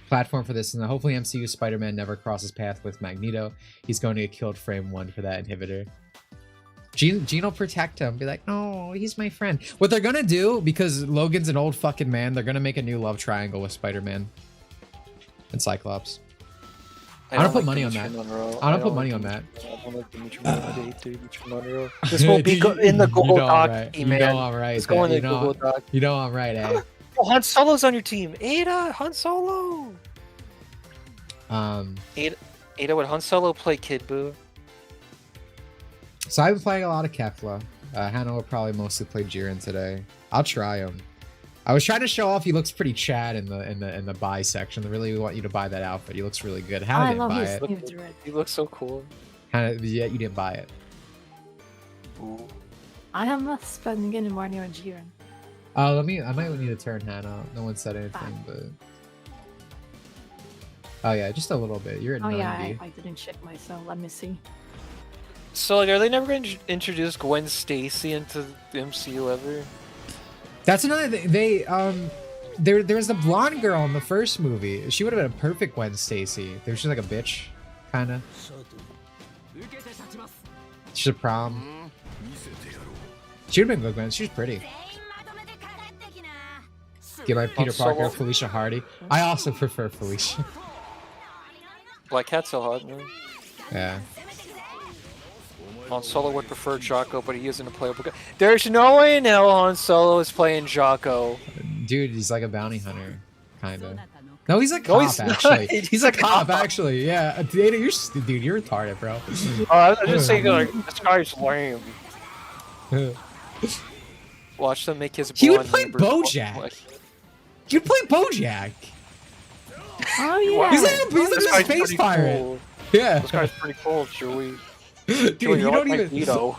Platform for this, and hopefully MCU Spider-Man never crosses path with Magneto. He's going to get killed frame 1 for that inhibitor. Gene will protect him, be like, no, he's my friend. What they're gonna do, because Logan's an old fucking man, they're gonna make a new love triangle with Spider-Man and Cyclops. I'm gonna put money on that. I'm gonna put money on that.
I don't like Dimitri Monroe. This will be in the Google Doc, man.
You know I'm right.
It's going in the Google Doc.
You know I'm right, eh?
Oh, Han Solo's on your team. Ada, Han Solo. Ada, would Han Solo play Kid Buu?
So I've been playing a lot of Kefla. Hannah will probably mostly play Jiren today. I'll try him. I was trying to show off he looks pretty Chad in the buy section. I really want you to buy that outfit. He looks really good. Hannah didn't buy it.
He looks so cool.
Hannah, yeah, you didn't buy it.
Ooh.
I am not spending any money on Jiren.
I might need to turn Hannah. No one said anything, but oh yeah, just a little bit. You're at 90.
Yeah, I didn't check myself. Let me see.
So like, are they never going to introduce Gwen Stacy into the MCU ever?
That's another thing. There's the blonde girl in the first movie. She would have been a perfect Gwen Stacy. She's like a bitch, kind of. She's a prom. She would have been good Gwen. She's pretty. Get my Peter Parker, Felicia Hardy. I also prefer Felicia.
Black Cat's so hot, man.
Yeah.
Han Solo would prefer Jocko, but he isn't a playable guy. There's no way in hell Han Solo is playing Jocko.
Dude, he's like a bounty hunter, kind of. No, he's a cop, actually. He's a cop, actually. Yeah, dude, you're retarded, bro.
I was just saying, like, this guy's lame. Watch them make his.
He would play Bojack. You'd play Bojack.
Oh yeah.
He's like a space pirate.
Cool.
Yeah.
This guy's pretty cool, Chewie.
Dude,
Chewie,
you don't even.
Vito.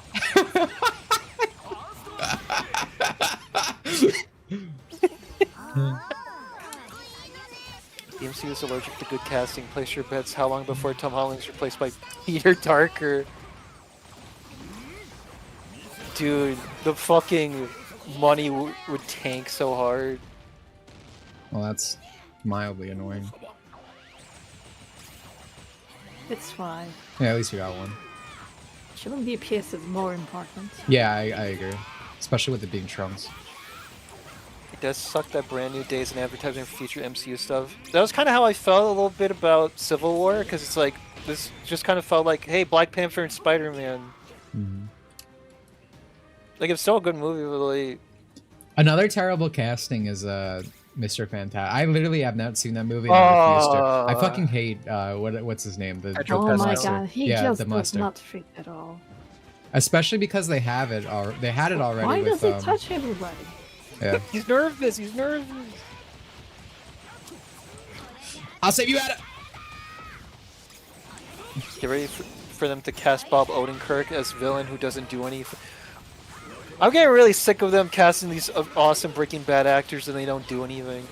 The MCU is allergic to good casting. Place your bets. How long before Tom Holland's replaced by Peter Parker? Dude, the fucking money would tank so hard.
Well, that's mildly annoying.
It's fine.
Yeah, at least you got one.
Shouldn't DPS is more important.
Yeah, I agree. Especially with it being Trunks.
It does suck that brand new days and advertising for future MCU stuff. That was kind of how I felt a little bit about Civil War, because it's like, this just kind of felt like, hey, Black Panther and Spider-Man.
Mm-hmm.
Like, it's still a good movie, but like...
Another terrible casting is Mr. Fantastic. I literally have not seen that movie and I refuse to. I fucking hate what's his name? The
Oh my god, he just does not fit at all.
Especially because they have it they had it already.
Why
with,
does he touch everybody?
Yeah.
He's nervous, he's nervous.
I'll save you at it.
Get ready for them to cast Bob Odenkirk as villain who doesn't do anything. I'm getting really sick of them casting these awesome Breaking Bad actors and they don't do anything.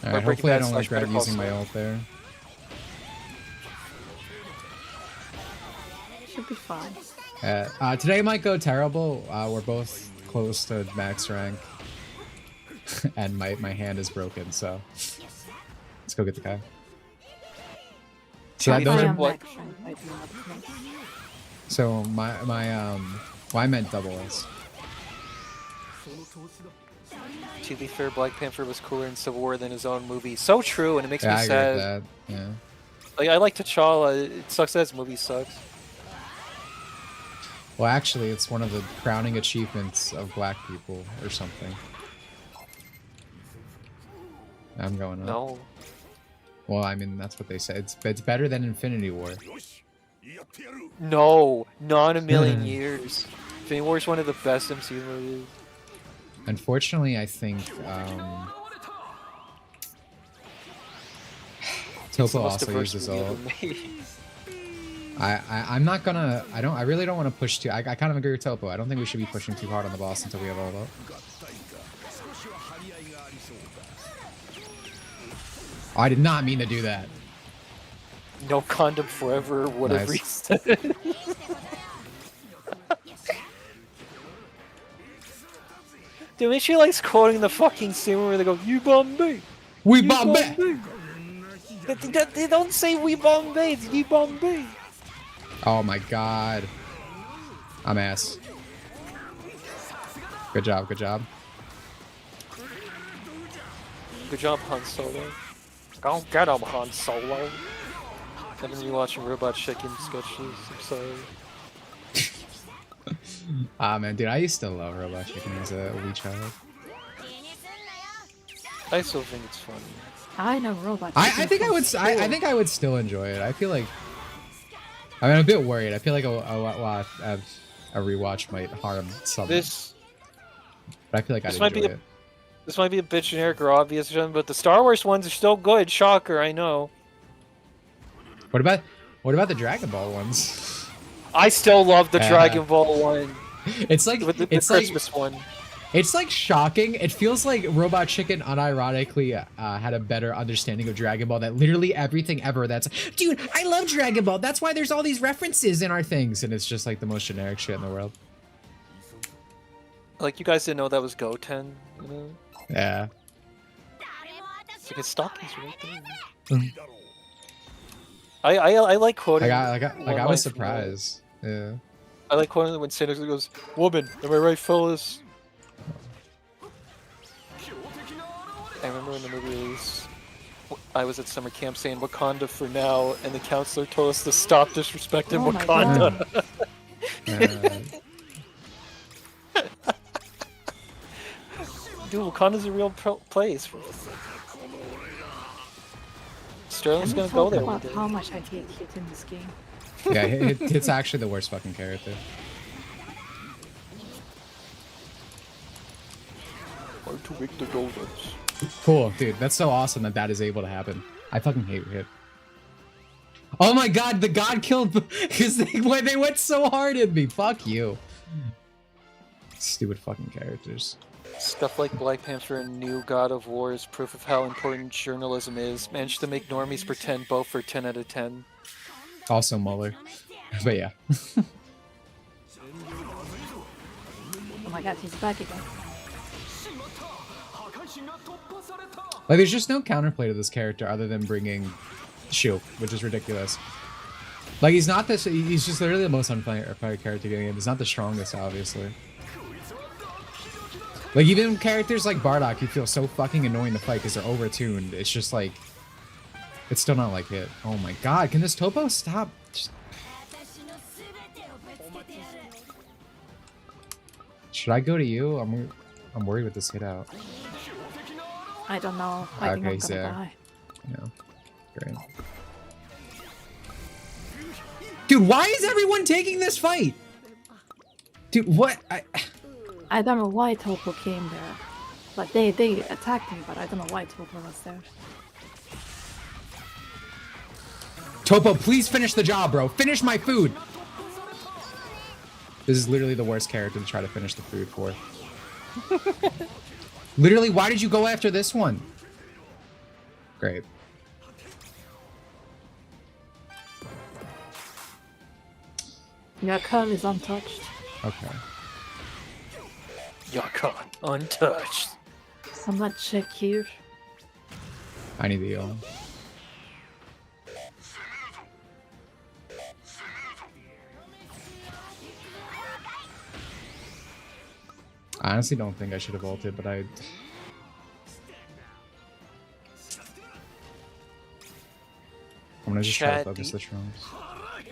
Alright, hopefully I don't regret using my ult there.
Should be fine.
Today might go terrible. We're both close to max rank. And my hand is broken, so let's go get the guy. So So I meant double S.
To be fair, Black Panther was cooler in Civil War than his own movie. So true, and it makes me sad.
I agree with that. Yeah.
Like, I like T'Challa. It sucks that his movie sucks.
Well, actually, it's one of the crowning achievements of black people or something. I'm going up.
No.
Well, I mean, that's what they say. It's better than Infinity War.
No, not in a million years. Infinity War is one of the best MCU movies.
Unfortunately, I think Topo also uses ult. I'm not gonna. I really don't want to push too. I kind of agree with Topo. I don't think we should be pushing too hard on the boss until we have ult up. Oh, I did not mean to do that.
No condom forever would have reset. Dimitri likes quoting the fucking scene where they go, "You Bombay,
we Bombay."
They don't say "we Bombay," it's "you Bombay."
Oh my god, I'm ass. Good job, good job.
Good job, Han Solo. Go get him, Han Solo. I've been watching Robot Chicken sketches. I'm sorry.
Ah man, dude, I used to love Robot Chicken as a wee child.
I still think it's funny.
I know robot.
I think I would. I think I would still enjoy it. I feel like. I mean, I'm a bit worried. I feel like a rewatch might harm some.
This.
But I feel like I'd
This might
enjoy
be
it.
This might be a bit generic or obvious, but the Star Wars ones are still good. Shocker, I know.
What about the Dragon Ball ones?
I still love the Dragon Ball one.
It's like
the
it's
Christmas one.
It's like shocking. It feels like Robot Chicken unironically had a better understanding of Dragon Ball. That literally everything ever that's, dude, I love Dragon Ball. That's why there's all these references in our things, and it's just like the most generic shit in the world.
Like, you guys didn't know that was Goten, you know?
Yeah.
It's like his stockings right there. I like quoting.
I was surprised. Yeah.
I like quoting when Santa goes, "Woman, am I right, Phyllis?" I remember when the movie released, I was at summer camp saying Wakanda for now, and the counselor told us to stop disrespecting Wakanda. Dude, Wakanda's a real place. Sterling's gonna go there one day.
How much I hate Hit in this game.
Yeah, it's actually the worst fucking character.
Hard to make the donuts.
Cool, dude. That's so awesome that is able to happen. I fucking hate Hit. Oh my god, the god killed because they went so hard at me. Fuck you. Stupid fucking characters.
Stuff like Black Panther and New God of War is proof of how important journalism is. Managed to make normies pretend both for 10 out of 10.
Also Mueller. But yeah.
Oh my god, he's back again.
Like, there's just no counterplay to this character other than bringing shield, which is ridiculous. Like, he's not this. He's just literally the most unfair character getting in. He's not the strongest, obviously. Like, even characters like Bardock, you feel so fucking annoying to fight because they're overtuned. It's just like, it's still not like Hit. Oh my god, can this Topo stop? Just... Should I go to you? I'm worried with this Hit out.
I don't know. I think I'm gonna die.
Yeah, great. Dude, why is everyone taking this fight? Dude, what?
I don't know why Topo came there. But they attacked me, but I don't know why Topo was there.
Topo, please finish the job, bro. Finish my food. This is literally the worst character to try to finish the food for. Literally, why did you go after this one? Great.
Yakan is untouched.
Okay.
Yakan, untouched.
Someone check here.
I need the heal. I honestly don't think I should have ulted, but I'm gonna just try to focus the Trunks.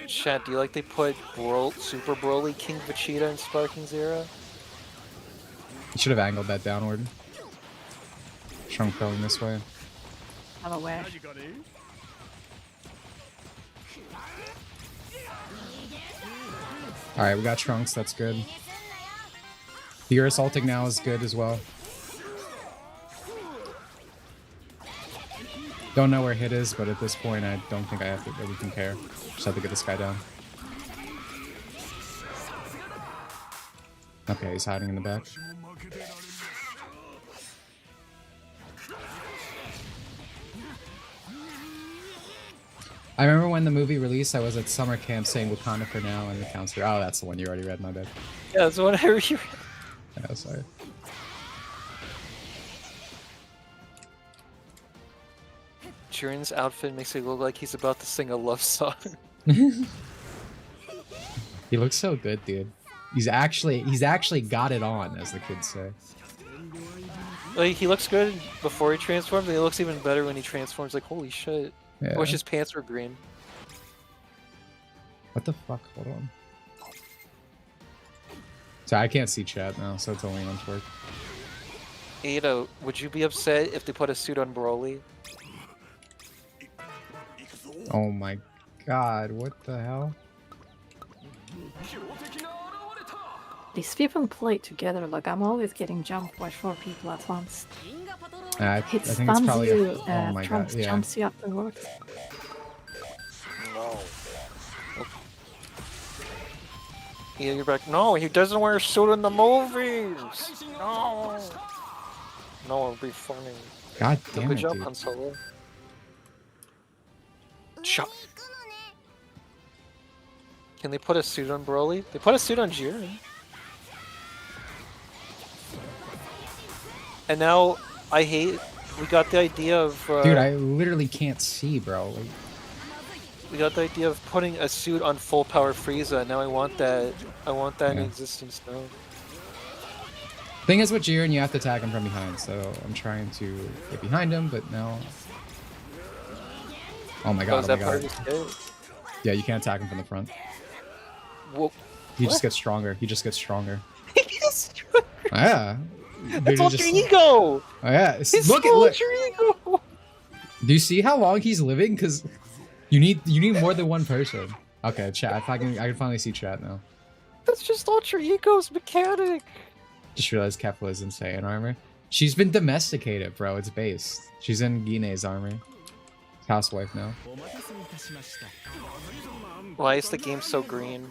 Chat, do you like they put Super Broly King Vegeta in Sparking Zero?
You should have angled that downward. Trunk going this way.
I'm aware.
Alright, we got Trunks, that's good. Beerus ulting now is good as well. Don't know where Hit is, but at this point I don't think I have to really care. Just have to get this guy down. Okay, he's hiding in the back. I remember when the movie released, I was at summer camp saying Wakanda for now, and the counselor, oh, that's the one you already read, my bad.
Yeah, that's the one I read.
Yeah, sorry.
Jiren's outfit makes it look like he's about to sing a love song.
He looks so good, dude. He's actually got it on, as the kids say.
Like, he looks good before he transforms, and he looks even better when he transforms. Like, holy shit.
Yeah.
I wish his pants were green.
What the fuck? Hold on. So I can't see chat now, so it's only on Twerk.
Ada, would you be upset if they put a suit on Broly?
Oh my god, what the hell?
These people play together, like I'm always getting jumped by 4 people at once.
I
It
think it's
stuns
probably.
you,
Oh my god, yeah.
jumps you afterwards.
No. Yeah, you're back. No, he doesn't wear a suit in the movies. No. No, it'll be funny.
God damn
Good
it,
job,
dude.
Han Solo. Shot. Can they put a suit on Broly? They put a suit on Jiren. And now I hate. We got the idea of.
Dude, I literally can't see, bro. Like,
We got the idea of putting a suit on full power Frieza. Now I want that. I want that in
Yeah.
existence now.
thing is with Jiren, you have to attack him from behind, so I'm trying to get behind him, but no. Oh my god,
is
oh my
that part
god.
of his kit?
Yeah, you can't attack him from the front.
Whoa.
He just
What?
gets stronger. He just gets stronger. Yeah. Dude,
That's
he
Ultra
just-
Ego!
Oh yeah.
It's
Look at
Ultra Ego!
Do you see how long he's living? Because you need more than one person. Okay, chat. I can finally see chat now.
That's just Ultra Ego's mechanic!
Just realized Kefla is in Saiyan armor. She's been domesticated, bro. It's based. She's in Gine's armor. Housewife now.
Why is the game so green?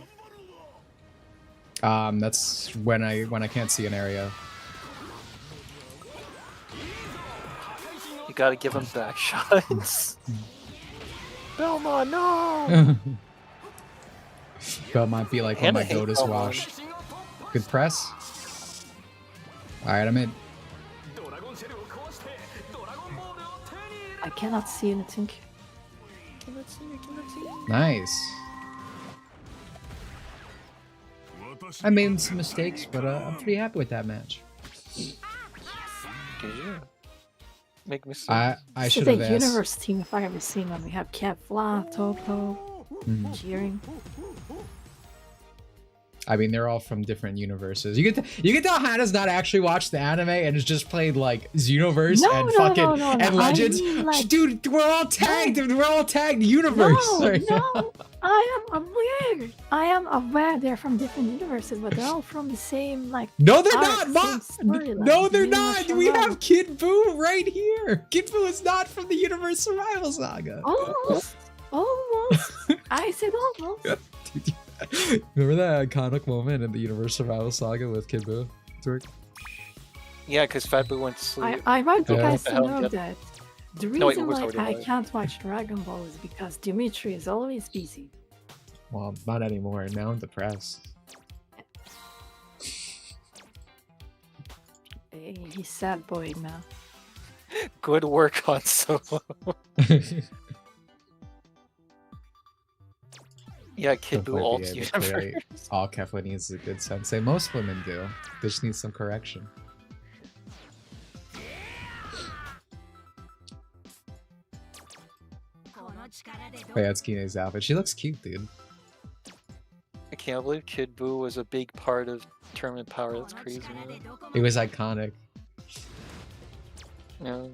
That's when I can't see an area.
You gotta give him back shots. Belma, no!
But it might be like when my
Hannah
goat is
hates
washed. Good press. Alright, I'm in.
I cannot see anything.
Nice. I made some mistakes, but I'm pretty happy with that match.
Did you? Make me sick.
I
This
should
is
have
a
asked.
universe team if I ever seen one. We have Kefla, Toto,
Mhm.
Jiren.
I mean, they're all from different universes. You can tell Hannah's not actually watched the anime and has just played like Xenoverse
No,
and
no,
fucking
no, no, no.
and Legends.
I mean, like-
Dude, we're all tagged. We're all tagged universe.
No,
right now.
no, I am aware. I am aware they're from different universes, but they're all from the same like.
No, they're
arc,
not.
same storyline,
No, they're
universe
not. We
survival.
have Kid Buu right here. Kid Buu is not from the Universe Survival Saga.
Almost, almost. I said almost.
Remember that iconic moment in the Universe Survival Saga with Kid Buu? Turk?
Yeah, because Fat Boo went to sleep.
I want you
Yeah.
guys
What the
to
hell,
know
yep.
that the
No, wait,
reason
we're
why
talking
I
about it.
can't watch Dragon Ball is because Dimitri is always busy.
Well, not anymore. Now I'm depressed.
He's sad boy now.
Good work on Solo. Yeah, Kid Buu alt universe.
All Kefla needs is a good sensei. Most women do. They just need some correction. Oh yeah, it's Kine's outfit. She looks cute, dude.
I can't believe Kid Buu was a big part of Tournament Power. That's crazy, man.
It was iconic.
Yeah.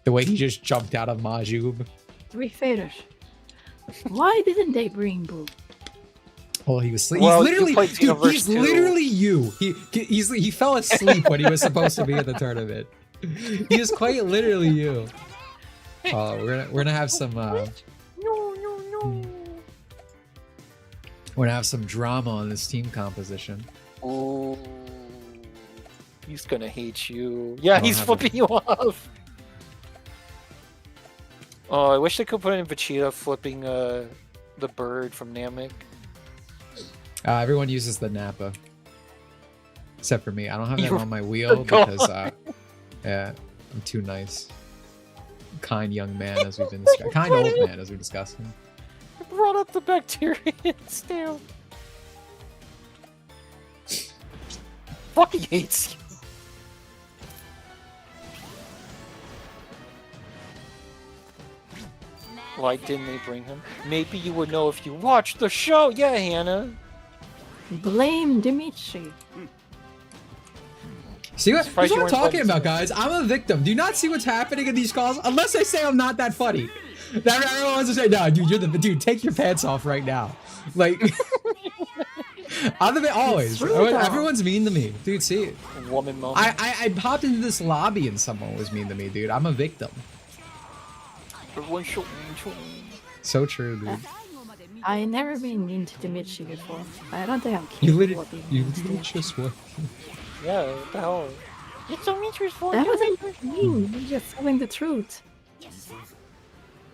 The way he just jumped out of Majub.
To be fair, why didn't they bring Boo?
Oh, he was sleep.
Well,
He's literally,
you played
dude,
Xenoverse
he's
too.
literally you. He fell asleep when he was supposed to be in the tournament. He is quite literally you. Oh, we're gonna have some.
No, no, no.
We're gonna have some drama on this team composition.
Ooh. He's gonna hate you. Yeah,
I don't
he's
have
flipping you off. Oh, I wish they could put in Vegeta flipping the bird from Namek.
Everyone uses the Nappa, except for me. I don't have that
You're
on my wheel
gone.
because yeah, I'm too nice. Kind young man, as we've been discussing. Kind old man, as we're discussing.
I brought up the Bacterians down. Fucking hates you. Why didn't they bring him? Maybe you would know if you watched the show. Yeah, Hannah.
Blame Dimitri.
See what,
Surprised
that's
you
what I'm
weren't
talking about, guys. I'm a victim. Do you not see what's happening in these calls? Unless I say I'm not that funny. That everyone wants to say, no, dude, you're the dude. Take your pants off right now. Like, I'm the always. Everyone's mean to me, dude. See,
woman moment.
I popped into this lobby and someone was mean to me, dude. I'm a victim. So true, dude.
I never been mean to Dimitri before. I don't think I'm
You
capable of
literally,
being
you
mean.
just what?
Yeah, what the hell? It's Dimitri's fault.
That wasn't mean. You're just telling the truth.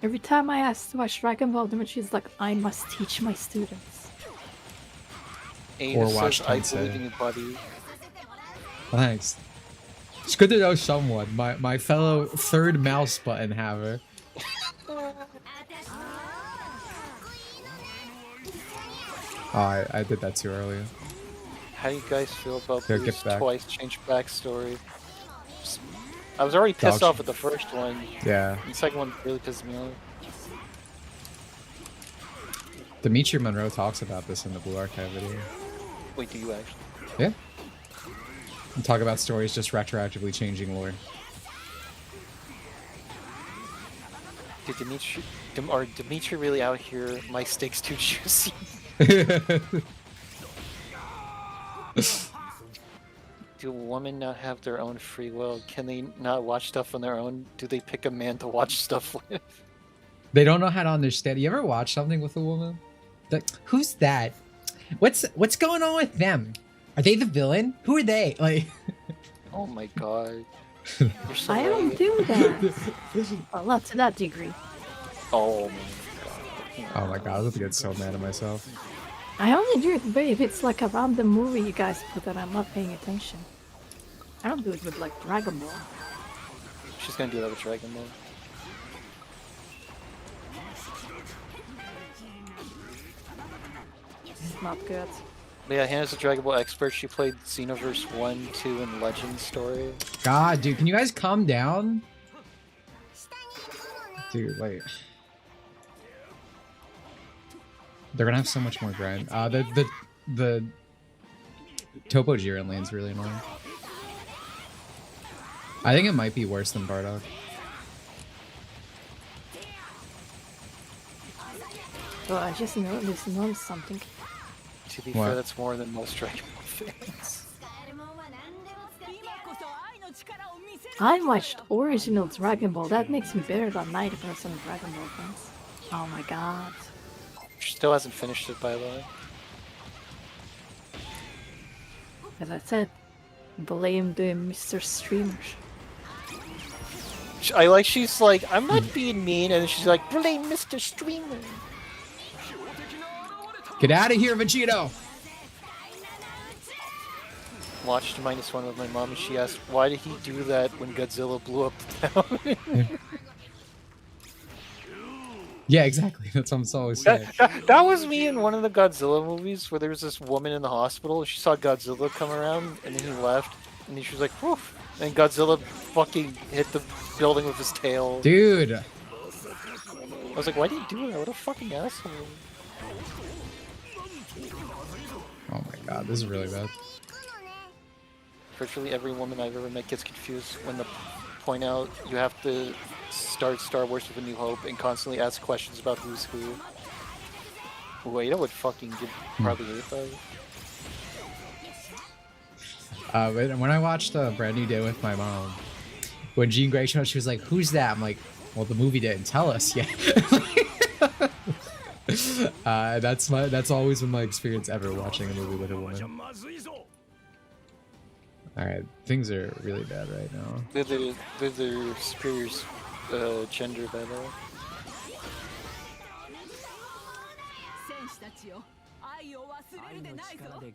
Every time I ask to watch Dragon Ball, Dimitri's like, I must teach my students.
Ada
watch
says, I
Tensei.
believe in you, buddy.
Thanks. It's good to know someone. My fellow third mouse button haver. Oh, I did that too earlier.
How do you guys feel about
Here,
this
get back.
twice changed backstory? I was already pissed
Dog
off with the first one.
Yeah.
The second one really pissed me off.
Dimitri Monroe talks about this in the Blue Archive video.
Wait, do you actually?
Yeah. And talk about stories just retroactively changing lore.
Did Dimitri really out here? My steak's too juicy. Do women not have their own free will? Can they not watch stuff on their own? Do they pick a man to watch stuff with?
They don't know how to understand. You ever watch something with a woman? Like, who's that? What's going on with them? Are they the villain? Who are they? Like,
Oh my god. You're so
I don't
right.
do that. Well, not to that degree.
Oh my god.
oh my god, I'm gonna get so mad at myself.
I only do it, babe. It's like a random movie you guys put that I'm not paying attention. I don't do it with like Dragon Ball.
She's gonna do that with Dragon Ball.
Not good.
But yeah, Hannah's a Dragon Ball expert. She played Xenoverse 1, 2, and Legend story.
God, dude, can you guys calm down? Dude, wait. They're gonna have so much more grind. The Topo Jiren lane's really annoying. I think it might be worse than Bardock.
Well, I just noticed something.
To be
What?
fair, that's more than most Dragon Ball fans.
I watched original Dragon Ball. That makes me better than 90% of Dragon Ball fans. Oh my god.
She still hasn't finished it, by the way.
As I said, blame the Mr. Streamers.
I like, she's like, I'm not being mean, and then she's like, blame Mr. Streamer.
Get out of here, Vegito!
Watched -1 with my mom, and she asked, why did he do that when Godzilla blew up the town?
Yeah, exactly. That's what I'm always saying.
That was me in one of the Godzilla movies, where there was this woman in the hospital, and she saw Godzilla come around, and then he left, and then she was like, woof. And Godzilla fucking hit the building with his tail.
Dude!
I was like, why did he do that? What a fucking asshole.
Oh my god, this is really bad.
Virtually every woman I've ever met gets confused when they point out you have to start Star Wars with A New Hope and constantly ask questions about who's who. Wait, that would fucking probably hate that.
But when I watched Brand New Day with my mom, when Jean Grey showed up, she was like, who's that? I'm like, well, the movie didn't tell us yet. That's always been my experience ever watching a movie with a woman. Alright, things are really bad right now.
They're the superior's gender, by the way.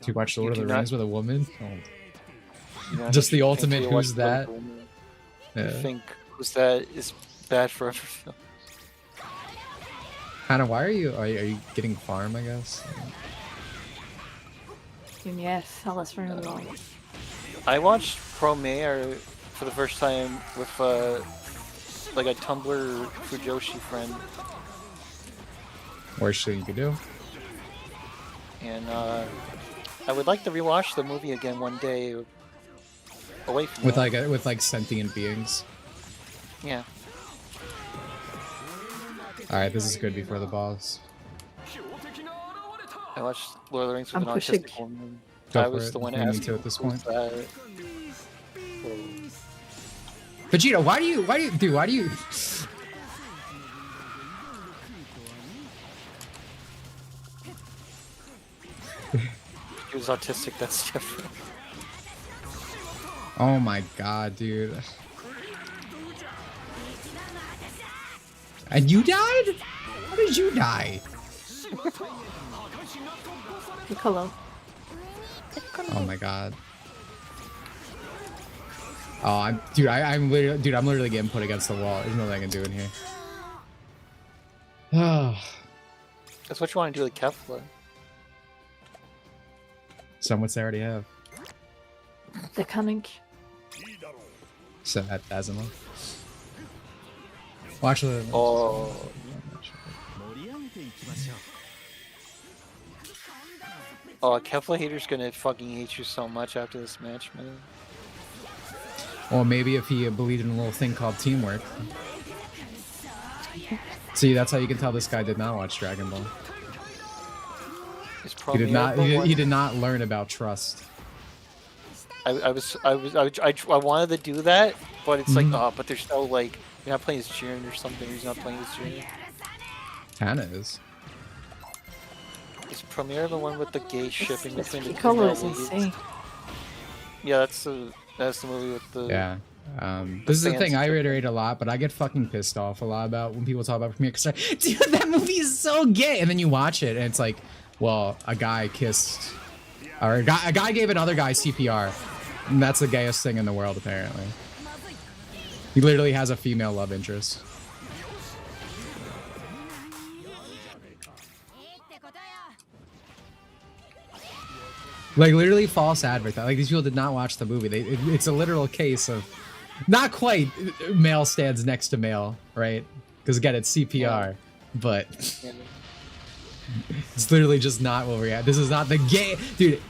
To watch Lord of
do
the
not-
Rings with a woman? Oh.
You know,
Just the
you think
ultimate
you
who's
watch
that?
Lord of the Rings,
Yeah.
You think who's that is bad for every film.
Hannah, why are you getting farm, I guess?
Yes, tell us very well.
I watched Pro Mayor for the first time with like a Tumblr Fujoshi friend,
Worst thing you could do.
and I would like to rewatch the movie again one day. away from
with
that.
with sentient beings.
Yeah.
All right, this is good before the boss.
I watched Lord of the Rings with
I'm
an
pushing.
autistic woman.
Go
I
for
was
it.
the one
We need
asking
to at this
who's
point.
that?
Vegeta, why do you, dude, why do you?
He was autistic, that's different.
Oh my god, dude. And you died? How did you die?
Piccolo.
Oh my god. Oh, I'm literally getting put against the wall. There's nothing I can do in here. Oh,
That's what you want to do with Kefla.
some would say I already have.
The cunning.
So that Azuma. Well, actually.
Oh. Oh, Kefla hater's gonna fucking hate you so much after this match, man.
Or maybe if he believed in a little thing called teamwork. See, that's how you can tell this guy did not watch Dragon Ball. He did not. He did not learn about trust.
I wanted to do that, but it's like, oh, but there's no like, you're not playing as Jiren or something. He's not playing as Jiren.
Hannah is.
Is Premiere the one with the gay shipping
This
between the two
Piccolo is
leads?
insane.
Yeah, that's the movie with the.
Yeah. This is the
fans
thing I
took
reiterate a lot, but I get fucking pissed off a lot about when people talk about Premiere. Cause like, dude, that movie is so gay, and then you watch it, and it's like, well, a guy kissed, or a guy gave another guy CPR, and that's the gayest thing in the world, apparently. He literally has a female love interest. Like literally false advertising. Like these people did not watch the movie. It's a literal case of, not quite male stands next to male, right? Because again, it's CPR, but it's literally just not what we're at. This is not the gay, dude.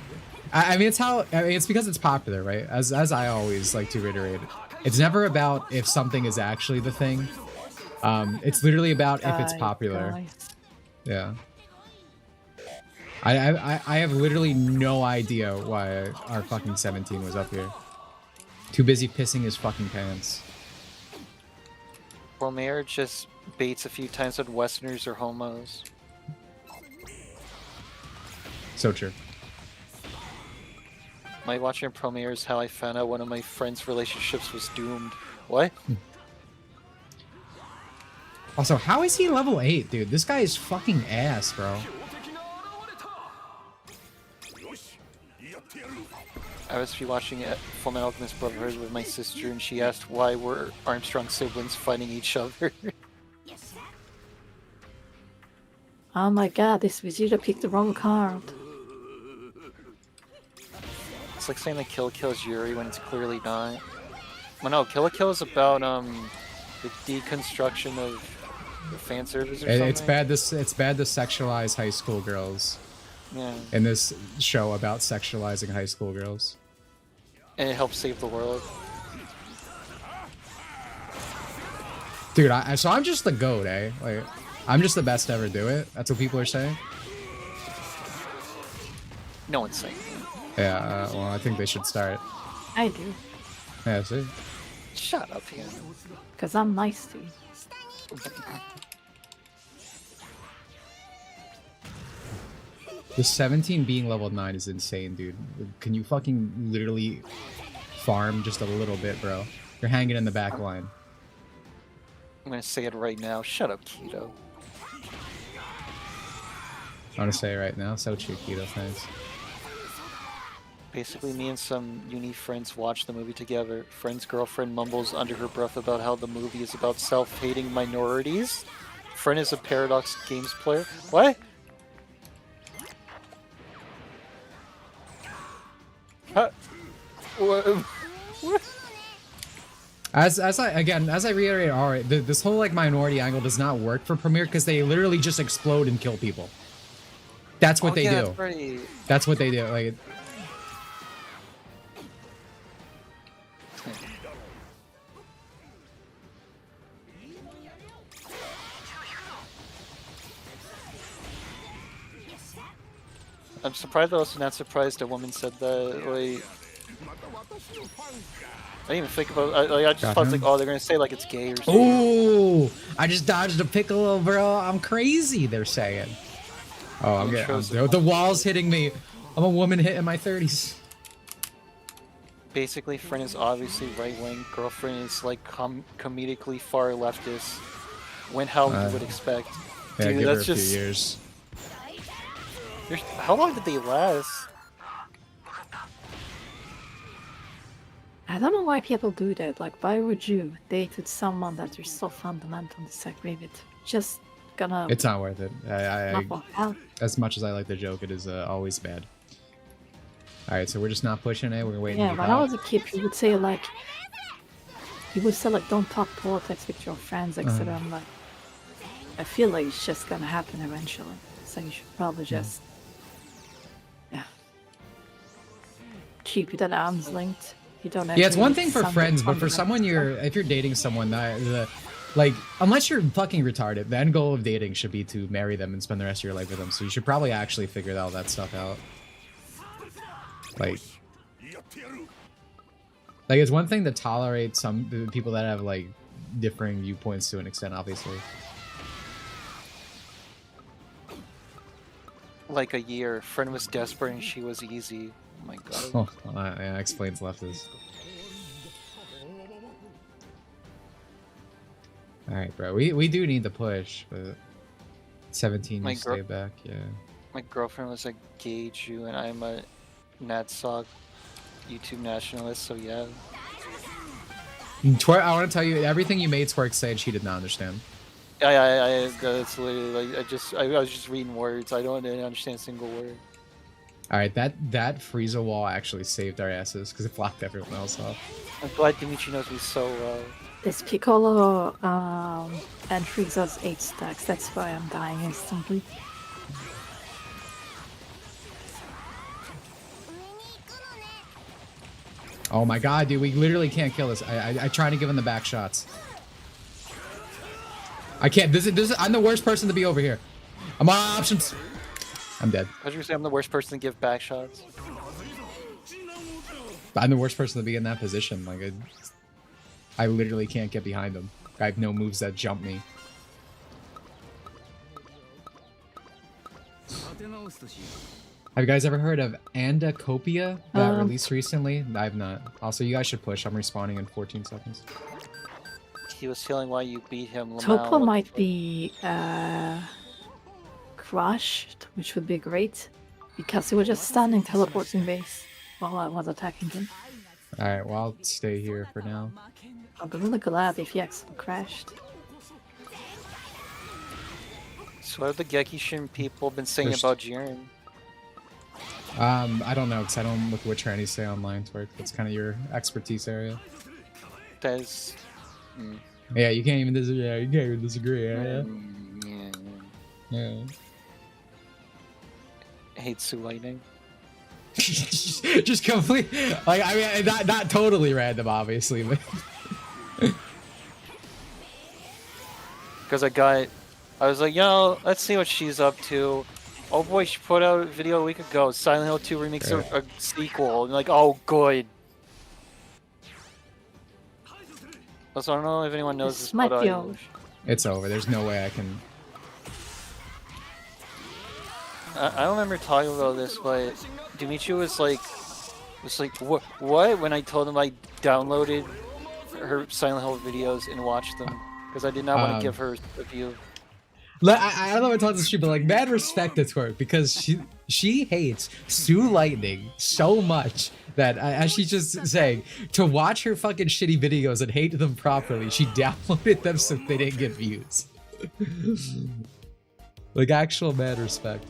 I mean, it's because it's popular, right? As I always like to reiterate, it's never about if something is actually the thing. It's literally about if it's popular.
Guys.
Yeah. I have literally no idea why our fucking 17 was up here. Too busy pissing his fucking pants.
Premiere just baits a few times on Westerners or homos.
So true.
My watching Premiere is how I found out one of my friends' relationships was doomed. What?
Also, how is he level 8, dude? This guy is fucking ass, bro.
I was watching Fullmetal Alchemist Brotherhood with my sister, and she asked why were Armstrong siblings fighting each other.
Oh my god, this Vegeta picked the wrong card.
It's like saying that Kill Kill is Yuri when it's clearly not. Well, no, Kill Kill is about the deconstruction of the fan service or something.
It's bad to sexualize high school girls.
Yeah.
In this show about sexualizing high school girls.
And it helps save the world.
Dude, so I'm just the GOAT, eh? Like, I'm just the best to ever do it. That's what people are saying.
No one's saying that.
Yeah, well, I think they should start.
I do.
Yeah, see?
Shut up, here.
Because I'm nice to you.
The 17 being level 9 is insane, dude. Can you fucking literally farm just a little bit, bro? You're hanging in the back line.
I'm gonna say it right now. Shut up, Keto.
I want to say it right now. So true, Keto. Thanks.
Basically, me and some uni friends watch the movie together. Friend's girlfriend mumbles under her breath about how the movie is about self-hating minorities. Friend is a Paradox Games player. What? Huh? What?
As I reiterate, all right, this whole like minority angle does not work for Premiere because they literally just explode and kill people. That's what they do. That's what they do. Like,
I'm surprised, but also not surprised a woman said that. Like, I didn't even think about. I just thought like, oh, they're gonna say like it's gay or something.
Ooh, I just dodged a piccolo, bro. I'm crazy. They're saying. Oh, I'm getting the wall's hitting me. I'm a woman hit in my 30s.
Basically, friend is obviously right wing. Girlfriend is like comedically far leftist. When how you would expect.
Yeah,
Dude,
give
that's
her a
just.
few years.
How long did they last?
I don't know why people do that. Like, why would you date with someone that you're so fundamentally disagree with? Just gonna.
It's not worth it.
not work out.
As much as I like the joke, it is always bad. All right, so we're just not pushing it. We're waiting.
Yeah,
to
when I was a kid, you would say like, don't talk politics with your friends, etc. I'm like, I feel like it's just gonna happen eventually. So you should probably just, keep it at arm's length. You don't.
Yeah, it's one thing for friends, but for someone if you're dating someone like, unless you're fucking retarded, the end goal of dating should be to marry them and spend the rest of your life with them. So you should probably actually figure all that stuff out. Like it's one thing to tolerate some people that have like differing viewpoints to an extent, obviously.
Like a year. Friend was desperate and she was easy. Oh my god.
Oh, yeah, explains leftist. All right, bro. We do need to push, but 17 you stay back. Yeah.
My girlfriend was a gay Jew, and I'm a NatSoc YouTube nationalist. So yeah.
Twerk, I want to tell you everything you made Twerk say, and she did not understand.
That's literally like I was just reading words. I didn't understand a single word.
All right, that Frieza wall actually saved our asses because it blocked everyone else off.
I'm glad Dimitri knows me so well.
This Piccolo and Frieza's 8 stacks. That's why I'm dying instantly.
Oh my god, dude, we literally can't kill this. I try to give him the back shots. I can't. This is. I'm the worst person to be over here. I'm on options. I'm dead.
I was gonna say I'm the worst person to give back shots.
I'm the worst person to be in that position. Like, I literally can't get behind him. I have no moves that jump me. Have you guys ever heard of Andacopia that released recently? I have not. Also, you guys should push. I'm respawning in 14 seconds.
He was feeling why you beat him.
Topo might be crushed, which would be great, because he was just standing teleporting base while I was attacking him.
Alright, well, I'll stay here for now.
I'll be really glad if he actually crashed.
So what have the Gekishin people been saying about Jiren?
I don't know, because I don't look what trannies say online, Twerk. That's kind of your expertise area.
That's...
Yeah, you can't even disagree. Yeah, you can't even disagree. Yeah.
Hate Sue Lightning.
Just complete. Like, I mean, not totally random, obviously, but.
Because I was like, let's see what she's up to. Oh boy, she put out a video a week ago. Silent Hill 2 remakes a sequel. And like, oh, good. Also, I don't know if anyone knows this, but
it's over. There's no way I can.
I don't remember talking about this, but Dimitri was like, what? When I told him I downloaded her Silent Hill videos and watched them because I did not want to give her a view.
I don't know what to this street, but like, mad respect to Twerk because she hates Sue Lightning so much that, as she's just saying, to watch her fucking shitty videos and hate them properly, she downloaded them so they didn't get views. Like, actual mad respect.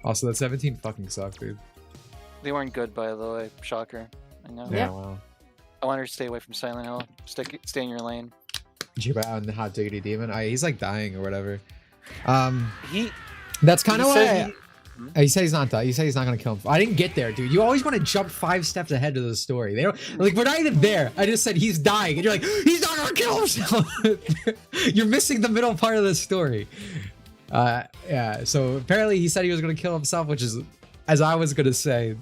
Also, that 17 fucking sucked, dude.
They weren't good, by the way. Shocker. I know.
Yeah, wow.
I want her to stay away from Silent Hill. Stay in your lane.
On the Hot Diggity Demon? He's like dying or whatever. That's kind of why He said he's not done. He said he's not gonna kill him. I didn't get there, dude. You always want to jump 5 steps ahead of the story. They don't like. We're not even there. I just said he's dying, and you're like, he's not gonna kill himself. You're missing the middle part of the story. Yeah. So apparently he said he was gonna kill himself, which is, as I was gonna say,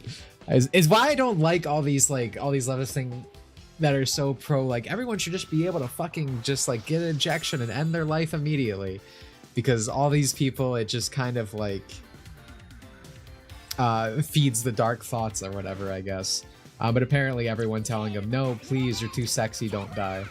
is why I don't like all these levels thing that are so pro. Like everyone should just be able to fucking just like get an injection and end their life immediately, because all these people, it just kind of like feeds the dark thoughts or whatever, I guess. But apparently everyone telling him, no, please, you're too sexy, don't die.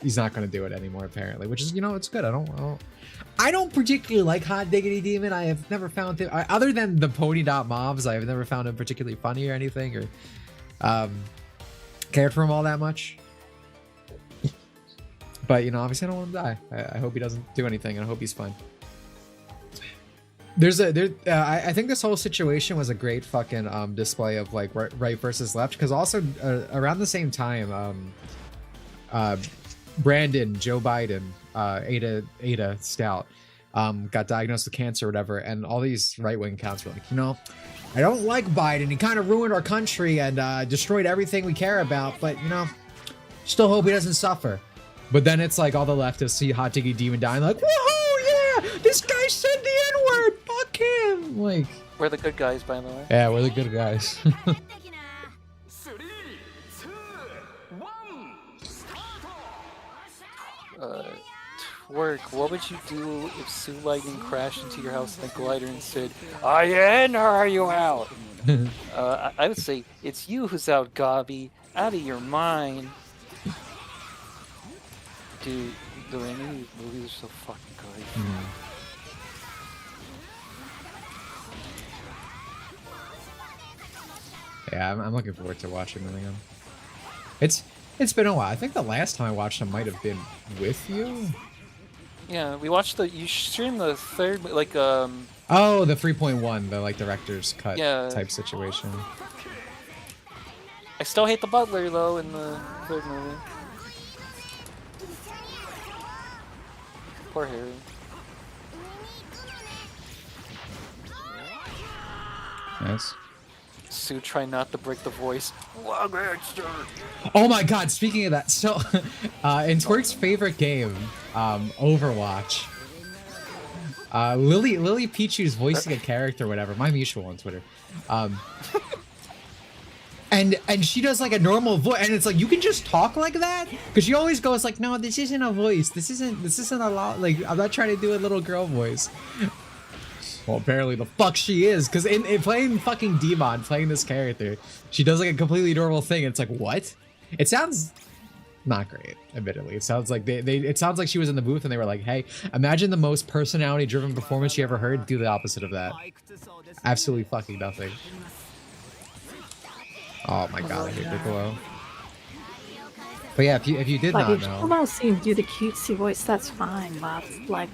He's not going to do it anymore, apparently, which is, you know, it's good. I don't particularly like Hot Diggity Demon. I have never found it, other than the pony dot mobs, I have never found him particularly funny or anything, or cared for him all that much. But, you know, obviously I don't want him to die. I hope he doesn't do anything, and I hope he's fine. I think this whole situation was a great fucking display of like right versus left, because also around the same time, Brandon, Joe Biden, Ada Stout, got diagnosed with cancer or whatever, and all these right-wing accounts were like, you know, I don't like Biden. He kind of ruined our country and destroyed everything we care about, but you know, still hope he doesn't suffer. But then it's like all the leftists see Hot Diggy Demon dying, like, woohoo, yeah, this guy said the N-word, fuck him. Like,
we're the good guys, by the way.
Yeah, we're the good guys.
Twerk, what would you do if Sue Lightning crashed into your house in a glider and said, "Are you in or are you out?" I would say, it's you who's out, Gobby. Out of your mind. Dude, the Raimi movies are so fucking good.
Yeah, I'm looking forward to watching them again. It's been a while. I think the last time I watched them might have been with you.
Yeah, we watched you streamed the third, like,
Oh, the 3.1, the, like, director's cut type situation.
I still hate the butler, though, in the third movie. Poor Harry.
Nice.
Sue, try not to break the voice.
Oh my god, speaking of that, so in Twerk's favorite game, Overwatch, Lily Pichu's voicing a character or whatever, my mutual on Twitter, and she does like a normal voice, and it's like, you can just talk like that? Because she always goes like, no, this isn't a voice, this isn't a lot, like, I'm not trying to do a little girl voice. Well, apparently the fuck she is, because in playing fucking Demon, playing this character, she does like a completely normal thing, and it's like, what? It sounds not great, admittedly. It sounds like it sounds like she was in the booth and they were like, hey, imagine the most personality-driven performance you ever heard, do the opposite of that. Absolutely fucking nothing. Oh my god, I hate Piccolo. But yeah, if you did
like,
not
if
know,
you want to see him do the cutesy voice, that's fine, but like,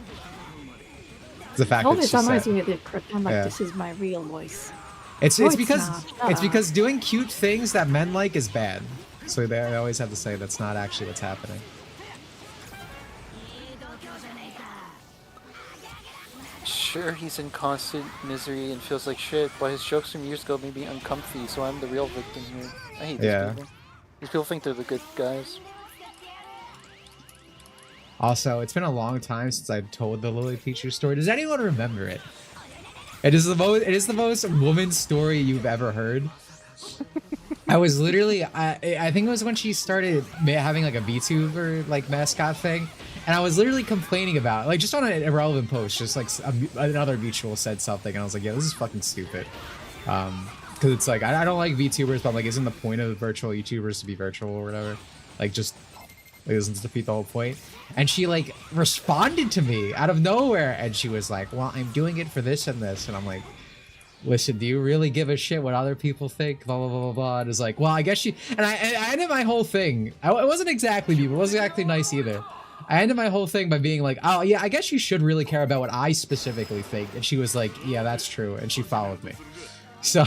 the fact that
always
she
reminds
said,
me of pretend like this is my real voice.
It's
No,
because doing cute things that men like is bad. So they always have to say that's not actually what's happening.
Sure, he's in constant misery and feels like shit, but his jokes from years ago made me uncomfy, so I'm the real victim here. I hate these people. These people think they're the good guys.
Also, it's been a long time since I've told the Lily Pichu story. Does anyone remember it? It is the most woman story you've ever heard. I was literally, I think it was when she started having like a VTuber like mascot thing, and I was literally complaining about it, like just on an irrelevant post, just like another mutual said something, and I was like, yeah, this is fucking stupid. Because it's like, I don't like VTubers, but I'm like, isn't the point of virtual YouTubers to be virtual or whatever? Like, just like, doesn't defeat the whole point? And she like responded to me out of nowhere, and she was like, well, I'm doing it for this and this, and I'm like, listen, do you really give a shit what other people think? Blah blah blah blah blah. And it's like, well, I guess she, and I ended my whole thing. It wasn't exactly me, but it wasn't exactly nice either. I ended my whole thing by being like, oh yeah, I guess you should really care about what I specifically think. And she was like, yeah, that's true, and she followed me. So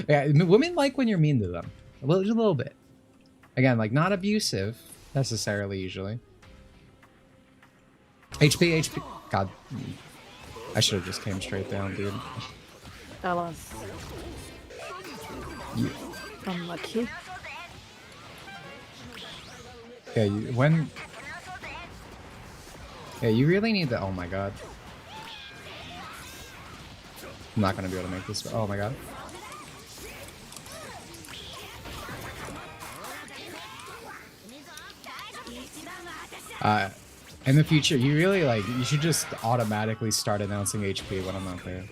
yeah, women like when you're mean to them, just a little bit. Again, like, not abusive necessarily usually. HP. God, I should have just came straight down, dude.
That was
You,
unlucky.
yeah, when. Yeah, you really need the. Oh my god. I'm not gonna be able to make this. Oh my god. In the future, you really you should just automatically start announcing HP when I'm not there.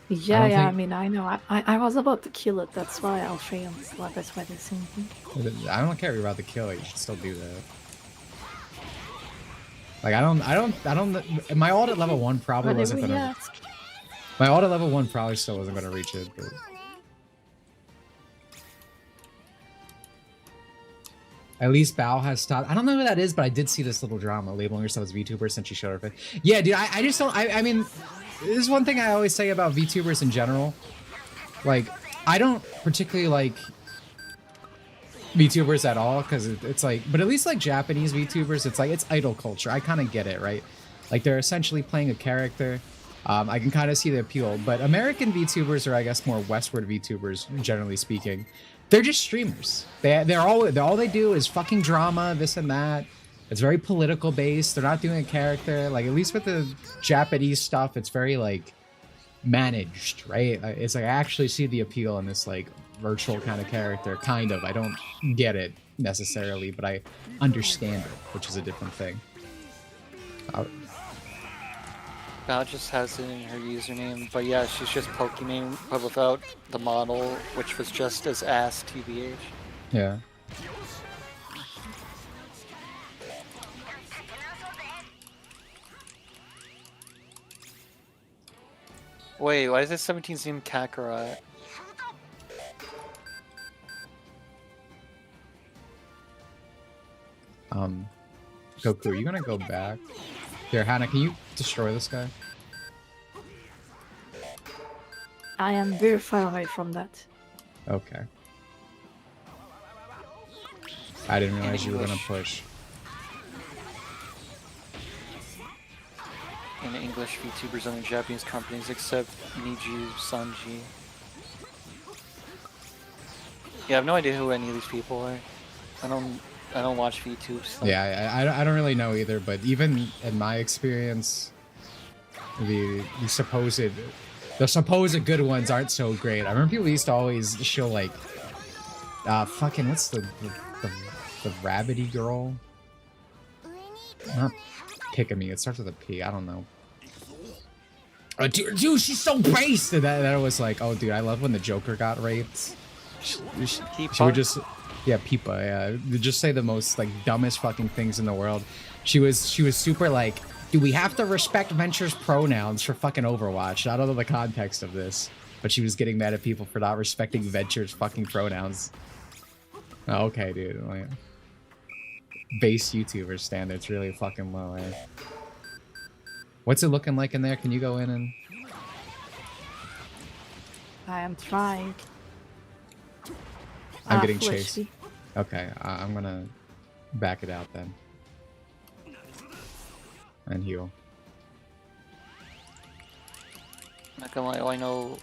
Yeah,
I
I mean, I know. I was about to kill it. That's why I'll fail. Well, that's why they're saying.
I don't care if you're about to kill it. You should still do that. Like I don't. My ult at level 1 probably wasn't gonna. My ult at level 1 probably still wasn't gonna reach it. But... At least Bao has stopped. I don't know who that is, but I did see this little drama labeling herself as VTuber since she showed her face. Yeah, dude, I just don't. I mean, this is one thing I always say about VTubers in general. Like, I don't particularly like VTubers at all because it's like, but at least like Japanese VTubers, it's like it's idol culture. I kind of get it, right? Like they're essentially playing a character. I can kind of see the appeal, but American VTubers, or I guess more Westward VTubers, generally speaking, they're just streamers. They're all they do is fucking drama, this and that. It's very political based. They're not doing a character. Like at least with the Japanese stuff, it's very like managed, right? It's like I actually see the appeal in this like virtual kind of character, kind of. I don't get it necessarily, but I understand it, which is a different thing.
Val just has it in her username, but yeah, she's just Pokimane, but without the model, which was just as ass TBH.
Yeah.
Wait, why is this 17 named Kakarot?
Goku, are you gonna go back? Here, Hannah, can you destroy this guy?
I am very far away from that.
Okay. I didn't realize you were gonna push.
In English, VTubers own Japanese companies except Niju Sanji. Yeah, I have no idea who any of these people are. I don't watch VTubes. So.
Yeah, I don't really know either, but even in my experience, the supposed good ones aren't so great. I remember people used to always show like fucking what's the rabbity girl? Not Pikami, it starts with a P, I don't know. Dude, she's so based! That was like, oh dude, I love when the Joker got raped. She would just, yeah, Peepa, yeah. Just say the most like dumbest fucking things in the world. She was super like, dude, we have to respect Venture's pronouns for fucking Overwatch. I don't know the context of this, but she was getting mad at people for not respecting Venture's fucking pronouns. Oh, okay, dude. Like, base YouTuber standards really fucking low, eh? What's it looking like in there? Can you go in and...
I am trying.
I'm getting
fleshy.
chased. Okay, I'm gonna back it out then. And heal.
Not gonna lie, all I know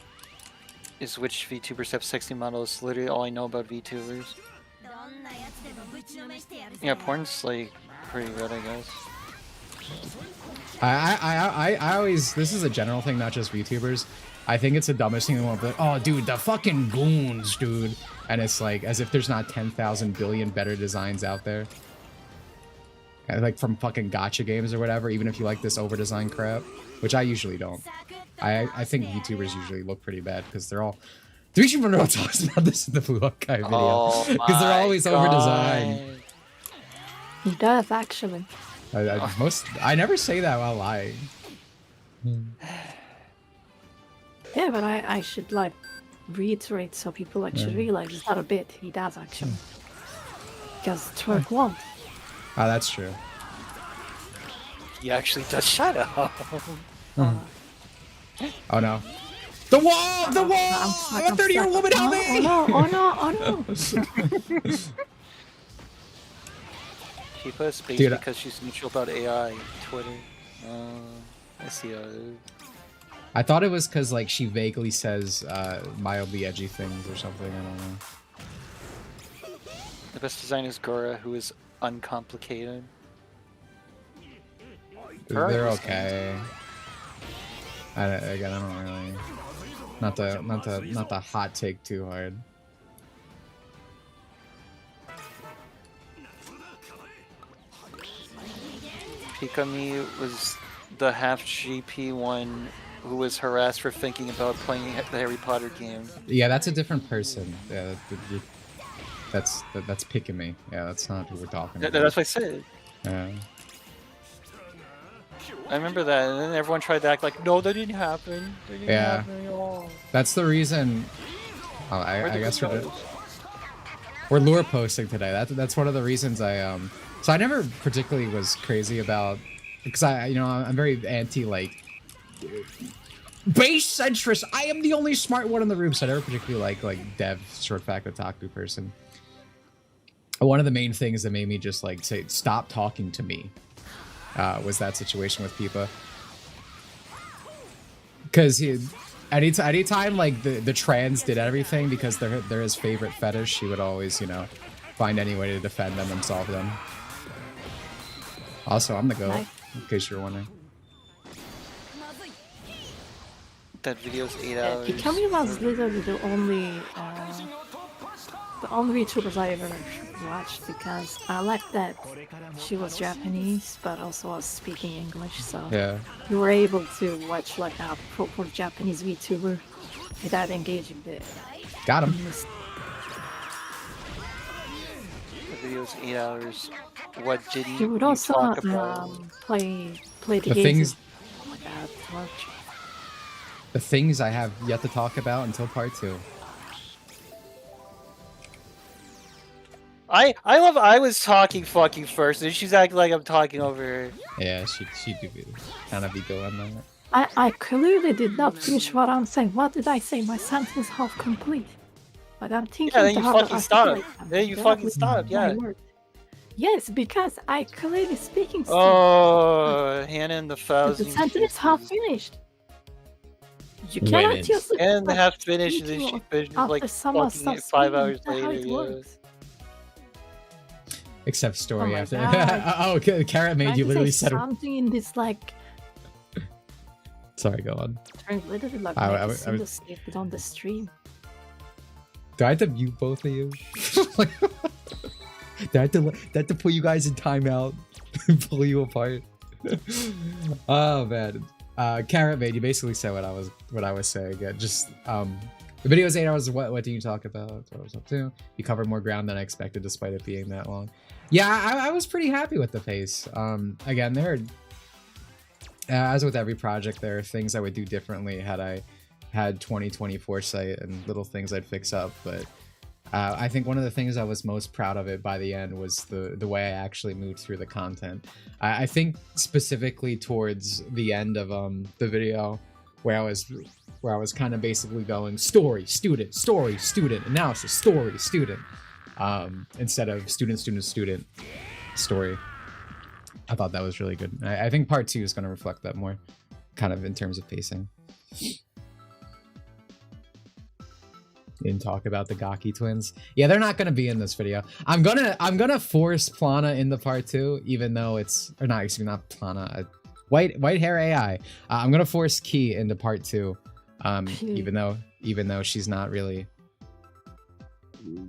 is which VTubers have sexy models. Literally all I know about VTubers. Yeah, porn's like pretty good, I guess.
I always, this is a general thing, not just VTubers. I think it's the dumbest thing. They want to be like, oh, dude, the fucking goons, dude. And it's like, as if there's not 10,000 billion better designs out there. Like from fucking gacha games or whatever, even if you like this over-designed crap, which I usually don't. I think VTubers usually look pretty bad because they're all... Dimitri Monroe talks about this in the Blue Hawkeye video. Because they're always over-designed.
He does, actually.
I never say that while lying.
Yeah, but I should like reiterate so people like should realize it's not a bit. He does actually. Because twerk won't.
Oh, that's true.
He actually does. Shut up.
Oh no. The wall! The wall! I'm a 30-year-old woman, help me!
Oh no, oh no, oh no.
Pipa is based
Dude,
because she's neutral about AI. Twitter. I see how it is.
I thought it was because like she vaguely says mildly edgy things or something. I don't know.
The best design is Gora, who is uncomplicated.
They're okay. Again, I don't really. Not the hot take too hard.
Pikami was the half GP one who was harassed for thinking about playing the Harry Potter game.
Yeah, that's a different person. Yeah, that's Pikami. Yeah, that's not who we're talking about.
That's what I said.
Yeah.
I remember that, and then everyone tried to act like, no, that didn't happen. That didn't happen at all.
That's the reason. Oh, I guess we're lure posting today. That's one of the reasons I So I never particularly was crazy about, because I'm very anti like base centrist. I am the only smart one in the room, so I never particularly like dev short fact otaku person. One of the main things that made me just like say stop talking to me was that situation with Pipa, because anytime like the trans did everything because they're his favorite fetish, he would always find any way to defend them and solve them. Also, I'm the GOAT, in case you're wondering.
That video's 8 hours.
Pikami was literally the only VTubers I ever watched, because I liked that she was Japanese but also was speaking English, so
yeah,
you were able to watch like a proper Japanese VTuber without engaging the.
Got him.
The video's 8 hours. What didn't
You would
you
also
talk about?
play the
The
games.
things,
Oh my god, watch.
the things I have yet to talk about until part 2.
I was talking fucking first, and she's acting like I'm talking over her.
Yeah, she do kind of be doing that.
I clearly did not finish what I'm saying. What did I say? My sentence is half complete. But I'm thinking.
Yeah, then you
to how to
fucking stop.
articulate them.
Then you
That
fucking
was
stop,
my
yeah.
word. Yes, because I clearly speaking. still.
Oh, Hannah and the
The
thousand.
sentence is half finished. You
Wait,
cannot
it's-
use it.
And the
like
half finished, and then
video
she finished
after
like
someone
fucking
stops
5
speaking.
hours
That's how
later.
it
Yeah.
works.
Except story
my
after.
God.
Oh, okay, Carrot made
Trying
you
to
literally
say
said.
something in this like
Sorry, go on.
literally like
I-
make
I
a
was-
single statement on the stream.
Do I have to mute both of you? Do I have to put you guys in timeout and pull you apart? Oh man, Carrot made you basically said what I was saying. Yeah, just the video is 8 hours. What do you talk about? That's what I was up to. You covered more ground than I expected, despite it being that long. Yeah, I was pretty happy with the pace. Again, there, as with every project, there are things I would do differently had I had 20/20 foresight and little things I'd fix up. But I think one of the things I was most proud of it by the end was the way I actually moved through the content. I think specifically towards the end of the video, where I was kind of basically going story, student, analysis, story, student, instead of student, story. I thought that was really good. I think part 2 is going to reflect that more, kind of in terms of pacing. Didn't talk about the Gaki twins. Yeah, they're not gonna be in this video. I'm gonna force Plana into part 2, even though it's not Plana, white hair AI. I'm gonna force Key into part 2, even though she's not really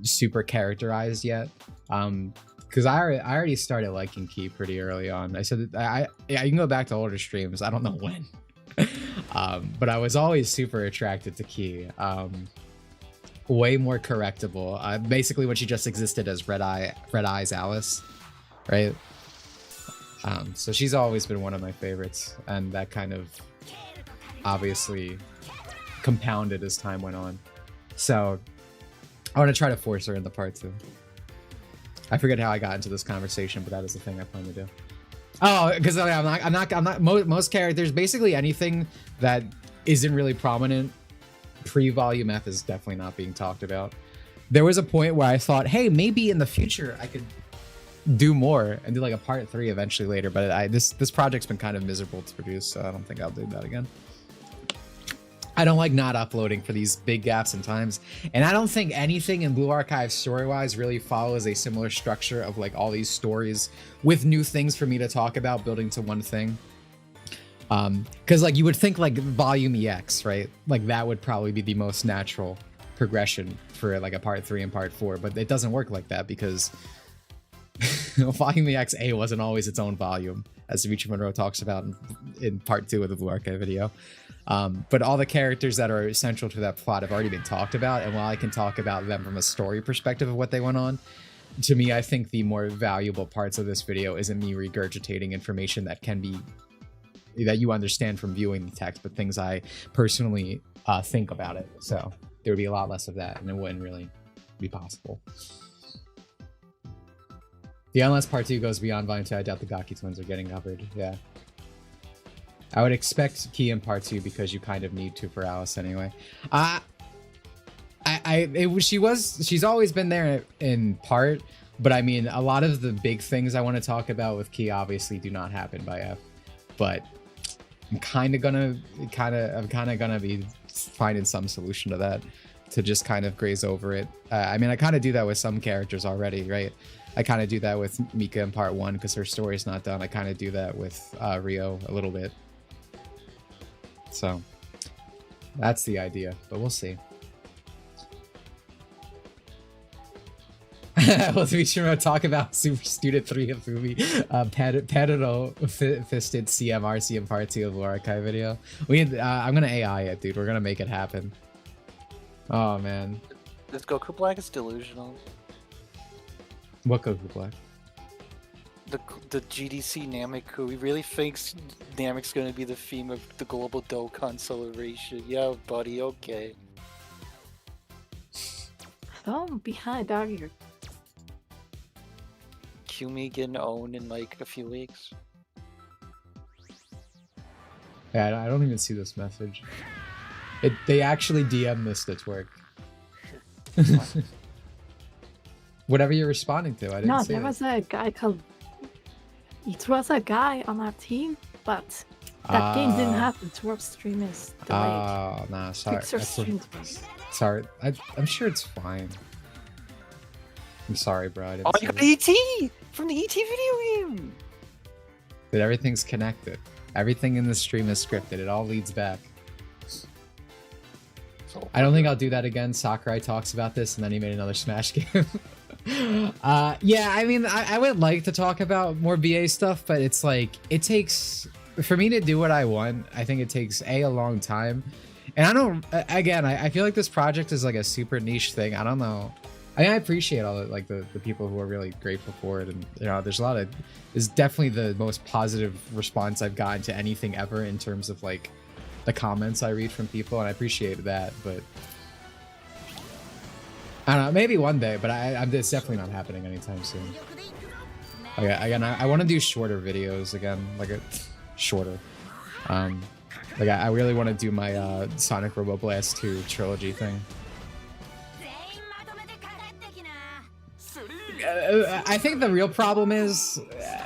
super characterized yet. Because I already started liking Key pretty early on. I said that I can go back to older streams. I don't know when, but I was always super attracted to Key. Way more correctable. Basically, when she just existed as Red Eyes Alice, right? So she's always been one of my favorites, and that kind of obviously compounded as time went on. So I want to try to force her into part 2. I forget how I got into this conversation, but that is the thing I plan to do. Oh, because I'm not. Most characters, basically anything that isn't really prominent pre-volume F is definitely not being talked about. There was a point where I thought, hey, maybe in the future I could do more and do like a part 3 eventually later. But this project's been kind of miserable to produce, so I don't think I'll do that again. I don't like not uploading for these big gaps in times, and I don't think anything in Blue Archive story-wise really follows a similar structure of like all these stories with new things for me to talk about building to one thing. Because like you would think like Volume EX, right? Like that would probably be the most natural progression for like a part 3 and part 4, but it doesn't work like that because Volume EX A wasn't always its own volume, as Dimitri Monroe talks about in part 2 of the Blue Archive video. But all the characters that are central to that plot have already been talked about, and while I can talk about them from a story perspective of what they went on, to me, I think the more valuable parts of this video isn't me regurgitating information that can be, that you understand from viewing the text, but things I personally think about it. So there would be a lot less of that, and it wouldn't really be possible. Yeah, unless part 2 goes beyond Volume 2, I doubt the Gaki twins are getting covered. Yeah. I would expect Key in part 2 because you kind of need to for Alice anyway. She's always been there in part, but I mean, a lot of the big things I want to talk about with Key obviously do not happen by F, but I'm kind of gonna be finding some solution to that, to just kind of graze over it. I mean, I kind of do that with some characters already, right? I kind of do that with Mika in part 1 because her story's not done. I kind of do that with Rio a little bit. So that's the idea, but we'll see. Well, we should talk about Super Student 3 of Fumi, Pedro Fisted CMRC in part 2 of the Archive video. I'm gonna AI it, dude. We're gonna make it happen. Oh man.
This Goku Black is delusional.
What Goku Black?
The GDC Namek, who he really thinks Namek's gonna be the theme of the global Dokkan celebration. Yeah, buddy, okay.
Oh, behind out here.
Kumi getting owned in like a few weeks.
Yeah, I don't even see this message. They actually DM this to Twerk. Whatever you're responding to, I didn't see
there was a guy called... It was a guy on our team, but that game didn't happen. Twerk's stream is delayed.
Oh, nah, sorry. Sorry, I'm sure it's fine. I'm sorry, bro. I didn't
you got ET! From the ET video game!
But everything's connected. Everything in the stream is scripted. It all leads back. I don't think I'll do that again. Sakurai talks about this, and then he made another Smash game. Yeah, I mean, I would like to talk about more BA stuff, but it's like, it takes, for me to do what I want, I think it takes a long time. And I don't, again, I feel like this project is like a super niche thing. I don't know. I mean, I appreciate all the, like the people who are really grateful for it, and you know, there's definitely the most positive response I've gotten to anything ever in terms of like the comments I read from people, and I appreciate that, but I don't know, maybe one day, but it's definitely not happening anytime soon. Okay, again, I want to do shorter videos again, like shorter. Like I really want to do my Sonic Robo Blast 2 trilogy thing. I think the real problem is,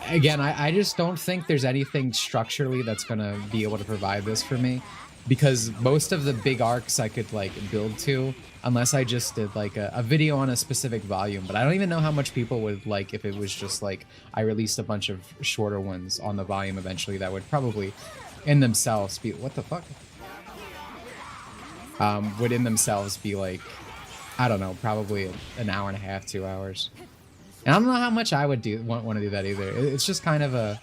again, I just don't think there's anything structurally that's gonna be able to provide this for me, because most of the big arcs I could like build to, unless I just did like a video on a specific volume, but I don't even know how much people would like if it was just like I released a bunch of shorter ones on the volume eventually that would probably in themselves be, what the fuck? Would in themselves be like, I don't know, probably an hour and a half, 2 hours. And I don't know how much I would want to do that either. It's just kind of a...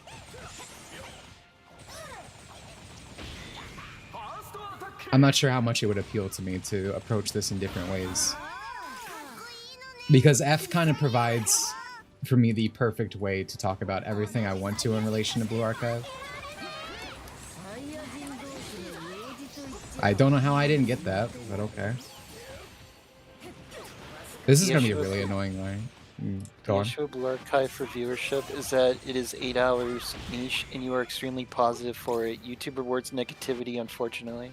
I'm not sure how much it would appeal to me to approach this in different ways. Because F kind of provides, for me, the perfect way to talk about everything I want to in relation to Blue Archive. I don't know how I didn't get that, but okay. This is going to be really annoying, right? Go on.
The issue of Blue Archive for viewership is that it is 8 hours niche, and you are extremely positive for it. YouTube rewards negativity, unfortunately.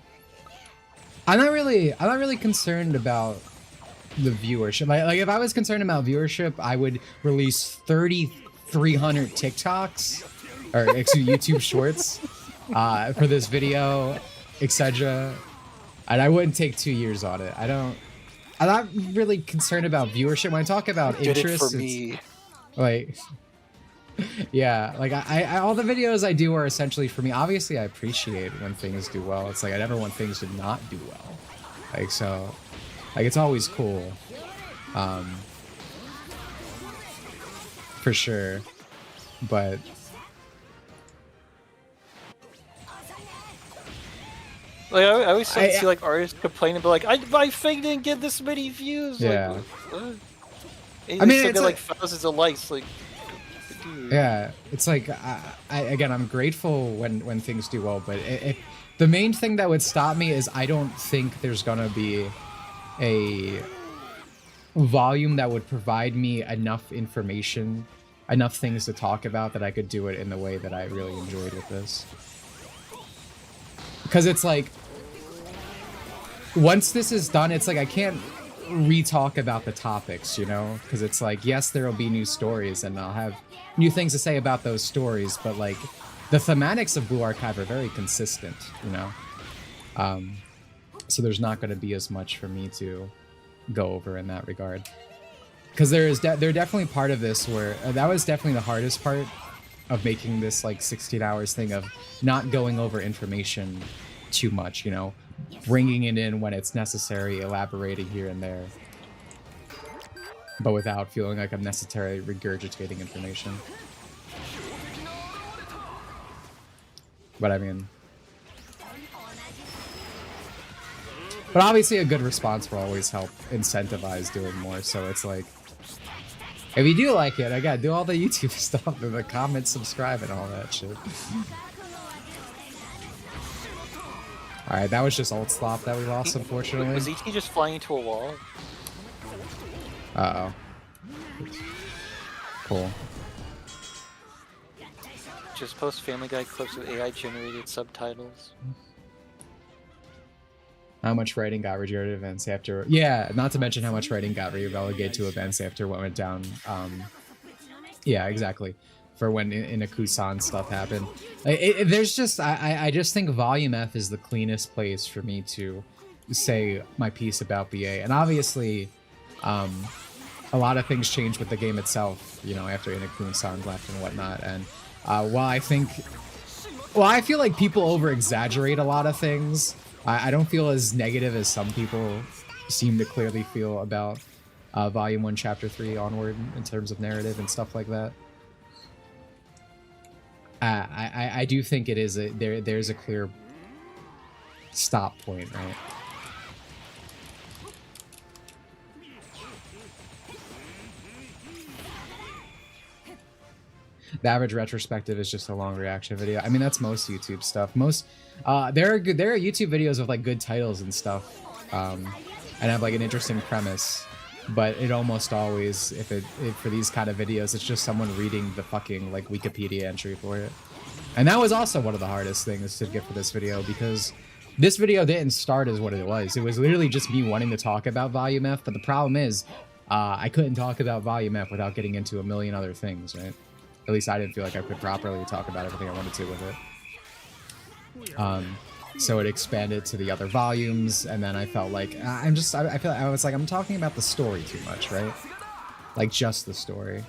I'm not really concerned about the viewership. Like if I was concerned about viewership, I would release 30 300 TikToks or excuse me, YouTube Shorts for this video, etc. And I wouldn't take 2 years on it. I'm not really concerned about viewership. When I talk about interest,
for me.
Like, yeah, like I all the videos I do are essentially for me. Obviously, I appreciate when things do well. It's like I never want things to not do well. Like, so, like, it's always cool. For sure. But
like I always see like artists complaining, but like my thing didn't get this many views.
Yeah.
Like, what?
I mean, it's
like thousands of likes. Like, dude.
Yeah, it's like again, I'm grateful when things do well, but the main thing that would stop me is I don't think there's gonna be a volume that would provide me enough information, enough things to talk about that I could do it in the way that I really enjoyed with this. Because it's like, once this is done, it's like I can't re-talk about the topics, you know? Because it's like, yes, there will be new stories and I'll have new things to say about those stories, but like the thematics of Blue Archive are very consistent, you know? So there's not going to be as much for me to go over in that regard. Because they're definitely part of this where that was definitely the hardest part of making this like 16 hours thing, of not going over information too much, you know, bringing it in when it's necessary, elaborating here and there, but without feeling like I'm necessarily regurgitating information. But I mean, but obviously a good response will always help incentivize doing more. So it's like, if you do like it, I gotta do all the YouTube stuff and the comments, subscribe, and all that shit. Alright, that was just ult slop that we lost, unfortunately.
Was ET just flying into a wall?
Uh-oh. Cool.
Just post Family Guy clips with AI-generated subtitles.
How much writing got relegated to events after... Yeah, not to mention how much writing got relegated to events after what went down. Yeah, exactly. For when Inaku-san stuff happened. There's just... I just think Volume F is the cleanest place for me to say my piece about BA. And obviously, a lot of things changed with the game itself, you know, after Inaku-san left and whatnot. And while I think... Well, I feel like people over-exaggerate a lot of things. I don't feel as negative as some people seem to clearly feel about Volume 1, Chapter 3 onward in terms of narrative and stuff like that. I do think it is there's a clear stop point, right? The average retrospective is just a long reaction video. I mean, that's most YouTube stuff. Most there are YouTube videos with like good titles and stuff, and have like an interesting premise. But it almost always, for these kind of videos, it's just someone reading the fucking like Wikipedia entry for it. And that was also one of the hardest things to get for this video, because this video didn't start as what it was. It was literally just me wanting to talk about Volume F. But the problem is, I couldn't talk about Volume F without getting into a million other things, right? At least I didn't feel like I could properly talk about everything I wanted to with it. So it expanded to the other volumes, and then I felt like I feel like I was like, I'm talking about the story too much, right? Like just the story.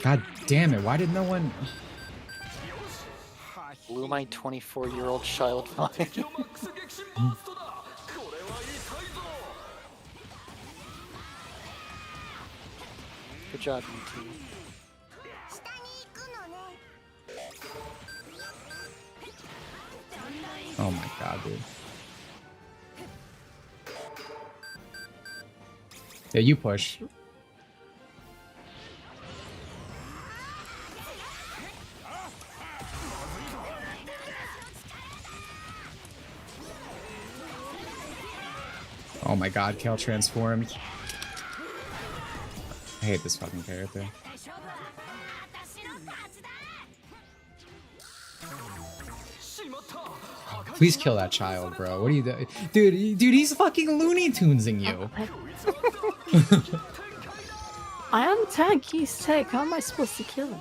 God damn it! Why did no one?
Blew my 24-year-old child mind. Good job, ET.
Oh my god, dude. Yeah, you push. Oh my god, Kel transformed. I hate this fucking character. Please kill that child, bro. What are you doing? Dude, he's fucking Looney Tunesing you.
I am tank, he's tank. How am I supposed to kill him?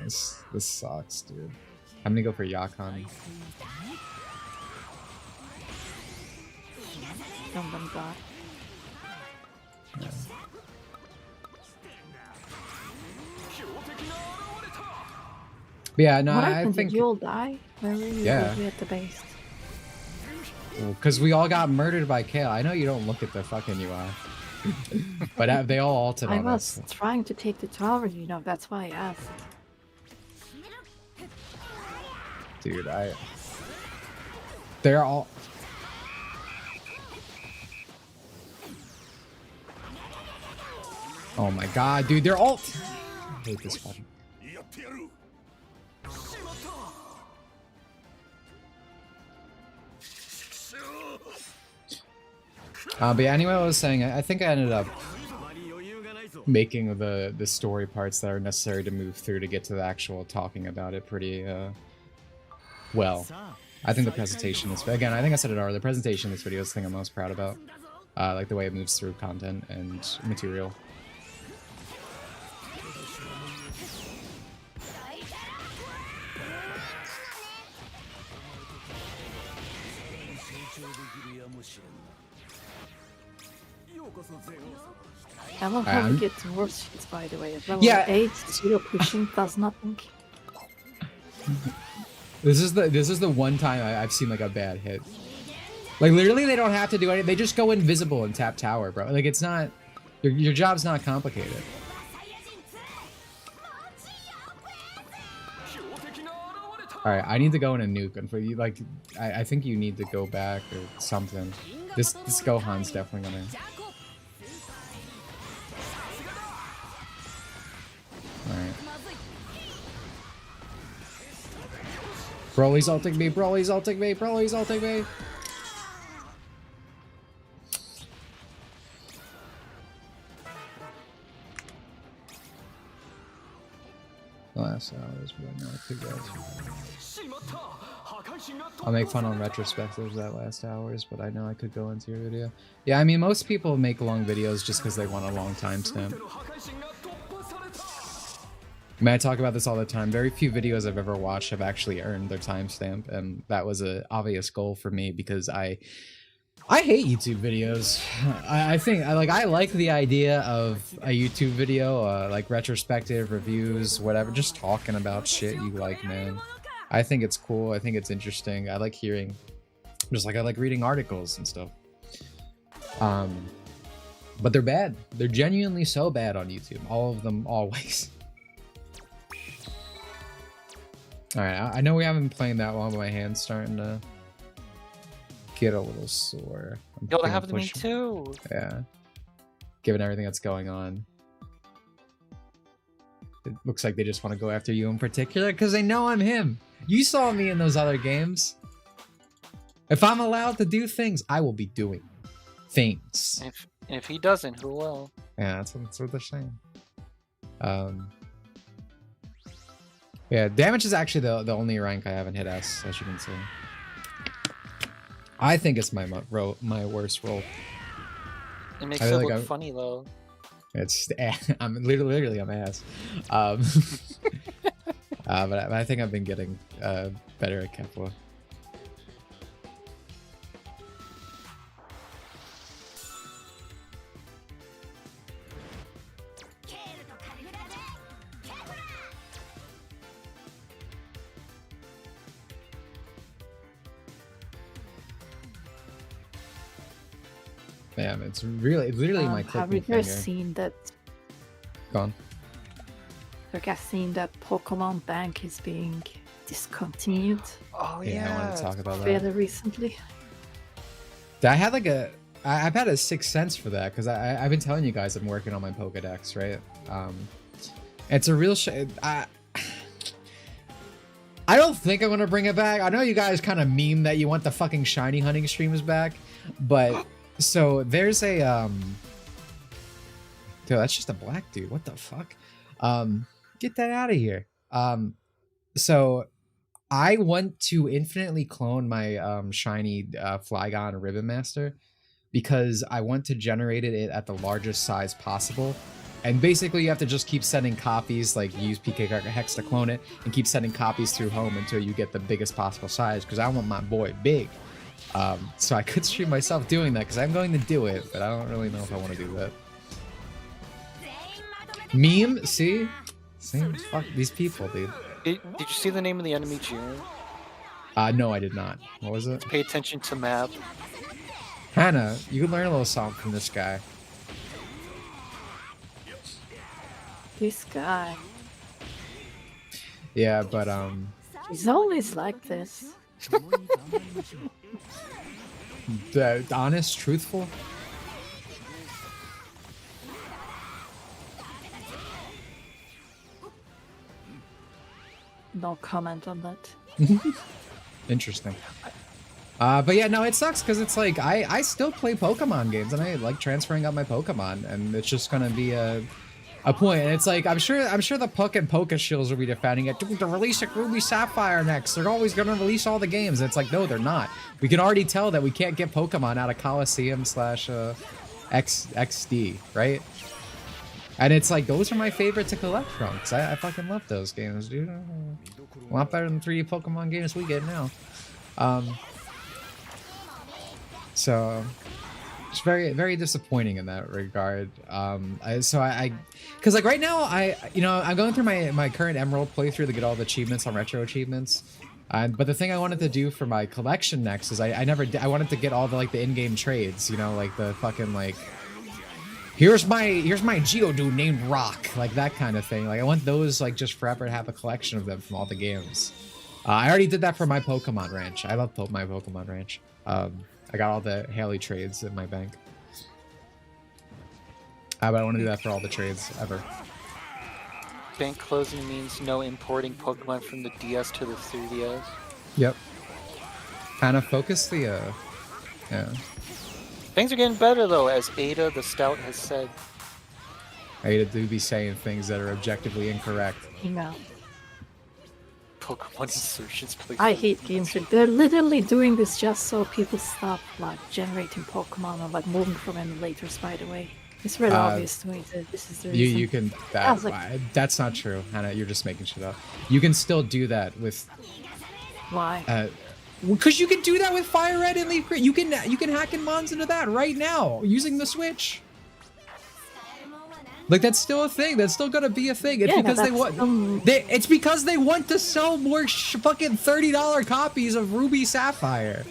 This sucks, dude. I'm gonna go for Yakon.
Random guy.
Yeah. But yeah, no,
What
I
happened?
think
Did you all die? Where were you?
Yeah.
Were you at the base?
because we all got murdered by Kale. I know you don't look at the fucking UI, but they all ulted
I
on
was
us.
trying to take the tower, you know, that's why I asked.
Dude, they're all. Oh my god, dude, they're all. I hate this fucking. But yeah, anyway, I was saying, I think I ended up making the story parts that are necessary to move through to get to the actual talking about it pretty well. I think the presentation is, again, I think I said it earlier, the presentation of this video is the thing I'm most proud about. Like the way it moves through content and material.
I love how we get worse hits, by the way. At level
Yeah.
8, zero pushing does nothing.
This is the one time I've seen like a bad hit. Like literally, they don't have to do anything. They just go invisible and tap tower, bro. Like it's not your job's not complicated. All right, I need to go in a nuke, and for you, like, I think you need to go back or something. This Gohan's definitely gonna. All right. Broly's ulting me. Broly's ulting me. Broly's ulting me. Last hours, but not too good. I'll make fun on retrospectives that last hours, but I know I could go into your video. Yeah, I mean, most people make long videos just because they want a long timestamp. I mean, I talk about this all the time. Very few videos I've ever watched have actually earned their timestamp, and that was an obvious goal for me because I hate YouTube videos. I think I like the idea of a YouTube video, like retrospective reviews, whatever, just talking about shit you like, man. I think it's cool. I think it's interesting. I like hearing, just like I like reading articles and stuff. But they're bad. They're genuinely so bad on YouTube. All of them, always. All right, I know we haven't been playing that long, but my hand's starting to get a little sore.
Yo, that happened to me too.
Yeah. Given everything that's going on. It looks like they just want to go after you in particular because they know I'm him. You saw me in those other games. If I'm allowed to do things, I will be doing things.
If he doesn't, who will?
Yeah, that's what they're saying. Yeah, damage is actually the only rank I haven't hit S, as you can see. I think it's my worst roll.
It makes it look funny though.
It's I'm literally I'm ass. But I think I've been getting better at Kefla. Damn, it's literally my
have you
clicking
guys
finger.
seen that?
Gone.
Have you guys seen that Pokemon Bank is being discontinued
Oh
Yeah, I want to talk about that.
fairly recently?
I had like I've had a sixth sense for that because I've been telling you guys I'm working on my Pokedex, right? It's a real I don't think I'm gonna bring it back. I know you guys kind of meme that you want the fucking shiny hunting streams back, but so there's a dude, that's just a black dude. What the fuck? Get that out of here. So I want to infinitely clone my shiny Flygon Ribbon Master, because I want to generate it at the largest size possible. And basically you have to just keep sending copies, like use PK Hex to clone it, and keep sending copies through home until you get the biggest possible size, because I want my boy big. So I could stream myself doing that, because I'm going to do it, but I don't really know if I want to do that. Meme? See? Same. Fuck these people, dude.
Did you see the name of the enemy, Jiren?
No, I did not. What was it?
Pay attention to map.
Hannah, you can learn a little something from this guy.
This guy.
Yeah, but
He's always like this.
Honest, truthful.
No comment on that.
Interesting. But yeah, no, it sucks because it's like I still play Pokemon games and I like transferring out my Pokemon, and it's just gonna be a point. And it's like I'm sure the Puck and Pokeshills will be defending it. Dude, they're releasing Ruby Sapphire next. They're always gonna release all the games. And it's like, no, they're not. We can already tell that we can't get Pokemon out of Coliseum / XD, right? And it's like, those are my favorite to collect from, because I fucking love those games, dude. A lot better than 3D Pokemon games we get now. So it's very, very disappointing in that regard. Because like right now, I'm going through my current Emerald playthrough to get all the achievements on retro achievements. But the thing I wanted to do for my collection next is I wanted to get all the like the in-game trades, you know, like the fucking like, here's my Geodude named Rock, like that kind of thing. Like I want those like just forever to have a collection of them from all the games. I already did that for my Pokemon Ranch. I love my Pokemon Ranch. I got all the Haley trades in my bank. But I want to do that for all the trades ever.
Bank closing means no importing Pokemon from the DS to the 3DS.
Yep. Kind of focus the, yeah.
Things are getting better though, as Ada the Stout has said.
Ada do be saying things that are objectively incorrect.
No.
Pokemon insertions, please.
I hate games. They're literally doing this just so people stop like generating Pokemon or like moving from emulators. By the way, it's very obvious to me that this is the reason.
You can that's not true, Hannah. You're just making shit up. You can still do that with.
Why?
Because you can do that with Fire Red and Leaf Green. You can hack in Mons into that right now using the Switch. Like that's still a thing. That's still gonna be a thing. It's because they want. It's because they want to sell more fucking $30 copies of Ruby Sapphire.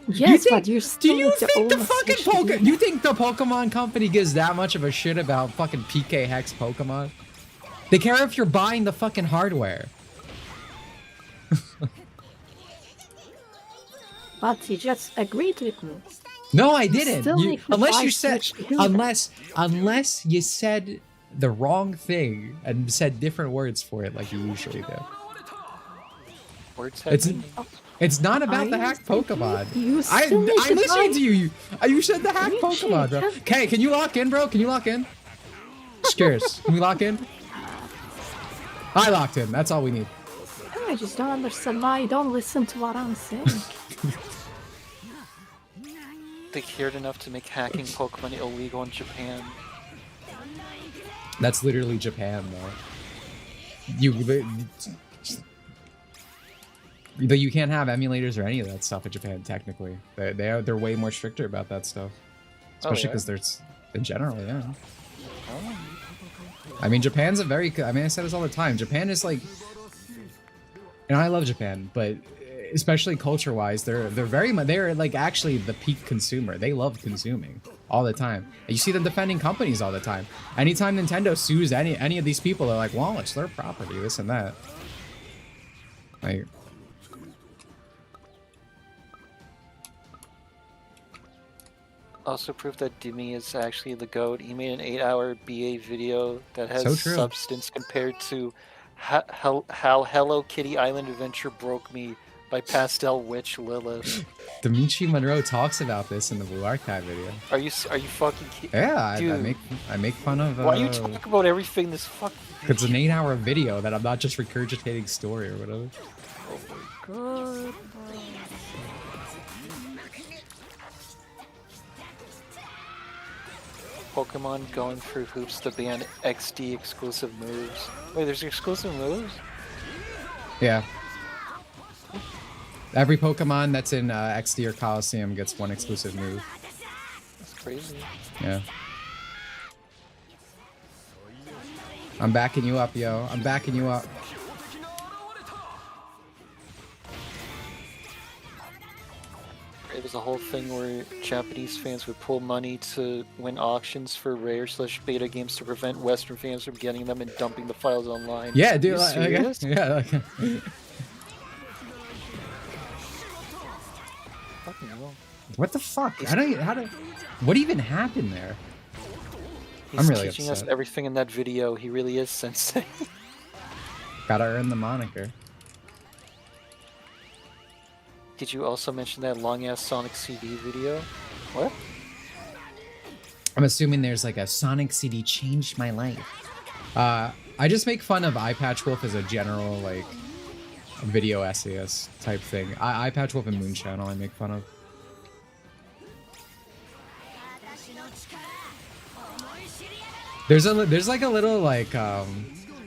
Yes, but you still.
Do you think the fucking You think the Pokemon Company gives that much of a shit about fucking PK Hex Pokemon? They care if you're buying the fucking hardware.
But you just agreed with me.
No, I didn't. Unless you said the wrong thing and said different words for it, like you usually do. It's not about the hacked Pokemon. I'm listening to you. You said the hacked Pokemon, bro. Okay, can you lock in, bro? Can you lock in? Scares. Can we lock in? I locked in. That's all we need.
I just don't understand why you don't listen to what I'm saying.
They cared enough to make hacking Pokemon illegal in Japan.
That's literally Japan, though. You can't have emulators or any of that stuff in Japan. Technically, they're way more stricter about that stuff, especially because there's in general, yeah.
Oh.
I mean, Japan's a very. I mean, I say this all the time. Japan is like, and I love Japan, but. Especially culture-wise, they're like actually the peak consumer. They love consuming all the time. And you see them defending companies all the time. Anytime Nintendo sues any of these people, they're like, "Well, it's their property, this and that." Like,
also proof that Dimi is actually the GOAT. He made an 8-hour BA video that has substance compared to how Hello Kitty Island Adventure broke me. By Pastel Witch Lilith.
Dimitri Monroe talks about this in the Blue Archive video.
Are you fucking kidding?
Yeah, I make fun of.
Why do you talk about everything this fucking?
It's an 8-hour video that I'm not just regurgitating story or whatever.
Oh my god. Pokemon going through hoops to ban XD exclusive moves. Wait, there's exclusive moves?
Yeah. Every Pokemon that's in XD or Coliseum gets one exclusive move.
That's crazy.
Yeah. I'm backing you up, yo. I'm backing you up.
It was a whole thing where Japanese fans would pull money to win auctions for rare/beta games to prevent Western fans from getting them and dumping the files online.
Yeah, dude.
Are you serious?
Fucking
hell.
What the fuck? What even happened there?
He's
I'm really
teaching
upset.
us everything in that video. He really is sensei.
Gotta earn the moniker.
Did you also mention that long-ass Sonic CD video? What?
I'm assuming there's like a Sonic CD changed my life. I just make fun of Eye Patch Wolf as a general like video essayist type thing. Eye Patch Wolf and Moon Channel I make fun of. There's like a little like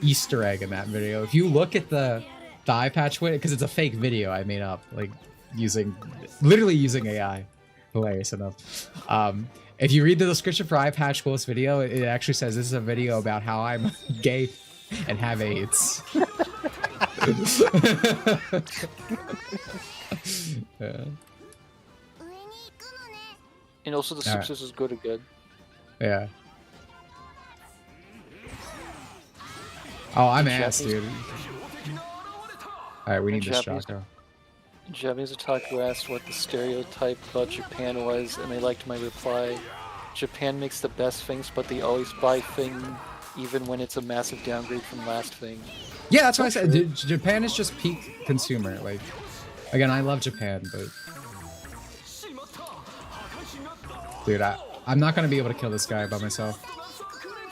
Easter egg in that video. If you look at the Eye Patch Wolf, because it's a fake video I made up, like literally using AI. Hilarious enough. If you read the description for Eye Patch Wolf's video, it actually says this is a video about how I'm gay and have AIDS. Yeah.
And also the success is good again.
Yeah. Oh, I'm ass, dude. Alright, we need this Shaco.
Japanese otaku asked what the stereotype about Japan was, and they liked my reply. Japan makes the best things, but they always buy thing even when it's a massive downgrade from last thing.
Yeah, that's what I said. Dude, Japan is just peak consumer. Like, again, I love Japan, but dude, I'm not gonna be able to kill this guy by myself.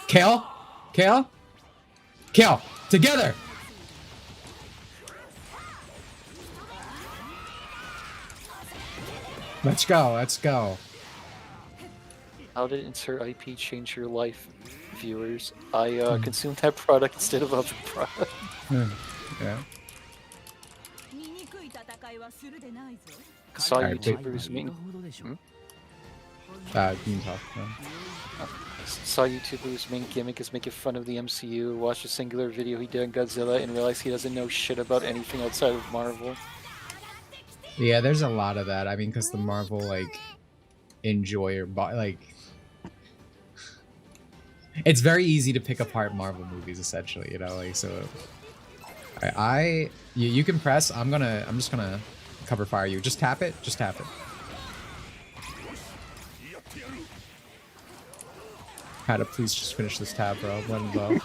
Kale, Kale, Kale, together. Let's go. Let's go.
How did insert IP change your life, viewers? I consumed that product instead of other product.
Yeah.
Saw
Alright,
YouTubers make
you can talk. Yeah.
saw YouTubers main gimmick is making fun of the MCU. Watched a singular video he did on Godzilla and realized he doesn't know shit about anything outside of Marvel.
Yeah, there's a lot of that. I mean, because the Marvel like enjoyer, like, it's very easy to pick apart Marvel movies, essentially. You know, like so. You can press. I'm just gonna cover fire you. Just tap it. Just tap it. Had to please just finish this tab, bro. Let him go.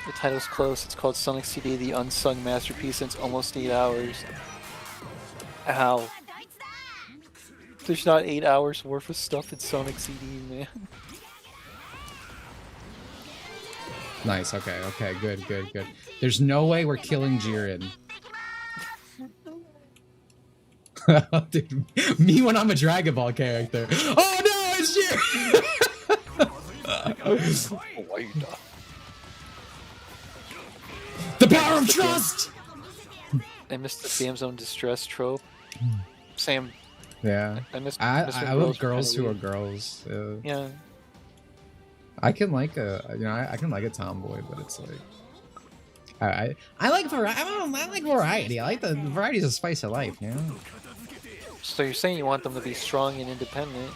The title's close. It's called Sonic CD, the unsung masterpiece, and it's almost 8 hours. Ow. There's not 8 hours worth of stuff in Sonic CD, man.
Nice. Okay. Okay. Good. Good. Good. There's no way we're killing Jiren. Dude, me when I'm a Dragon Ball character. Oh no, it's Jiren!
Why you not?
The power of trust!
I missed the Game Zone distress trope. Same.
Yeah. I love girls who are girls.
Yeah.
I can like I can like a tomboy, but it's like I like variety. I like variety. I like the variety's a spice of life, you know.
So you're saying you want them to be strong and independent?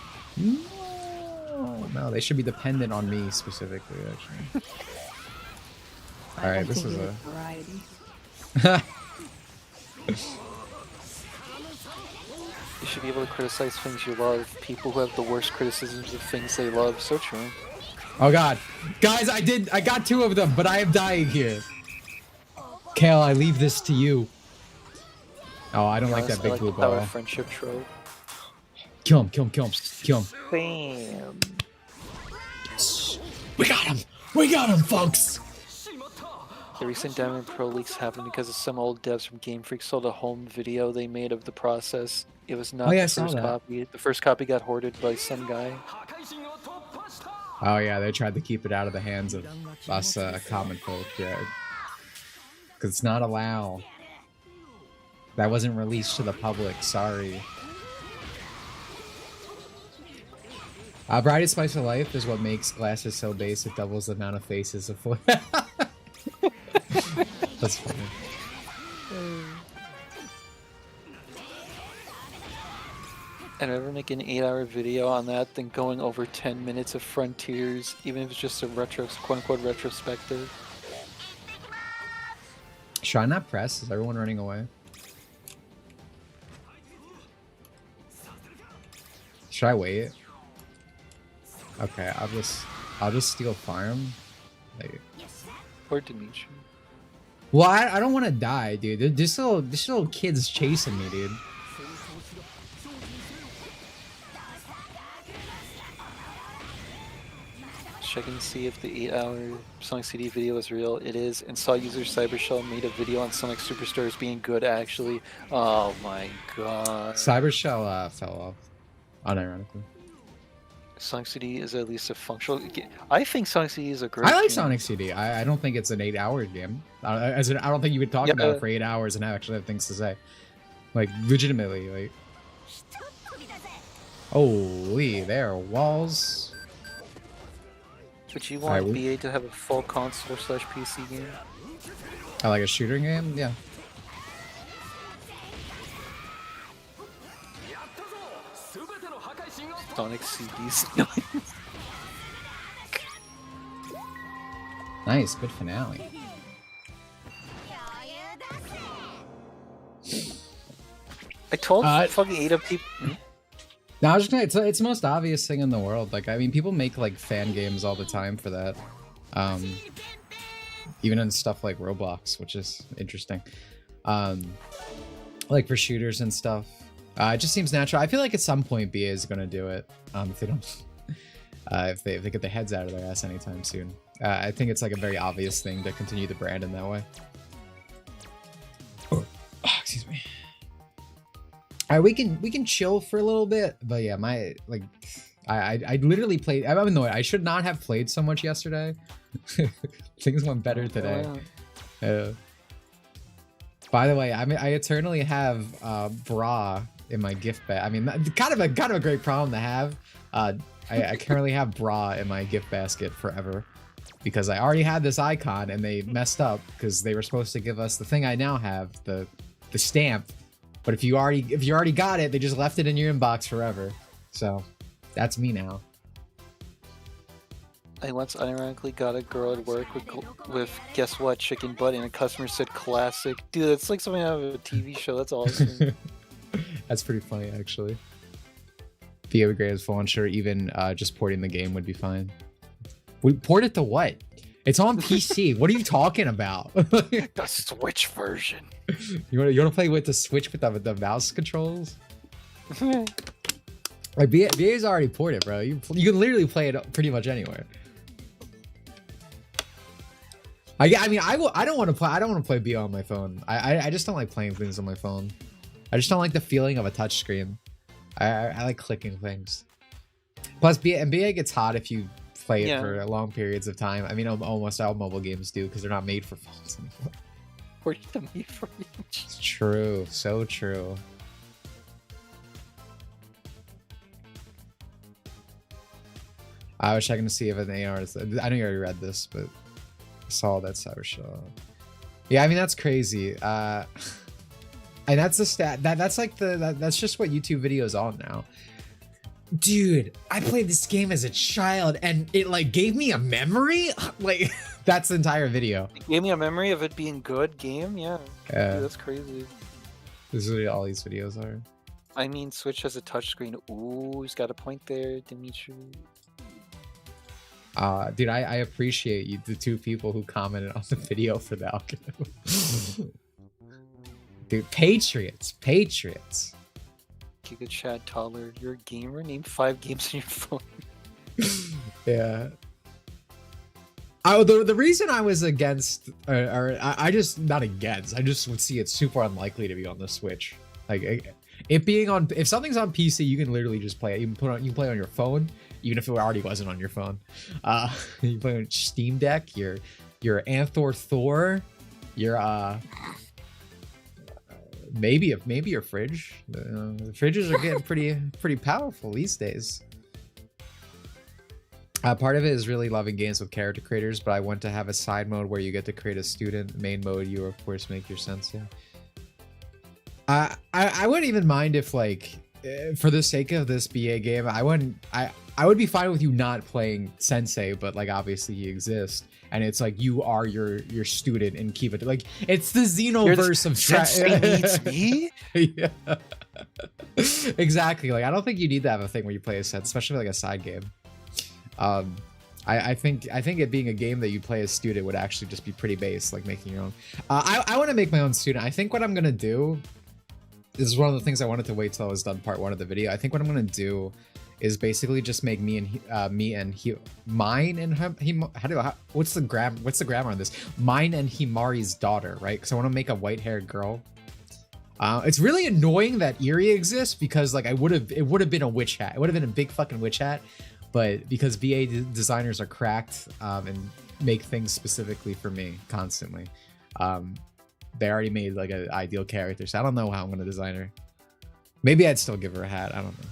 No, they should be dependent on me specifically, actually. All right, this is a
variety.
You should be able to criticize things you love. People who have the worst criticisms of things they love. So true.
Oh god, guys, I got 2 of them, but I am dying here. Kale, I leave this to you. Oh, I don't like that big blue ball.
Friendship trope.
Kill him, kill him, kill him, kill him.
Bam.
We got him! We got him, folks!
The recent Diamond Pro leaks happened because of some old devs from Game Freak sold a home video they made of the process. It was not
yeah, I
the
saw
first
that.
copy. The first copy got hoarded by some guy.
Oh yeah, they tried to keep it out of the hands of us common folk, yeah. Because it's not allowed. That wasn't released to the public, sorry. Brightest Spice of Life is what makes glasses so basic, doubles the amount of faces of That's funny.
I'd rather make an 8-hour video on that than going over 10 minutes of Frontiers, even if it's just a quote-unquote retrospective.
Should I not press? Is everyone running away? Should I wait? Okay, I'll just steal farm. Like,
Or Dimitri.
well, I don't want to die, dude. This little kid's chasing me, dude.
Checking to see if the 8-hour Sonic CD video is real. It is, and saw user Cybershell made a video on Sonic Superstars being good, actually. Oh my god.
Cybershell fell off, unironically.
Sonic CD is at least a functional... I think Sonic CD is a great
I like
game.
Sonic CD. I don't think it's an 8-hour game. As in, I don't think you would talk about it for 8 hours and actually have things to say. Like, legitimately, like... Holy, there are walls.
But you want BA to have a full console/PC game?
I like a shooting game? Yeah.
Sonic CDs.
Nice, good finale.
I told fucking 8 of people...
No, I was just gonna, it's the most obvious thing in the world. Like, I mean, people make like fan games all the time for that. Even in stuff like Roblox, which is interesting. Like for shooters and stuff. It just seems natural. I feel like at some point BA is gonna do it. If they don't, if they get their heads out of their ass anytime soon. I think it's like a very obvious thing to continue the brand in that way. Oh, excuse me. All right, we can chill for a little bit, but yeah, I literally played. I'm annoyed. I should not have played so much yesterday. Things went better today. By the way, I mean, I eternally have bra in my gift bag. I mean, kind of a great problem to have. I currently have bra in my gift basket forever because I already had this icon and they messed up because they were supposed to give us the thing I now have, the stamp. But if you already got it, they just left it in your inbox forever. So that's me now.
I once unironically got a girl at work with guess what, chicken butt, and a customer said classic. Dude, that's like something out of a TV show. That's awesome.
That's pretty funny, actually. The other grade is full on sure even just porting the game would be fine. We port it to what? It's on PC. What are you talking about?
The Switch version.
You want to play with the Switch with the mouse controls? Like BA's already ported, bro. You can literally play it pretty much anywhere. I mean, I don't want to play BA on my phone. I just don't like playing things on my phone. I just don't like the feeling of a touch screen. I like clicking things. Plus, BA gets hot if you play it for long periods of time. I mean, almost all mobile games do because they're not made for phones anymore.
Or just made for you.
It's true, so true. I was checking to see if an AR is. I know you already read this, but I saw that Cybershell. Yeah, I mean that's crazy. And that's the stat. That's like that's just what YouTube videos are now. Dude, I played this game as a child and it like gave me a memory. Like that's the entire video.
It gave me a memory of it being good game. Yeah. Dude, that's crazy.
This is what all these videos are.
I mean, Switch has a touchscreen. Ooh, he's got a point there, Dimitri.
Dude, I appreciate you, the two people who commented on the video for the algorithm. Dude, Patriots.
Giga Chad Toddler, you're a gamer? Name 5 games on your phone.
Yeah. The reason I was against, or I just not against, I just would see it super unlikely to be on the Switch. Like it being on, if something's on PC, you can literally just play it. You can play it on your phone, even if it already wasn't on your phone. You can play on Steam Deck, your Anthor Thor, your maybe your fridge. The fridges are getting pretty powerful these days. Part of it is really loving games with character creators, but I want to have a side mode where you get to create a student. Main mode, you of course make your sensei. I wouldn't even mind if, like, for the sake of this BA game, I would be fine with you not playing sensei, but like obviously he exists, and it's like you are your student and keep it like it's the Xenoverse of
Sensei needs me.
Yeah. Exactly. Like I don't think you need to have a thing where you play a set, especially like a side game. I think it being a game that you play as student would actually just be pretty base, like making your own. I want to make my own student. I think what I'm gonna do, this is one of the things I wanted to wait till I was done part 1 of the video. I think what I'm gonna do is basically just make what's the grammar on this? Mine and Himari's daughter, right? Because I want to make a white-haired girl. It's really annoying that Eerie exists because like it would have been a witch hat. It would have been a big fucking witch hat. But because VA designers are cracked and make things specifically for me constantly, they already made like an ideal character. So I don't know how I'm gonna design her. Maybe I'd still give her a hat. I don't know.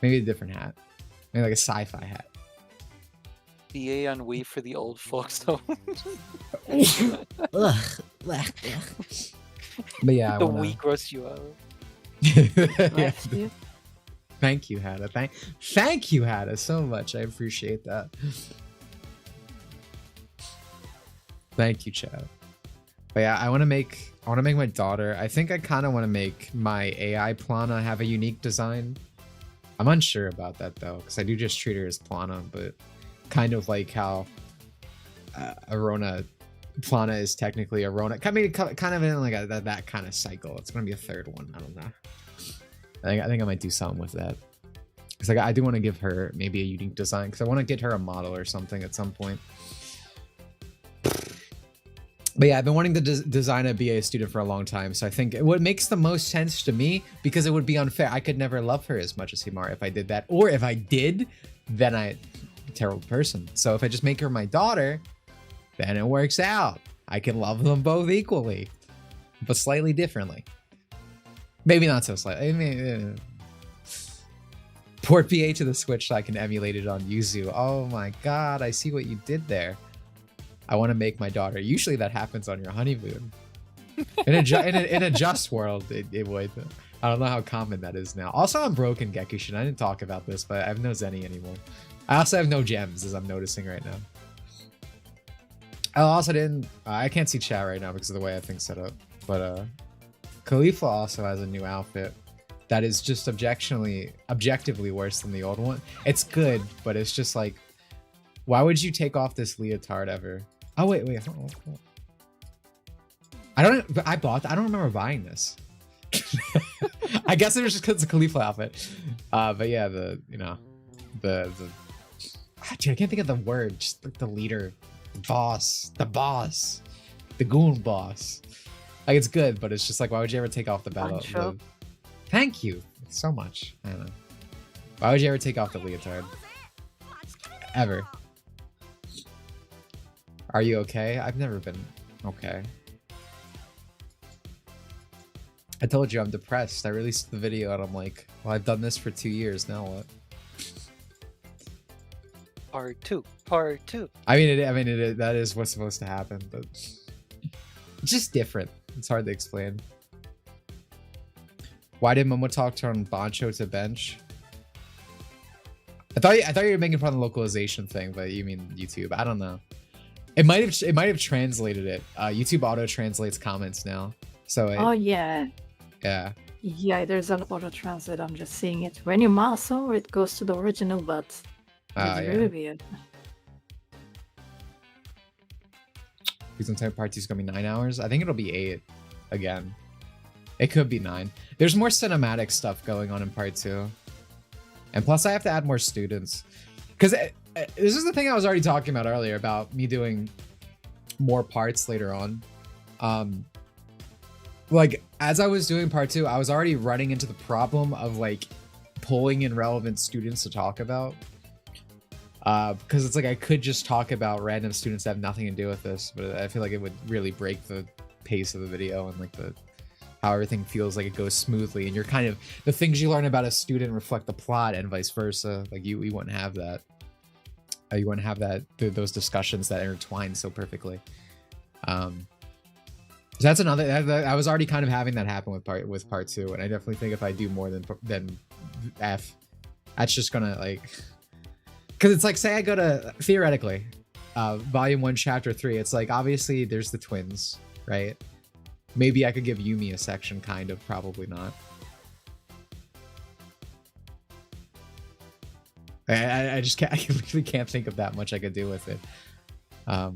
Maybe a different hat. Maybe like a sci-fi hat.
VA on Wii for the old folks though.
But yeah,
the Wii grossed you out.
Yeah. Thank you, Hada. Thank you, Hada, so much. I appreciate that. Thank you, Chad. But yeah, I want to make my daughter. I think I kind of want to make my AI Plana have a unique design. I'm unsure about that though, because I do just treat her as Plana, but kind of like how Arona Plana is technically Arona. I mean, kind of in like that kind of cycle. It's gonna be a third one. I don't know. I think I might do something with that. Because like I do want to give her maybe a unique design, because I want to get her a model or something at some point. But yeah, I've been wanting to design a BA student for a long time, so I think what makes the most sense to me, because it would be unfair. I could never love her as much as Himari if I did that, or if I did, then I'm a terrible person. So if I just make her my daughter, then it works out. I can love them both equally, but slightly differently. Maybe not so slightly. I mean, port PA to the Switch so I can emulate it on Yuzu. Oh my god, I see what you did there. I want to make my daughter. Usually that happens on your honeymoon. In a just world, it would. I don't know how common that is now. Also, I'm broken Gekishin. I didn't talk about this, but I have no Zenny anymore. I also have no gems, as I'm noticing right now. I also didn't. I can't see chat right now because of the way I think set up. But Khalifa also has a new outfit that is just objectively worse than the old one. It's good, but it's just like, why would you take off this leotard ever? Oh wait, hold on. I don't remember buying this. I guess it was just because it's a Khalifa outfit. But yeah, dude, I can't think of the word. Just like the leader, the boss, the goon boss. Like it's good, but it's just like, why would you ever take off the battle? Thank you so much. I don't know. Why would you ever take off the leotard? Ever? Are you okay? I've never been okay. I told you I'm depressed. I released the video and I'm like, well, I've done this for 2 years. Now what?
Part two.
I mean, that is what's supposed to happen, but it's just different. It's hard to explain. Why did Momo talk turn Bancho to bench? I thought you were making fun of the localization thing, but you mean YouTube. I don't know. It might have translated it. YouTube auto translates comments now. So
oh yeah.
Yeah.
Yeah, there's an auto translate. I'm just seeing it. When you mouse over, it goes to the original, but it's really weird.
Season 10 part 2 is gonna be 9 hours. I think it'll be 8 again. It could be 9. There's more cinematic stuff going on in part 2. And plus I have to add more students. Because this is the thing I was already talking about earlier about me doing more parts later on. Like as I was doing part 2, I was already running into the problem of like pulling in relevant students to talk about. Because it's like I could just talk about random students that have nothing to do with this, but I feel like it would really break the pace of the video and like how everything feels like it goes smoothly, and you're kind of the things you learn about a student reflect the plot and vice versa. Like you wouldn't have that. You wouldn't have those discussions that intertwine so perfectly. So that's another. I was already kind of having that happen with part 2, and I definitely think if I do more than F, that's just gonna like, because it's like, say I go to theoretically, volume 1, chapter 3. It's like obviously there's the twins, right? Maybe I could give Yumi a section, kind of, probably not. I just can't, I literally can't think of that much I could do with it. Like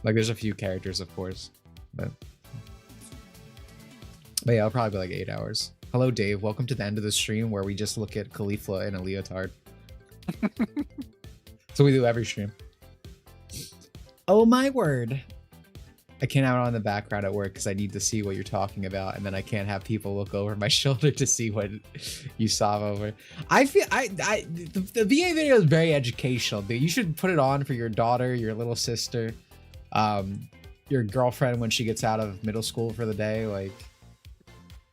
there's a few characters, of course, but yeah, it'll probably be like 8 hours. Hello, Dave. Welcome to the end of the stream where we just look at Khalifa in a leotard. So we do every stream. Oh my word. I can't have it on in the background at work because I need to see what you're talking about, and then I can't have people look over my shoulder to see what you saw over. I feel the VA video is very educational, dude. You should put it on for your daughter, your little sister, your girlfriend when she gets out of middle school for the day. Like,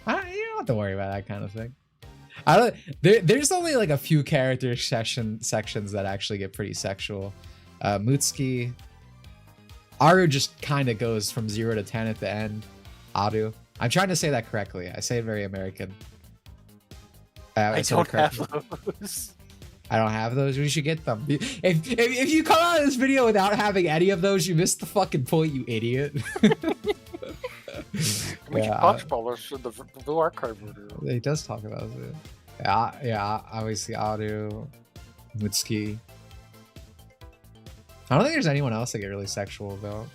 you don't have to worry about that kind of thing. There's only like a few character sections that actually get pretty sexual. Mutsuki. Aru just kind of goes from 0 to 10 at the end. Aru. I'm trying to say that correctly. I say it very American.
I don't have those.
I don't have those. We should get them. If you come out of this video without having any of those, you missed the fucking point, you idiot.
We can talk about this in the Blue Archive video.
He does talk about it. Yeah, obviously Aru, Mutsuki. I don't think there's anyone else that get really sexual about.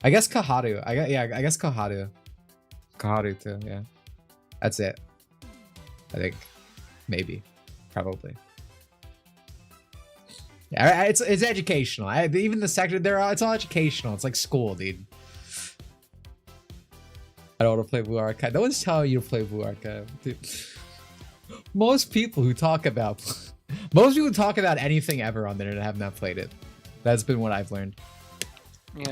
I guess Kaharu. I guess Kaharu. Kaharu too, yeah. That's it. I think. Maybe. Probably. Yeah, it's educational. Even the section it's all educational. It's like school, dude. I don't want to play Blue Archive. No one's telling you to play Blue Archive, dude. Most people who talk about anything ever on the internet have not played it. That's been what I've learned.
Yeah.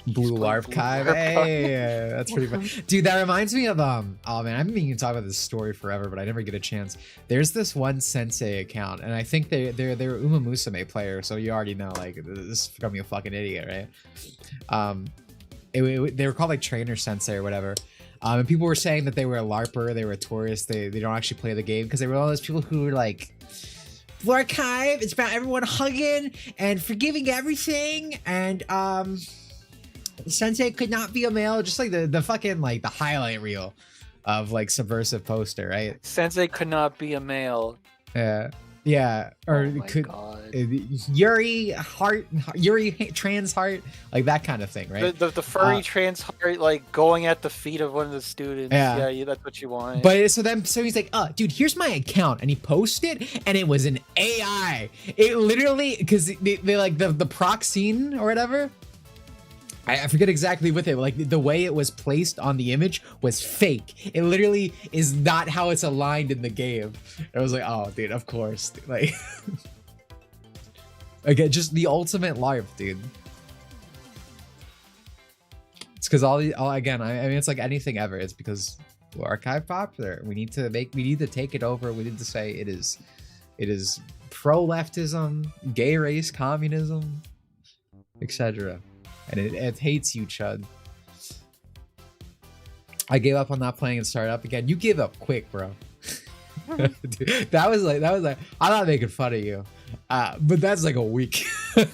Blue Archive. Hey, that's pretty fun. Dude, that reminds me of oh man, I've been meaning to talk about this story forever, but I never get a chance. There's this one Sensei account, and I think they're Uma Musume player, so you already know like this is gonna be a fucking idiot, right? They were called like Trainer Sensei or whatever. And people were saying that they were a LARPer, they were a tourist, they don't actually play the game because they were all those people who were like, Blue Archive, it's about everyone hugging and forgiving everything, and Sensei could not be a male, just like the fucking like the highlight reel of like subversive poster, right?
Sensei could not be a male.
Yeah, or
oh
could
God.
Yuri trans heart, like that kind of thing, right?
The furry trans heart, like going at the feet of one of the students. Yeah, that's what you want.
But so he's like, dude, here's my account, and he posted, and it was an AI. It literally, because they like the proc scene or whatever. I forget exactly with it, like the way it was placed on the image was fake. It literally is not how it's aligned in the game. I was like, oh, dude, of course. Like, again, just the ultimate LARP, dude. It's because again, I mean, it's like anything ever. It's because Archive popular. We need to take it over. We need to say it is pro-leftism, gay race, communism, etc. And it hates you, Chud. I gave up on not playing and started up again. You gave up quick, bro. Dude, that was like I'm not making fun of you, but that's like a week. Your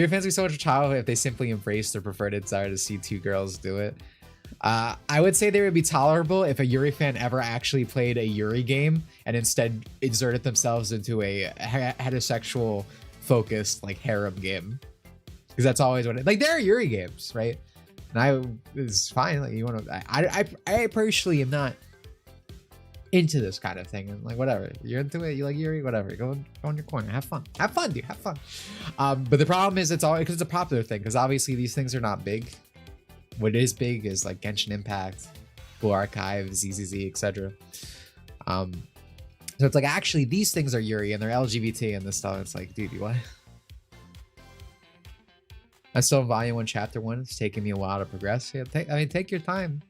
fans would be so much of childhood if they simply embraced their preferred desire to see two girls do it. I would say they would be tolerable if a Yuri fan ever actually played a Yuri game and instead inserted themselves into a heterosexual focused like harem game, because that's always what it, like there are Yuri games, right? And it's fine. Like you want to, I personally am not into this kind of thing, and like whatever, you're into it, you like Yuri, whatever, go in your corner, have fun, dude, have fun. But the problem is it's all because it's a popular thing, because obviously these things are not big. What is big is like Genshin Impact, Blue Archive, ZZZ, etc. So it's like actually these things are Yuri and they're LGBT and this stuff. It's like, dude, what? I'm still in Volume 1, Chapter 1. It's taking me a while to progress. Yeah, take your time.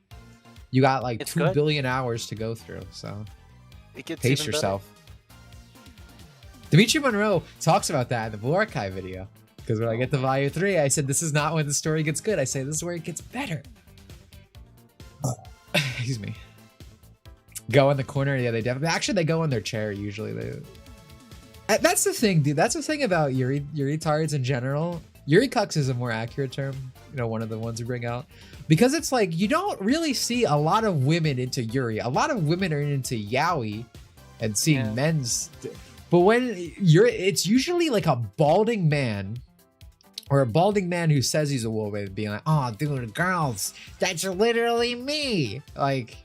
You got like 2 billion hours to go through, so pace yourself. Dimitri Monroe talks about that in the Blue Archive video. Because when I get to Volume 3, I said, this is not when the story gets good. I say, this is where it gets better. Excuse me. Go in the corner. Yeah, they definitely. Actually, they go in their chair usually. That's the thing, dude. That's the thing about Yuri tards in general. Yuri cucks is a more accurate term. You know, one of the ones we bring out. Because it's like, you don't really see a lot of women into Yuri. A lot of women are into yaoi and seeing men's. But when it's usually like a balding man. Or a balding man who says he's a woman being like, oh, dude, girls, that's literally me. Like,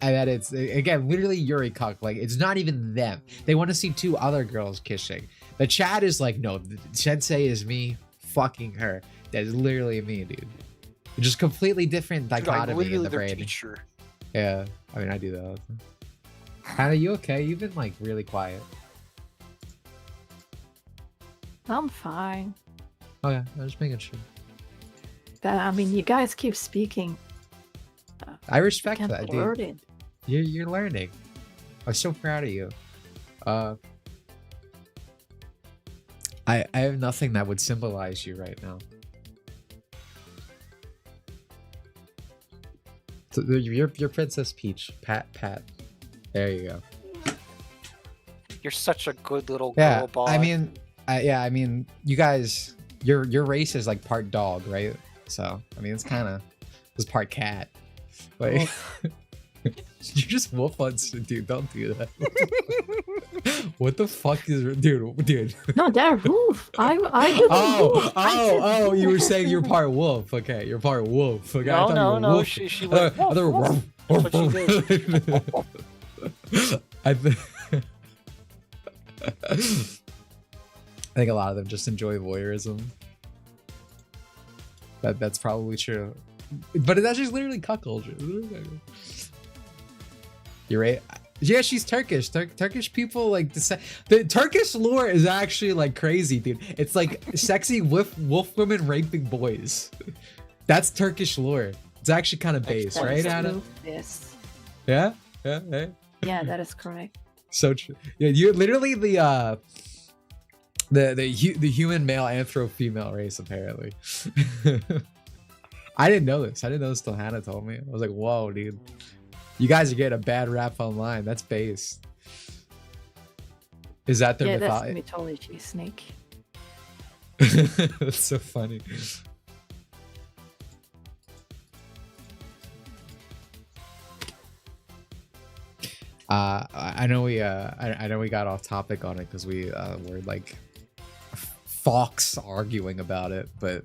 and that it's, again, literally Yuri cuck. Like, it's not even them. They want to see 2 other girls kissing. The chat is like, no, Sensei is me fucking her. That is literally me, dude. Just completely different dichotomy in the brain.
Teacher.
Yeah, I mean, I do that all the time. Hannah, you okay? You've been, like, really quiet.
I'm fine.
Oh yeah, I was just making sure.
I mean, you guys keep speaking.
I respect that, dude.
Learning.
You're learning. I'm so proud of you. I have nothing that would symbolize you right now. So you're Princess Peach, Pat. There you go.
You're such a good little girl bot.
I mean, you guys. Your race is like part dog, right? So I mean, it's kind of part cat. Like you just wolf on, dude. Don't do that. What the fuck is, dude?
No, they're wolf. I
Oh! You were saying you're part wolf. Okay, you're part wolf. Okay,
no. She went wolf. That's what she did.
I think a lot of them just enjoy voyeurism. That's probably true, but that's just literally cuckold. You're right. Yeah, she's Turkish. Turkish people like the Turkish lore is actually like crazy, dude. It's like sexy wolf women raping boys. That's Turkish lore. It's actually kind of base, right, Anna?
Yes.
Yeah.
Yeah, that is correct.
So true. Yeah, you literally the human male anthro female race apparently. I didn't know this. I didn't know this till Hannah told me. I was like, whoa, dude. You guys are getting a bad rap online. That's base. Is that their
mythology? That's mythology, Snake.
That's so funny. I know we got off topic on it because we were like Fox arguing about it, but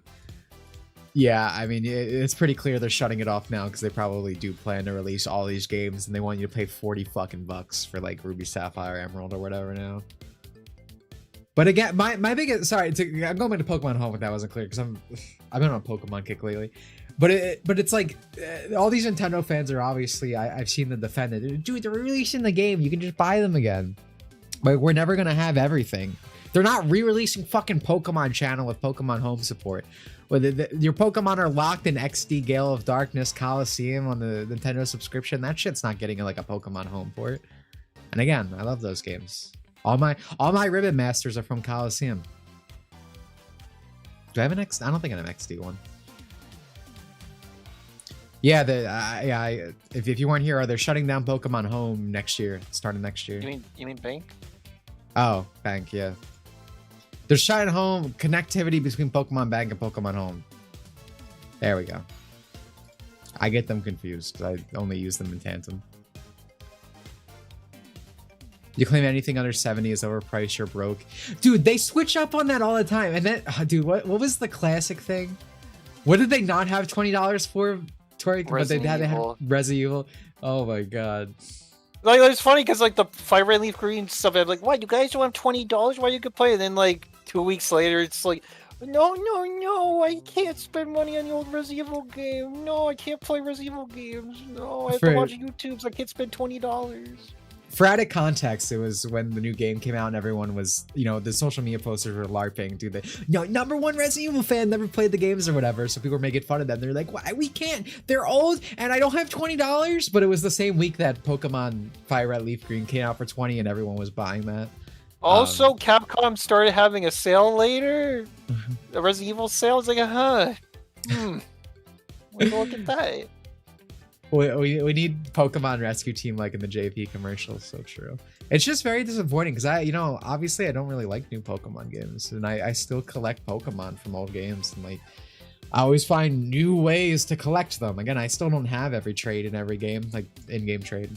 yeah, I mean it's pretty clear they're shutting it off now because they probably do plan to release all these games and they want you to pay 40 fucking bucks for like Ruby, Sapphire, Emerald, or whatever now. But again, my biggest I'm going back to Pokemon Home if that wasn't clear because I've been on a Pokemon kick lately. But it's like all these Nintendo fans are obviously I've seen them defend it. Dude, they're releasing the game. You can just buy them again. But we're never gonna have everything. They're not re-releasing fucking Pokemon Channel with Pokemon Home support. Your Pokemon are locked in XD, Gale of Darkness, Coliseum on the Nintendo subscription. That shit's not getting like a Pokemon Home port. And again, I love those games. All my Ribbon Masters are from Coliseum. Do I have an XD? I don't think I have an XD one. Yeah, if you weren't here, they're shutting down Pokemon Home next year, starting next year.
You mean Bank?
Oh, Bank, yeah. They're shutting home connectivity between Pokemon Bank and Pokemon Home. There we go. I get them confused because I only use them in tandem. You claim anything under 70 is overpriced, you're broke. Dude, they switch up on that all the time. And then, dude, what was the classic thing? What did they not have $20 for? But they had to have Resident Evil. Oh my god.
Like, it's funny because like the Fire Red Leaf Green stuff, I'm like, what? You guys don't have $20? Why you could play? And then like 2 weeks later, it's like, no, I can't spend money on the old Resident Evil game. No, I can't play Resident Evil games. No, I have to watch YouTube, so I can't spend $20.
For added context, it was when the new game came out and everyone was, you know, the social media posters were LARPing, dude. #1 Resident Evil fan, never played the games or whatever. So people were making fun of them. They're like, why? We can't. They're old and I don't have $20. But it was the same week that Pokemon Fire Red Leaf Green came out for 20 and everyone was buying that.
Also, Capcom started having a sale later. A Resident Evil sale. It's like, look at that.
We need Pokemon Rescue Team like in the JP commercials. So true. It's just very disappointing because obviously I don't really like new Pokemon games, and I still collect Pokemon from old games, and like I always find new ways to collect them. Again, I still don't have every trade in every game, like in-game trade.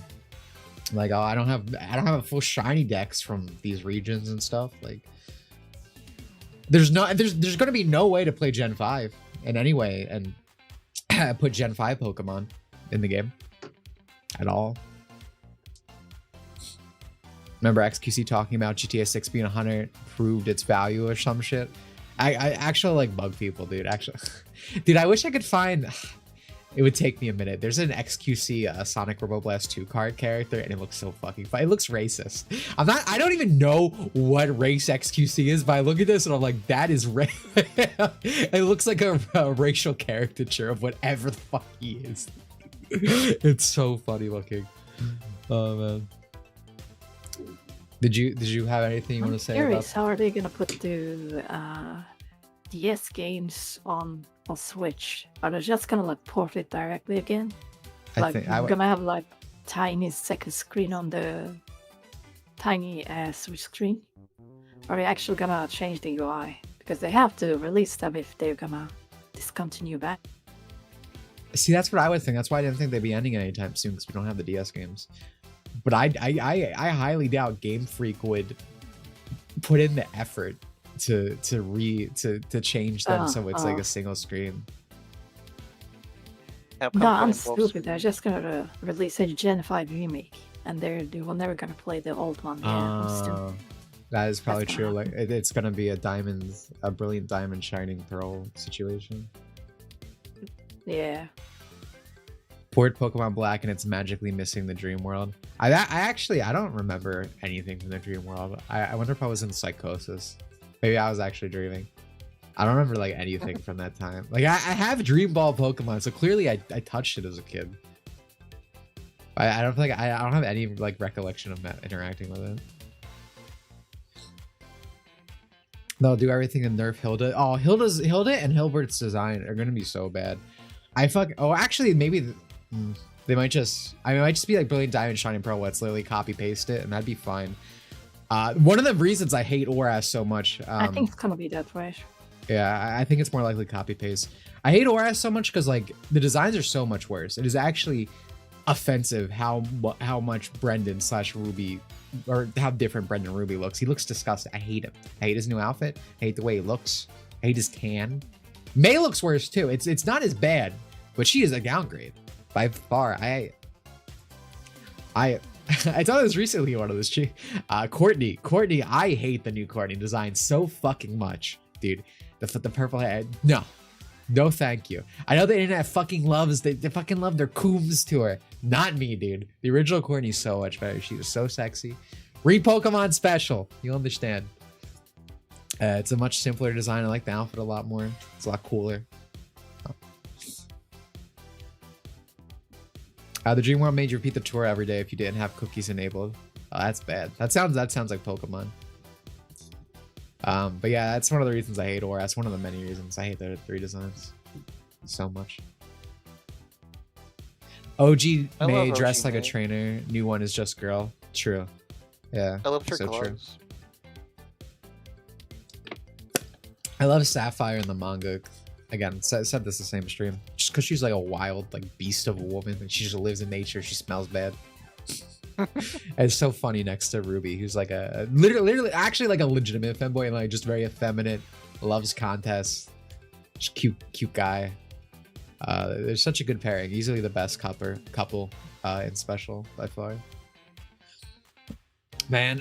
Like I don't have a full shiny dex from these regions and stuff. Like there's gonna be no way to play Gen 5 in any way and put Gen 5 Pokemon in the game at all. Remember XQC talking about GTA 6 being 100 proved its value or some shit? I actually like bug people, dude. Actually, dude, I wish I could find. It would take me a minute. There's an XQC Sonic Roboblast 2 card character, and it looks so fucking fun. It looks racist. I don't even know what race XQC is, but I look at this and I'm like, that is it looks like a racial caricature of whatever the fuck he is. It's so funny looking. Oh man. Did you have anything you want to say about?
How are they gonna put the DS games on Switch? Are they just gonna like port it directly again? Like gonna have like tiny second screen on the tiny Switch screen? Or are they actually gonna change the UI? Because they have to release them if they're gonna discontinue back.
See, that's what I would think. That's why I didn't think they'd be ending anytime soon, because we don't have the DS games. But I highly doubt Game Freak would put in the effort to change them so it's like a single screen.
No, I'm stupid. They're just gonna release a Gen 5 remake, and they were never gonna play the old one. Yeah,
that is probably true. Like it's gonna be a brilliant diamond shining pearl situation.
Yeah.
Port Pokemon Black and it's magically missing the Dream World. I don't remember anything from the Dream World. I wonder if I was in psychosis. Maybe I was actually dreaming. I don't remember like anything from that time. Like I have Dream Ball Pokemon, so clearly I touched it as a kid. I don't think I don't have any like recollection of interacting with it. They'll do everything to nerf Hilda. Oh, Hilda and Hilbert's design are gonna be so bad. Actually, maybe they might just. I mean, it might just be like Brilliant Diamond Shining Pearl, where it's literally copy paste it, and that'd be fine. One of the reasons I hate ORAS so much.
I think it's gonna be that way.
Yeah, I think it's more likely copy paste. I hate ORAS so much because like the designs are so much worse. It is actually offensive how much Brendan / Ruby, or how different Brendan Ruby looks. He looks disgusting. I hate him. I hate his new outfit. I hate the way he looks. I hate his tan. May looks worse too. It's not as bad, but she is a downgrade by far. I saw this recently on this chick. Courtney, I hate the new Courtney design so fucking much, dude. The purple hair, no thank you. I know the internet fucking loves, they fucking love their coombs to her. Not me, dude. The original Courtney's so much better. She was so sexy. Read Pokemon Special, you'll understand. It's a much simpler design. I like the outfit a lot more. It's a lot cooler. The Dream World made you repeat the tour every day if you didn't have cookies enabled. Oh, that's bad. That sounds like Pokemon. But yeah, that's one of the reasons I hate Aura. That's one of the many reasons I hate their redesigns so much. OG May dressed like a trainer. New one is just girl. True. Yeah.
I love her
so
clothes.
True. I love Sapphire in the manga. Again, said this the same stream. Just because she's like a wild, like beast of a woman, and she just lives in nature. She smells bad. It's so funny next to Ruby, who's like a literally actually like a legitimate femboy and like just very effeminate, loves contests, just cute guy. There's such a good pairing, easily the best couple in special by far. Man,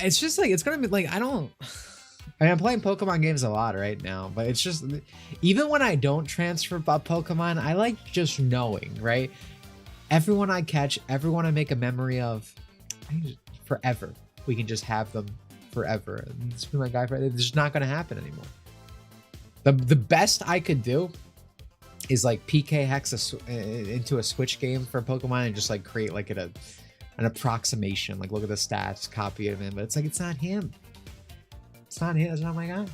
it's just like it's gonna be like I'm playing Pokemon games a lot right now, but it's just even when I don't transfer Pokemon, I like just knowing, right? Everyone I catch, everyone I make a memory of, forever. We can just have them forever. And this be my guy forever. It's just not gonna happen anymore. The best I could do is like PK hex into a Switch game for Pokemon and just like create like an approximation. Like look at the stats, copy it in, but it's like it's not him. It's not him. It's not my guy.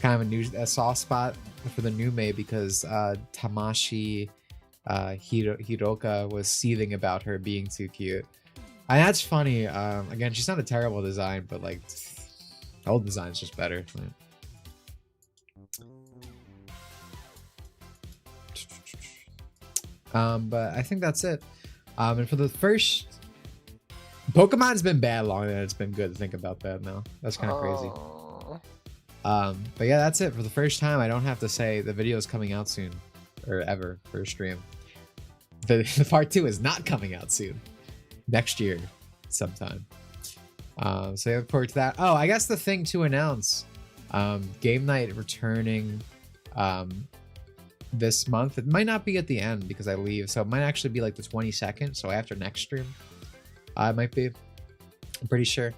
Kind of a soft spot for the new May because Tamashi Hiroka was seething about her being too cute. And that's funny. Again, she's not a terrible design, but like the old design's just better. But I think that's it. And for the first, Pokemon's been bad longer than it's been good to think about that now. That's kind of crazy. But yeah, that's it for the first time. I don't have to say the video is coming out soon or ever for a stream. The part 2 is not coming out soon, next year sometime. So I look forward to that. Oh, I guess the thing to announce, GameNight returning this month. It might not be at the end because I leave, so it might actually be like the 22nd, so after next stream. It might be. I'm pretty sure.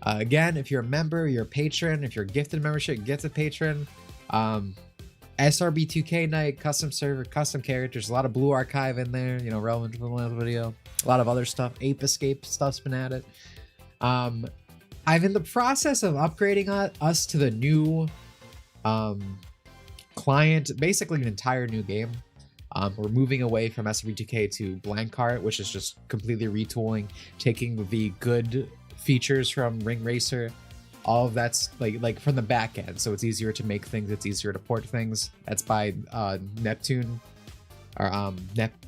Again, if you're a member, you're a patron. If you're gifted membership, get a patron. SRB2K night, custom server, custom characters, a lot of blue archive in there, you know, relevant to the last video. A lot of other stuff. Ape Escape stuff's been added. I'm in the process of upgrading us to the new client, basically an entire new game. We're moving away from SRB2K to Blank Cart, which is just completely retooling, taking the good features from Ring Racer, all of that's like from the back end, so it's easier to make things, it's easier to port things. That's by Neptune or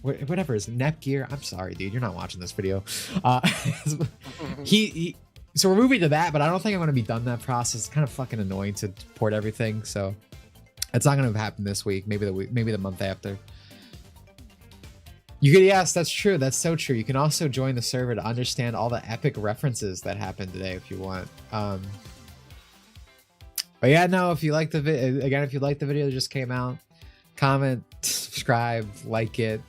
whatever is Nepgear. I'm sorry, dude, you're not watching this video. So we're moving to that, but I don't think I'm going to be done that process. It's kind of fucking annoying to port everything, so it's not going to happen this week. Maybe the month after. You could, yes, that's true. That's so true. You can also join the server to understand all the epic references that happened today if you want. But yeah, no, if you like the video that just came out, comment, subscribe, like it.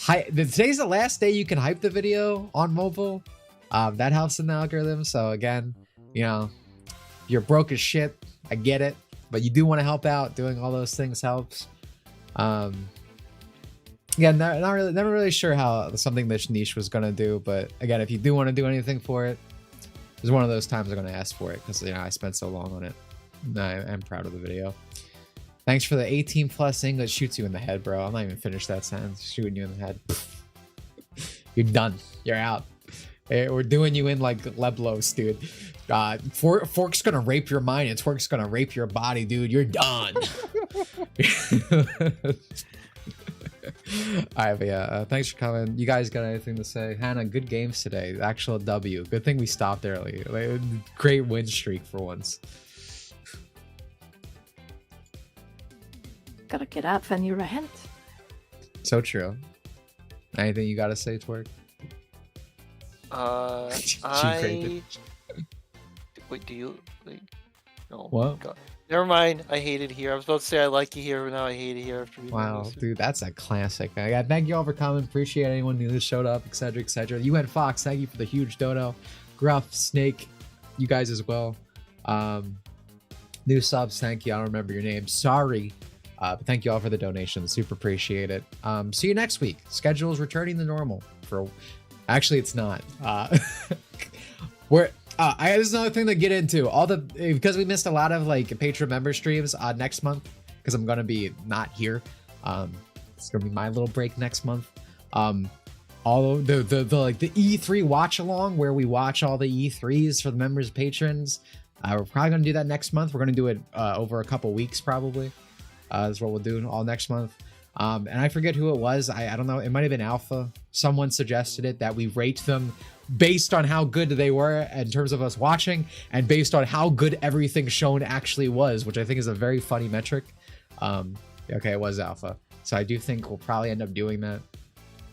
Today's the last day you can hype the video on mobile. That helps in the algorithm. So again, you know, you're broke as shit. I get it, but you do want to help out. Doing all those things helps. Again, never really sure how something this niche was gonna do, but again, if you do want to do anything for it, it's one of those times I'm gonna ask for it because, you know, I spent so long on it. I'm proud of the video. Thanks for the 18+ English. Shoots you in the head, bro. I'm not even finished that sentence. Shooting you in the head. You're done. You're out. Hey, we're doing you in like Leblos, dude. Fork's gonna rape your mind and Twerk's gonna rape your body, dude. You're done. Alright, but yeah, thanks for coming. You guys got anything to say? Hannah, good games today. Actual W. Good thing we stopped early. Like, great win streak for once.
Gotta get up when you rant.
So true. Anything you gotta say, Twerk?
Wait, do you? Wait. No.
What?
God. Never mind. I hate it here. I was about to say I like it here, but now I hate it here after.
Wow, dude, that's a classic. I thank you all for coming. Appreciate anyone new that showed up, etc., etc. UN Fox, thank you for the huge dono. Gruff, Snake, you guys as well. New subs, thank you. I don't remember your name. Sorry. But thank you all for the donations. Super appreciate it. See you next week. Schedule is returning to normal. Actually, it's not. There's another thing to get into. Because we missed a lot of like Patreon member streams next month, because I'm gonna be not here. It's gonna be my little break next month. All of the E3 watch along, where we watch all the E3s for the members, patrons. We're probably gonna do that next month. We're gonna do it over a couple weeks probably. Is what we'll do all next month. And I forget who it was. I don't know. It might have been Alpha. Someone suggested it, that we rate them based on how good they were in terms of us watching and based on how good everything shown actually was, which I think is a very funny metric. Okay, it was Alpha. So I do think we'll probably end up doing that.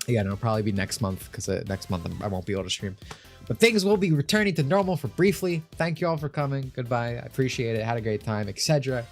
Again, it'll probably be next month because next month I won't be able to stream. But things will be returning to normal for briefly. Thank you all for coming. Goodbye. I appreciate it. Had a great time, etc.